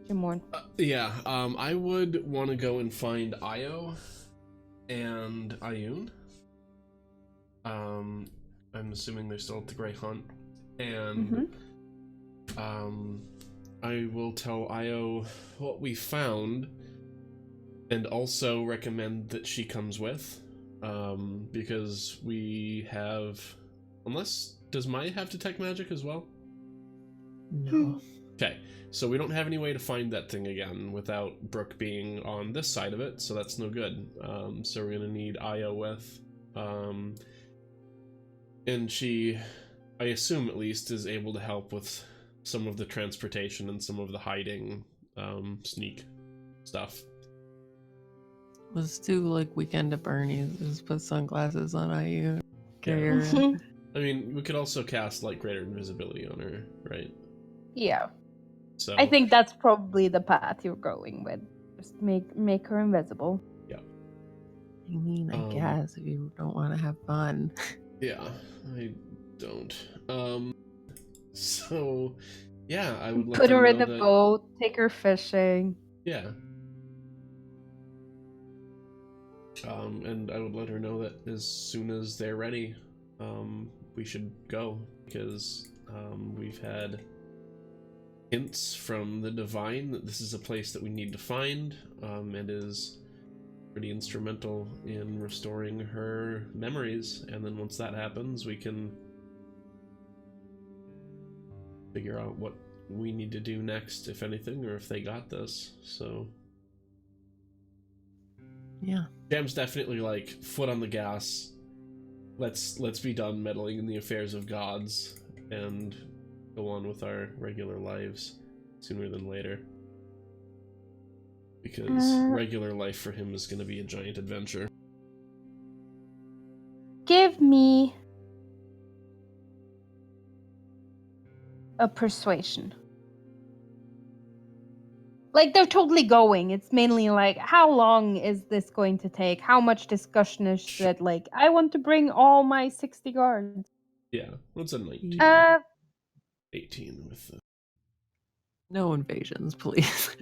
Jamorn. I would want to go and find Io and Ayun. I'm assuming they're still at the Grey Hunt. And I will tell Io what we found, and also recommend that she comes with, because we have... Does Maya have detect magic as well? No. Okay, so we don't have any way to find that thing again without Brooke being on this side of it, so that's no good. So we're gonna need Io with. And she, I assume at least, is able to help with some of the transportation and some of the hiding, sneak stuff. Let's do like Weekend at Bernie's. Just put sunglasses on IU. Yeah. I mean, we could also cast like greater invisibility on her, right? Yeah. So I think that's probably the path you're going with. Just make her invisible. I mean, I guess if you don't want to have fun. Yeah, I don't. So yeah, I would let Put them her in know a that- boat, take her fishing. Yeah. And I would let her know that as soon as they're ready, we should go, because we've had hints from the Divine that this is a place that we need to find, and is pretty instrumental in restoring her memories. And then once that happens, we can figure out what we need to do next, if anything, or if they got this. So Yeah. Jam's definitely like foot on the gas. Let's be done meddling in the affairs of gods and go on with our regular lives sooner than later. Because regular life for him is going to be a giant adventure. Give me a persuasion. Like, they're totally going. It's mainly like, how long is this going to take? How much discussion is it? Like, I want to bring all my 60 guards. Yeah, what's a 19? 18 with the... No invasions, please.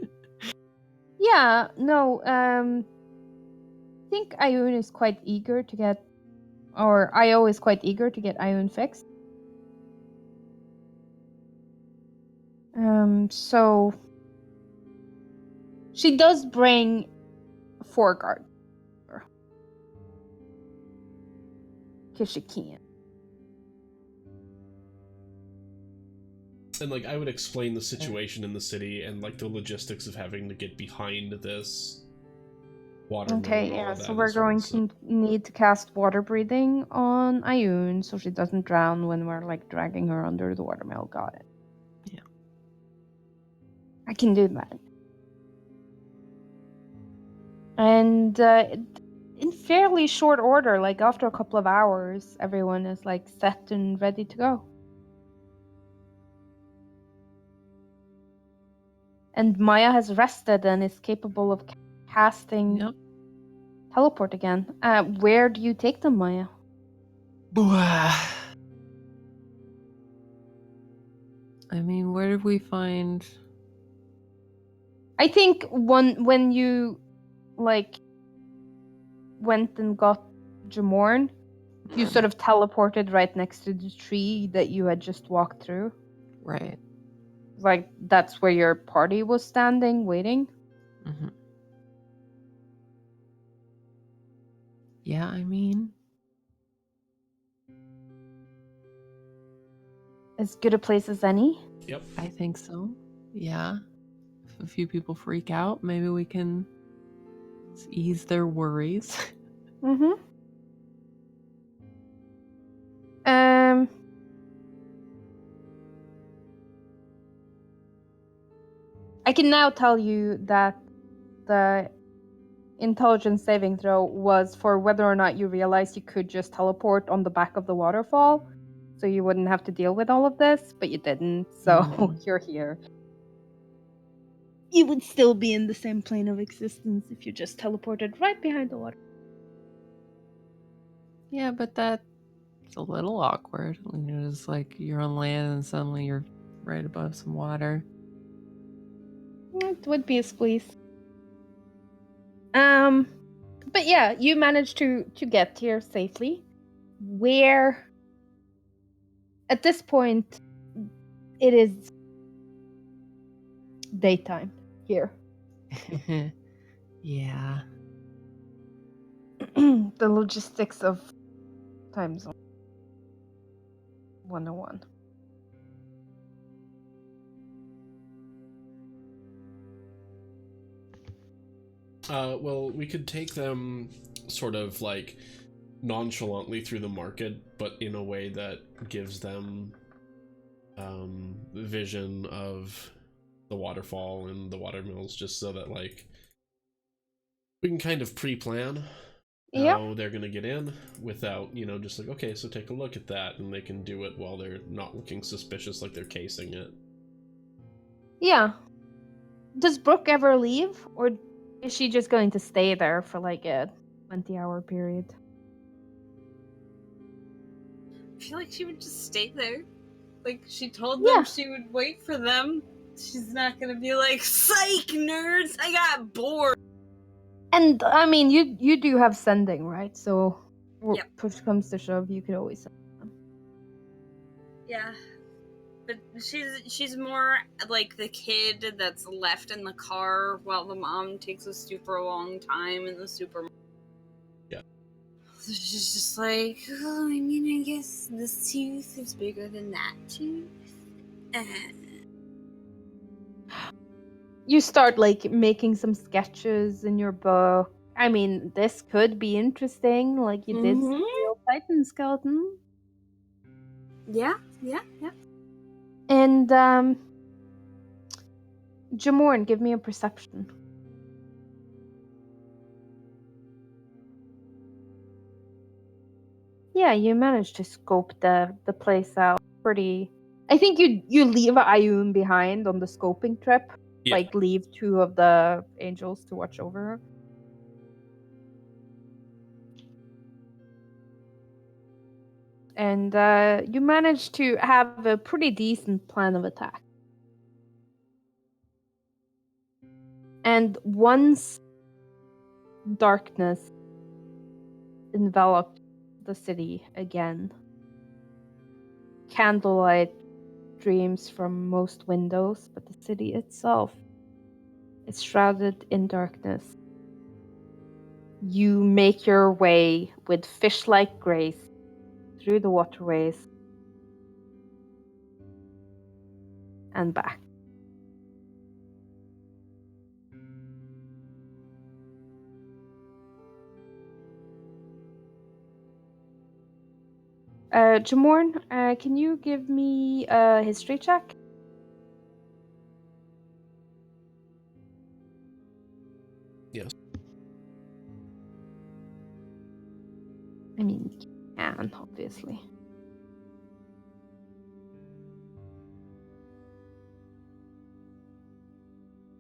Yeah, no, I think Ayun is quite eager to get, or Io is quite eager to get Ayun fixed. So she does bring 4 guards. Because she can. And like, I would explain the situation in the city and like the logistics of having to get behind this water. Okay, yeah, so we're going to need to cast water breathing on Ayun so she doesn't drown when we're like dragging her under the watermill. Got it. I can do that. And in fairly short order, like after a couple of hours, everyone is like set and ready to go. And Maya has rested and is capable of casting Yep. teleport again. Where do you take them, Maya? I mean, where did we find? I think when you like went and got Jamorn, you sort of teleported right next to the tree that you had just walked through. Right. Like that's where your party was standing, waiting. Mm-hmm. Yeah, I mean, As good a place as any. Yep. I think so. Yeah. If a few people freak out, maybe we can ease their worries. Mm-hmm. Um. I can now tell you that the intelligence saving throw was for whether or not you realized you could just teleport on the back of the waterfall, so you wouldn't have to deal with all of this, but you didn't, so you're here. You would still be in the same plane of existence if you just teleported right behind the water. Yeah, but that's a little awkward. It's like you're on land and suddenly you're right above some water. It would be a squeeze. But yeah, you managed to get here safely. Where at this point it is daytime here. Yeah. The logistics of time zone 101. Well, we could take them sort of like nonchalantly through the market, but in a way that gives them vision of the waterfall and the watermills, just so that like we can kind of pre-plan Yeah. how they're gonna get in without, just like, okay, so take a look at that, and they can do it while they're not looking suspicious like they're casing it. Yeah. Does Brooke ever leave, or is she just going to stay there for like a 20-hour period? I feel like she would just stay there. Like, she told Yeah. them she would wait for them. She's not gonna be like, psych, nerds, I got bored. And I mean, you do have sending, right? So Yep. push comes to shove, you could always send them. Yeah. But she's more like the kid that's left in the car while the mom takes a super long time in the supermarket. Yeah. So she's just like, oh, I mean, I guess this tooth is bigger than that tooth. You start like making some sketches in your book. I mean, this could be interesting. Like you did see a real Titan skeleton. Yeah. And Jamorn, give me a perception. Yeah, you managed to scope the place out pretty. I think you leave Ayun behind on the scoping trip. Yeah. Like leave 2 of the angels to watch over her. And you managed to have a pretty decent plan of attack. And once darkness enveloped the city again, candlelight streams from most windows, but the city itself is shrouded in darkness. You make your way with fish-like grace through the waterways and back. Jamorn, can you give me a history check? Yes. I mean, you can, obviously.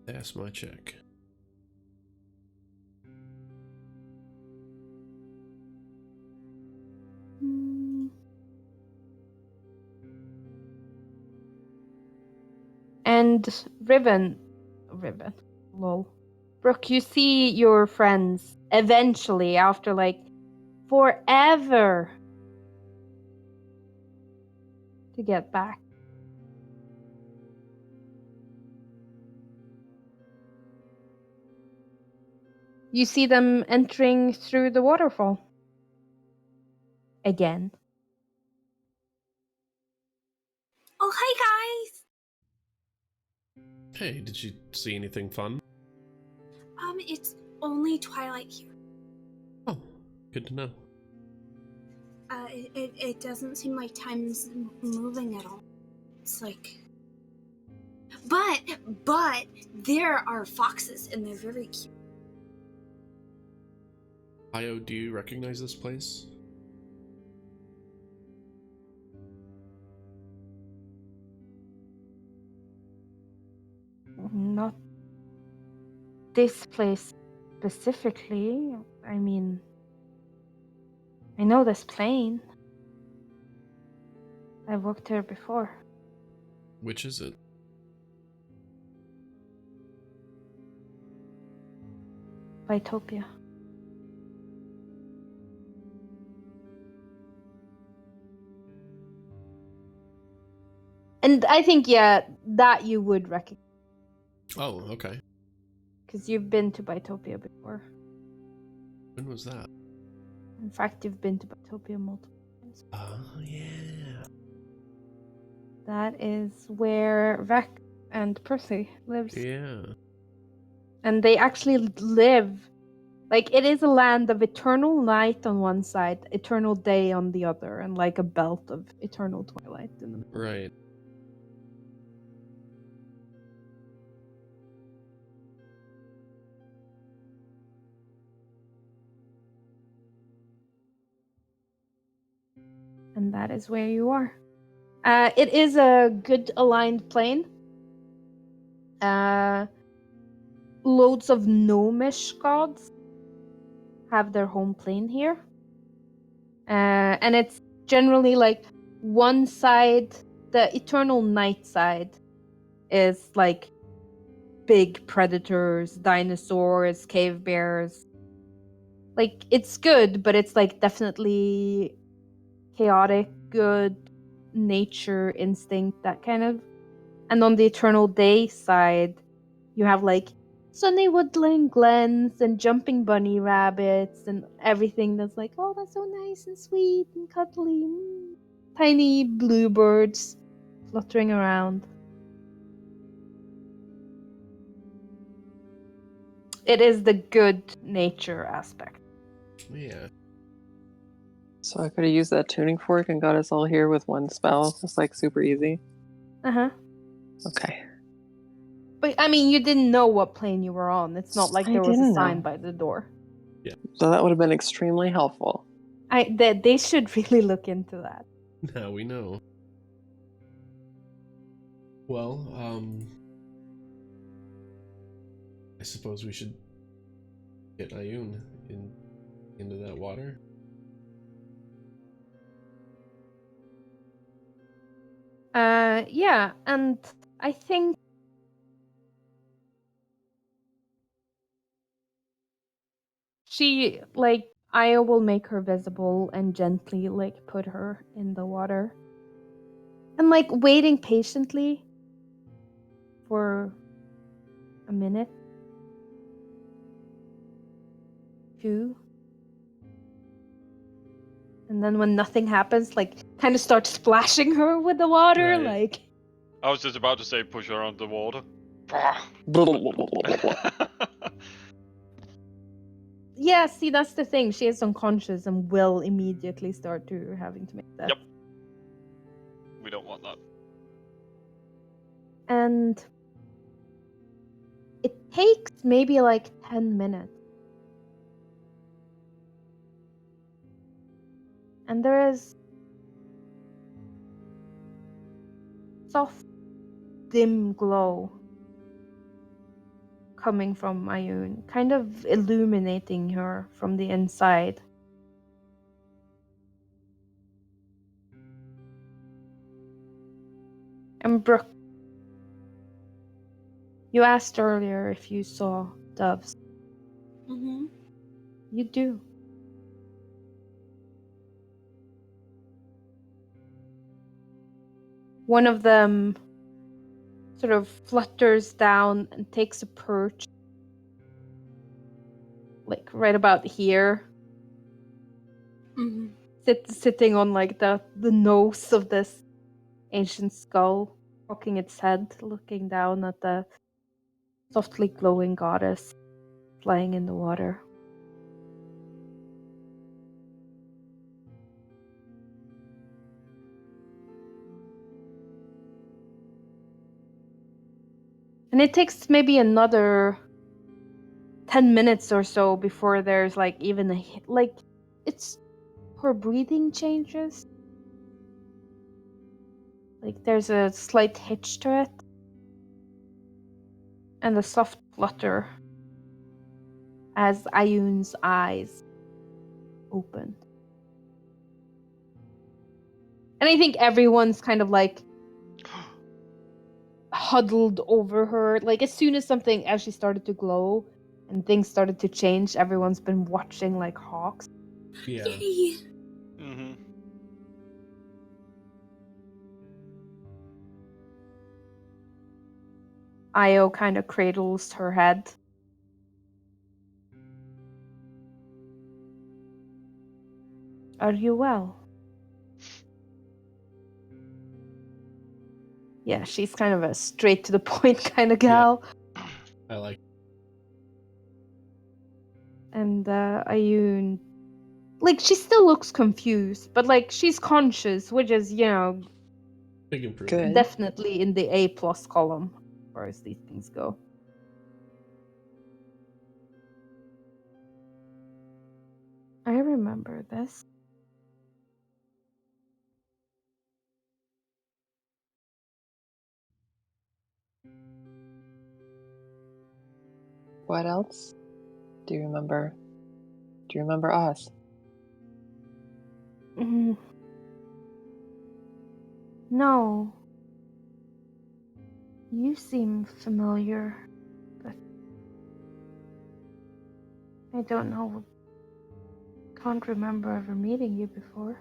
That's my check. Mm. And Riven, lol. Brooke, you see your friends eventually after like forever to get back. You see them entering through the waterfall. Again. Oh, hi guys. Hey, did you see anything fun? It's only twilight here. Oh, good to know. It doesn't seem like time's moving at all. It's like, but there are foxes and they're very cute. Io, do you recognize this place? Not this place specifically. I mean, I know this plane. I've walked here before. Which is it? Vitopia. And I think, yeah, that you would recognize. Oh, okay. Because you've been to Bitopia before. When was that? In fact, you've been to Bitopia multiple times. Oh, yeah. That is where Vec and Percy lives. Yeah. And they actually live. Like, it is a land of eternal night on one side, eternal day on the other, and like a belt of eternal twilight in the middle. Right. And that is where you are. It is a good aligned plane. Loads of gnomish gods have their home plane here. And it's generally like one side, the eternal night side, is like big predators, dinosaurs, cave bears. Like, it's good, but it's like definitely chaotic, good, nature, instinct, that kind of. And on the eternal day side, you have like sunny woodland glens and jumping bunny rabbits and everything that's like, oh, that's so nice and sweet and cuddly. Tiny bluebirds fluttering around. It is the good nature aspect. Yeah. So I could have used that tuning fork and got us all here with one spell. It's like super easy. Uh-huh. Okay. But I mean, you didn't know what plane you were on. It's not like I there was a didn't sign know. by the door. So that would have been extremely helpful. They should really look into that. Now we know. Well, I suppose we should get Ayun into that water. Yeah, and I think she, like, Io will make her visible and gently, like, put her in the water. And, like, waiting patiently for a minute. 2. And then when nothing happens, like, kind of start splashing her with the water, Right. like... I was just about to say push her under water. Yeah, see, that's the thing. She is unconscious and will immediately start to having to make that. Yep. We don't want that. And it takes maybe like 10 minutes. And there is soft, dim glow coming from Ayun, kind of illuminating her from the inside. And Brooke, you asked earlier if you saw doves. Mm-hmm. You do. One of them sort of flutters down and takes a perch, like right about here, Mm-hmm. sitting on like the nose of this ancient skull, cocking its head, looking down at the softly glowing goddess flying in the water. And it takes maybe another 10 minutes or so before there's like even a like it's her breathing changes. Like there's a slight hitch to it. And a soft flutter as Ayun's eyes open. And I think everyone's kind of like huddled over her. Like as soon as something actually started to glow and things started to change, everyone's been watching like hawks. Yeah. Yay! Mm-hmm. Io kind of cradles her head. Are you well? Yeah, she's kind of a straight to the point kind of gal. I like. And Ayun, like she still looks confused, but like she's conscious, which is, you know, Big improvement. Good. definitely in the A+ column as far as these things go. I remember this. What else? Do you remember? Do you remember us? Mm. No. You seem familiar, but I don't know. Can't remember ever meeting you before.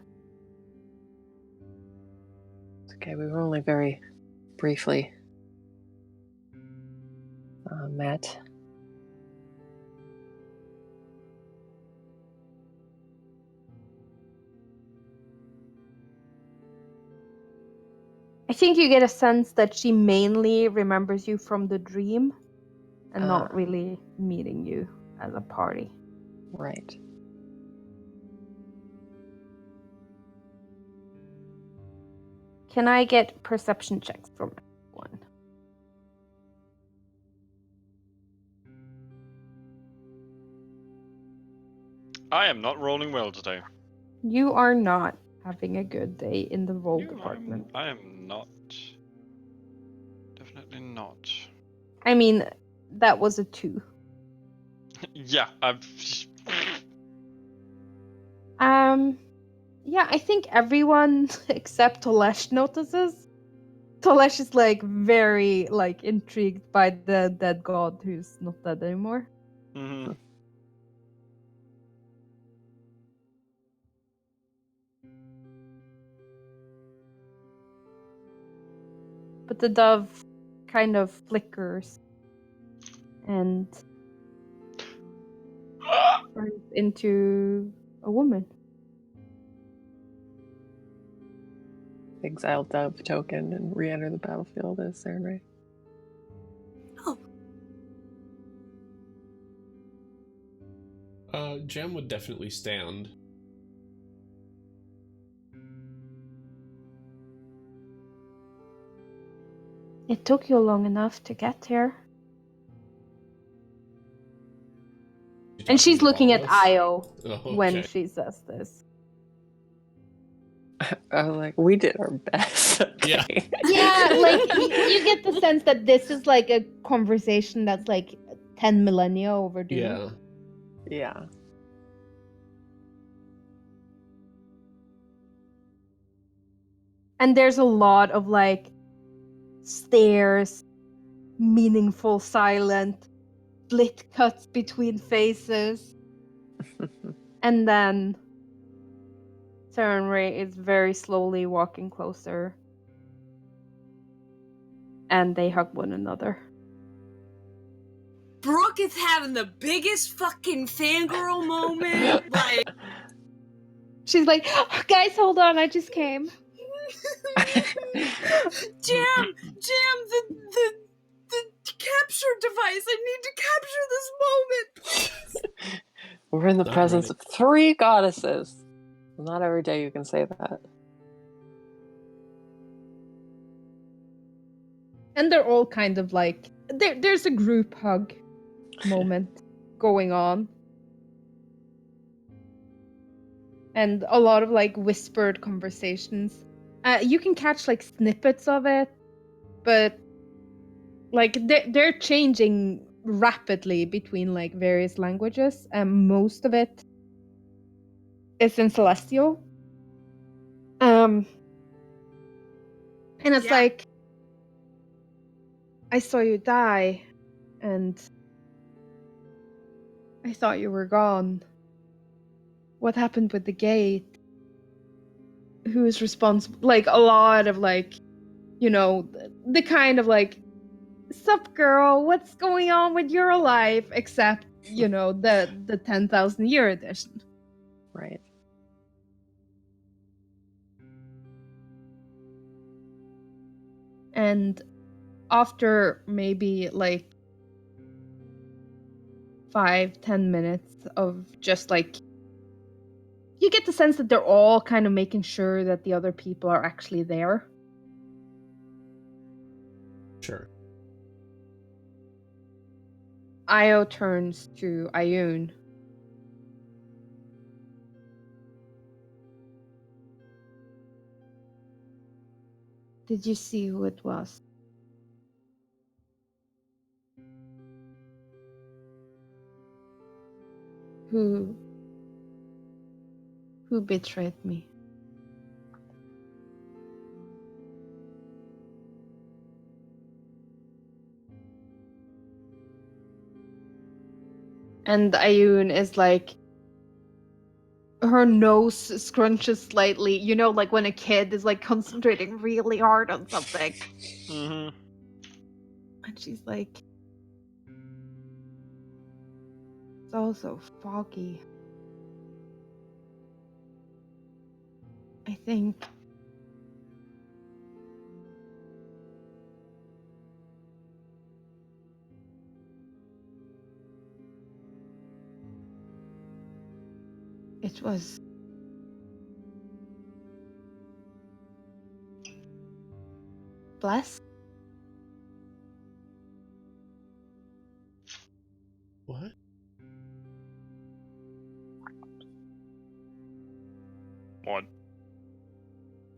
It's okay, we were only very briefly met. I think you get a sense that she mainly remembers you from the dream and not really meeting you as a party. Right. Can I get perception checks from everyone? I am not rolling well today. You are not having a good day in the roll department. I am not. Definitely not. I mean, that was a 2. Yeah, I've. Yeah, I think everyone except Tolesh notices. Tolesh is like very like intrigued by the dead god who's not dead anymore. Mm-hmm. But the dove kind of flickers and turns into a woman. Exile dove token and re-enter the battlefield as Sarenrae. Jam would definitely stand. It took you long enough to get here. And she's Dr. looking at Wallace? Io Oh, when okay. she says this. I was like, we did our best. Yeah. Okay. Yeah, like you get the sense that this is like a conversation that's like 10 millennia overdue. Yeah. Yeah. And there's a lot of like stares, meaningful silent, split cuts between faces. And then Ray is very slowly walking closer. And they hug one another. Brooke is having the biggest fucking fangirl moment. Like, She's like, oh, guys, hold on, I just came. Jam, the capture device. I need to capture this moment, please. We're in the Not presence ready. of 3 goddesses. Not every day you can say that. And they're all kind of like, there's a group hug moment going on. And a lot of like whispered conversations. You can catch like snippets of it, but like they're changing rapidly between like various languages, and most of it is in Celestial. And it's Yeah. like, I saw you die, and I thought you were gone. What happened with the gate? Who is responsible? Like a lot of like, you know, the kind of like, sup girl, what's going on with your life? Except, you know, the 10,000 year edition. Right. And after maybe like 5-10 minutes of just like, you get the sense that they're all kind of making sure that the other people are actually there. Sure. Io turns to Ioun. Did you see who it was? Who betrayed me? And Ioun is like, her nose scrunches slightly, you know, like when a kid is like concentrating really hard on something. Mm-hmm. And she's like, it's all so foggy. I think it was Bless. What? One.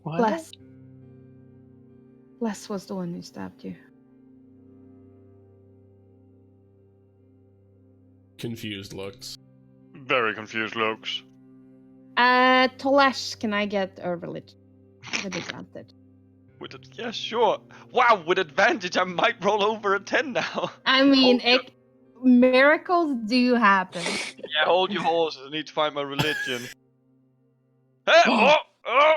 What? Bless was the one who stabbed you. Confused looks. Very confused looks. Tolesh, can I get a religion with advantage? Yeah, sure. Wow, with advantage, I might roll over a 10 now. I mean, Hold miracles do happen. Yeah, hold your horses. I need to find my religion. Hey! Oh! Oh!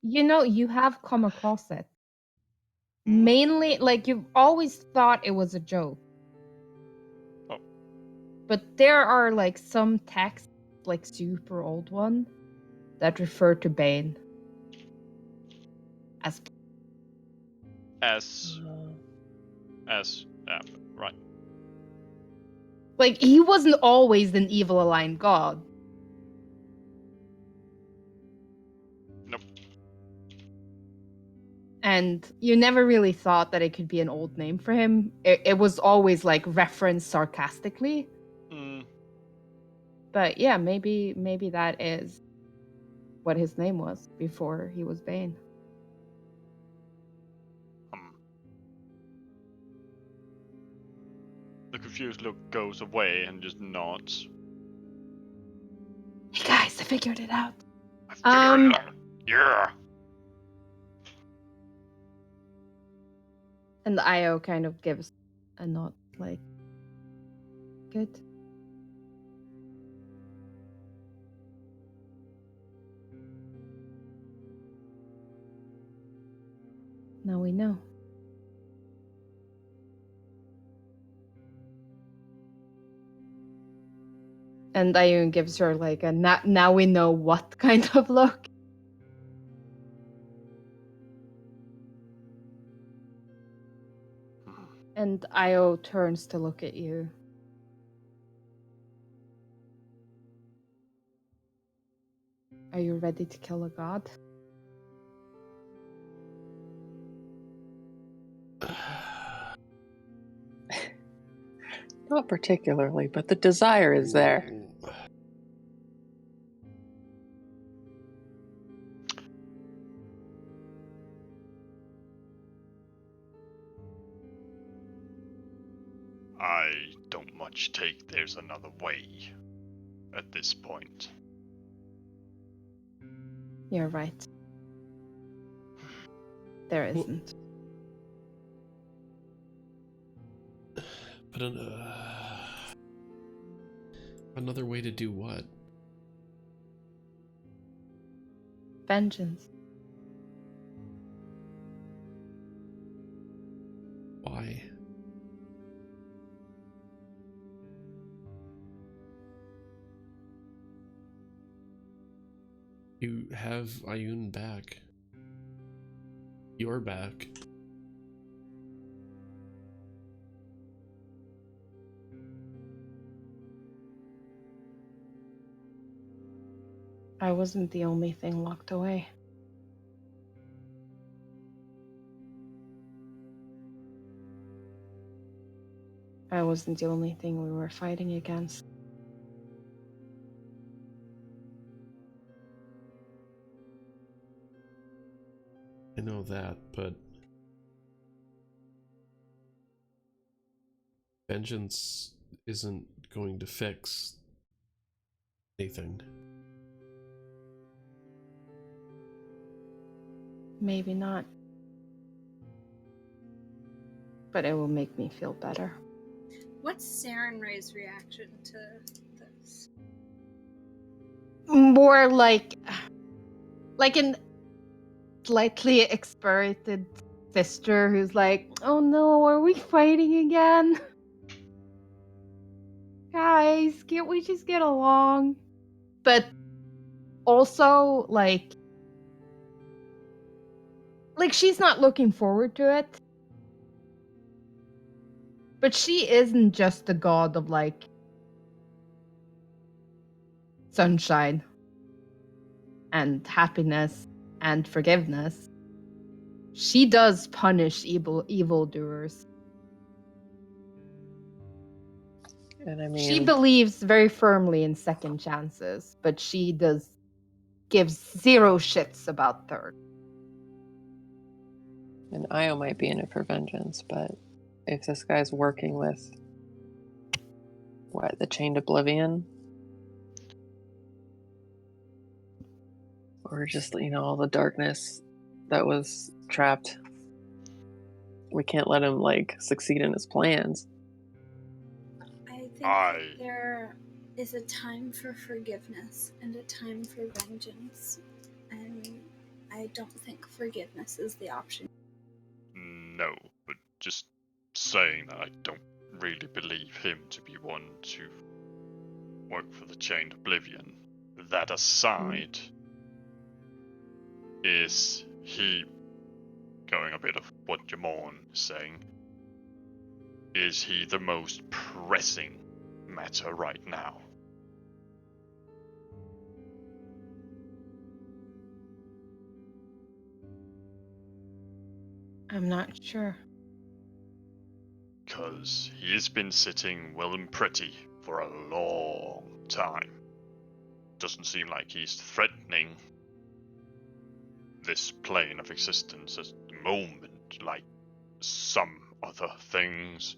You know, you have come across it. Hmm? Mainly, like, you've always thought it was a joke. Oh. But there are, like, some texts, like, super old one, that refer to Bane as... Yeah, right. Like, he wasn't always an evil aligned god. Nope. And you never really thought that it could be an old name for him. It was always, like, referenced sarcastically. Mm. But yeah, maybe that is what his name was before he was Bane. The confused look goes away and just nods. Hey guys, I figured it out. I figured it out. Yeah. And Io kind of gives a nod, like, good. Now we know. And Ayun gives her like a now we know what kind of look. And Io turns to look at you. Are you ready to kill a god? Not particularly, but the desire is there. I don't much take there's another way at this point. You're right. There isn't. But another way to do what? Vengeance. Why? You have Ayun back. You're back. I wasn't the only thing locked away. I wasn't the only thing we were fighting against. I know that, but vengeance isn't going to fix anything. Maybe not. But it will make me feel better. What's Sarenrae's reaction to this? More like an slightly exspirited sister who's like, oh no, are we fighting again? Guys, can't we just get along? But also, like she's not looking forward to it. But she isn't just the god of, like, sunshine and happiness and forgiveness. She does punish evildoers. And I mean, She believes very firmly in second chances, but she gives zero shits about third. and Io might be in it for vengeance, but if this guy's working with the Chained Oblivion, or just all the darkness that was trapped, we can't let him succeed in his plans. I think that there is a time for forgiveness and a time for vengeance, and I don't think forgiveness is the option. No, but just saying that I don't really believe him to be one to work for the Chained Oblivion. That aside, is he, going a bit of what Jamon is saying, is he the most pressing matter right now? I'm not sure. Because he has been sitting well and pretty for a long time. doesn't seem like he's threatening this plane of existence at the moment, like some other things.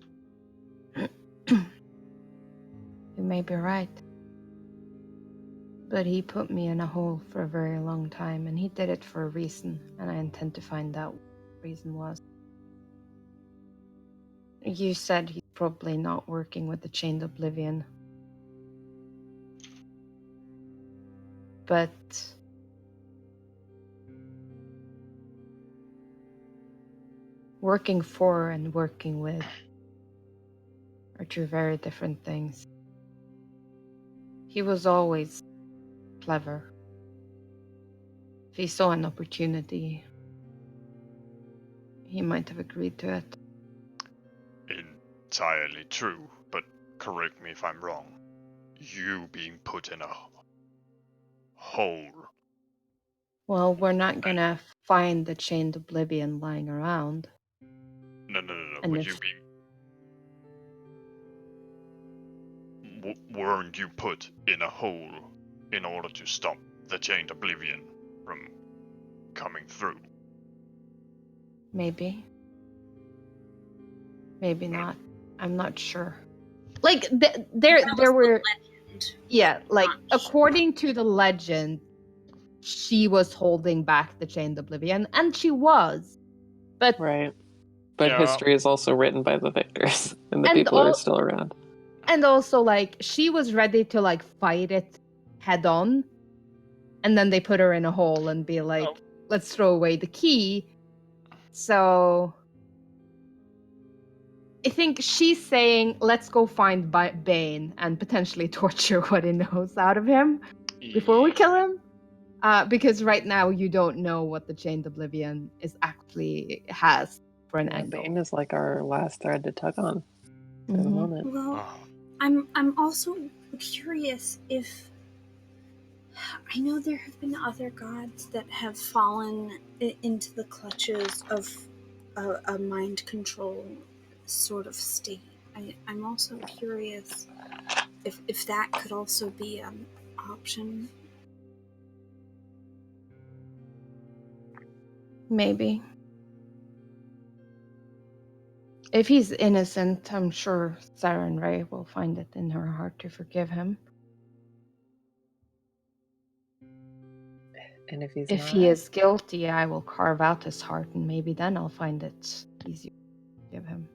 You may be right. But he put me in a hole for a very long time, and he did it for a reason, and I intend to find out what the reason was. You said he's probably not working with the Chained Oblivion. But working for and working with are two very different things. He was always clever. If he saw an opportunity, he might have agreed to it. Entirely true, but correct me if I'm wrong. You being put in a hole. Well, we're not gonna find the Chained Oblivion lying around. No. And But if- you being... weren't you put in a hole in order to stop the Chained Oblivion from coming through? Maybe. Maybe not. I'm not sure. Like, there were... Legend. Yeah, like, Not sure. according to the legend, she was holding back the Chained Oblivion, and she was. But Right. But Yeah. history is also written by the victors, and the And people all- are still around. and also, like, she was ready to, like, fight it head on, and then they put her in a hole and be like, Oh. let's throw away the key. So I think she's saying, let's go find Bane and potentially torture what he knows out of him before we kill him. Because right now you don't know what the Chained Oblivion is actually has for an Yeah, angle. Bane is like our last thread to tug on for the Mhm. moment. Well, Oh. I'm also curious if I know there have been other gods that have fallen into the clutches of a mind control sort of state. I'm also curious if that could also be an option. Maybe. If he's innocent, I'm sure Saren Ray will find it in her heart to forgive him. And if he's If not, he is guilty, I will carve out his heart, and maybe then I'll find it easier to forgive him.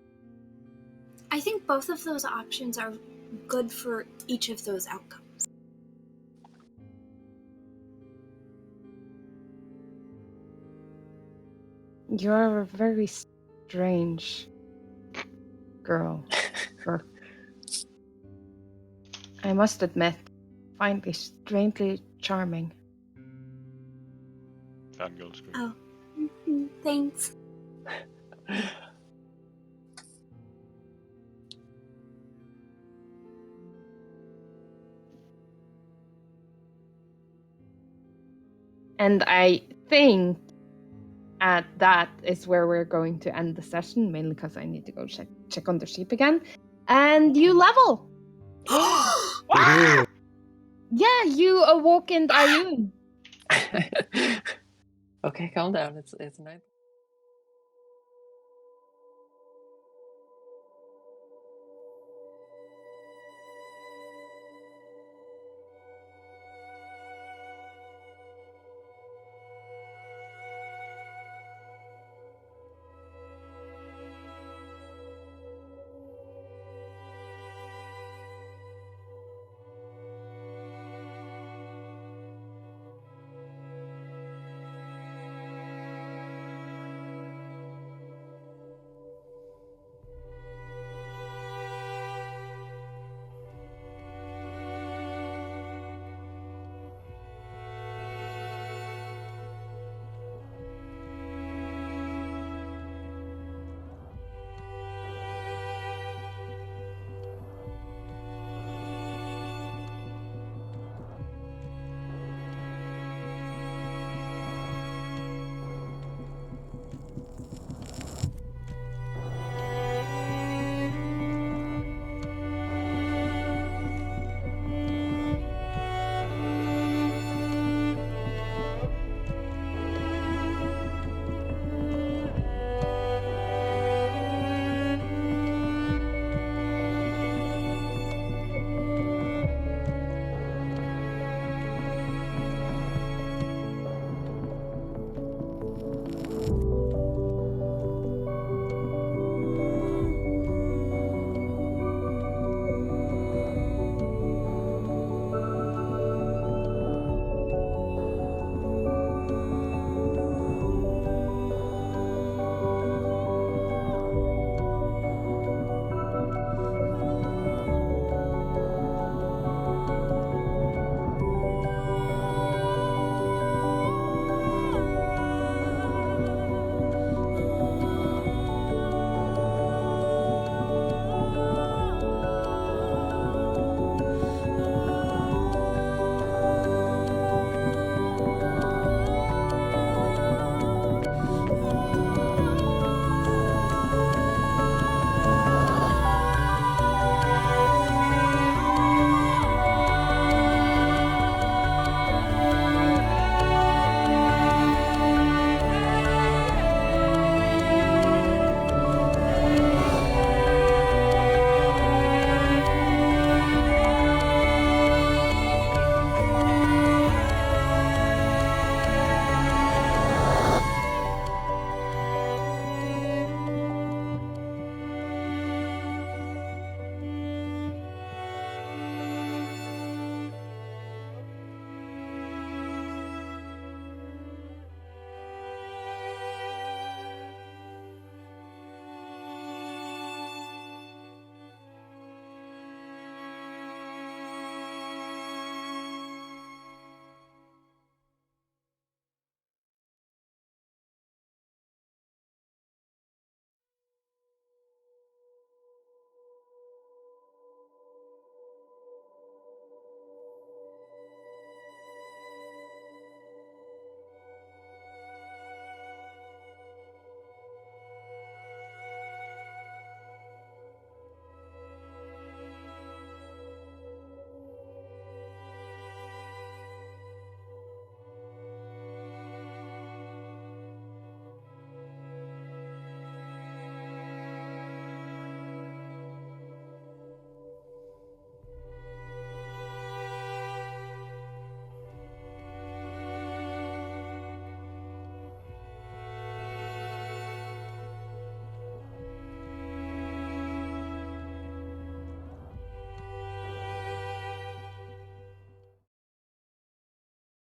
I think both of those options are good for each of those outcomes. You're a very strange girl. Or, I must admit, find me strangely charming. Fangirl scream. Oh, thanks. And I think that is where we're going to end the session, mainly because I need to go check on the sheep again. And you level! Ooh. Yeah, you awokened Ayun. okay, calm down. It's night.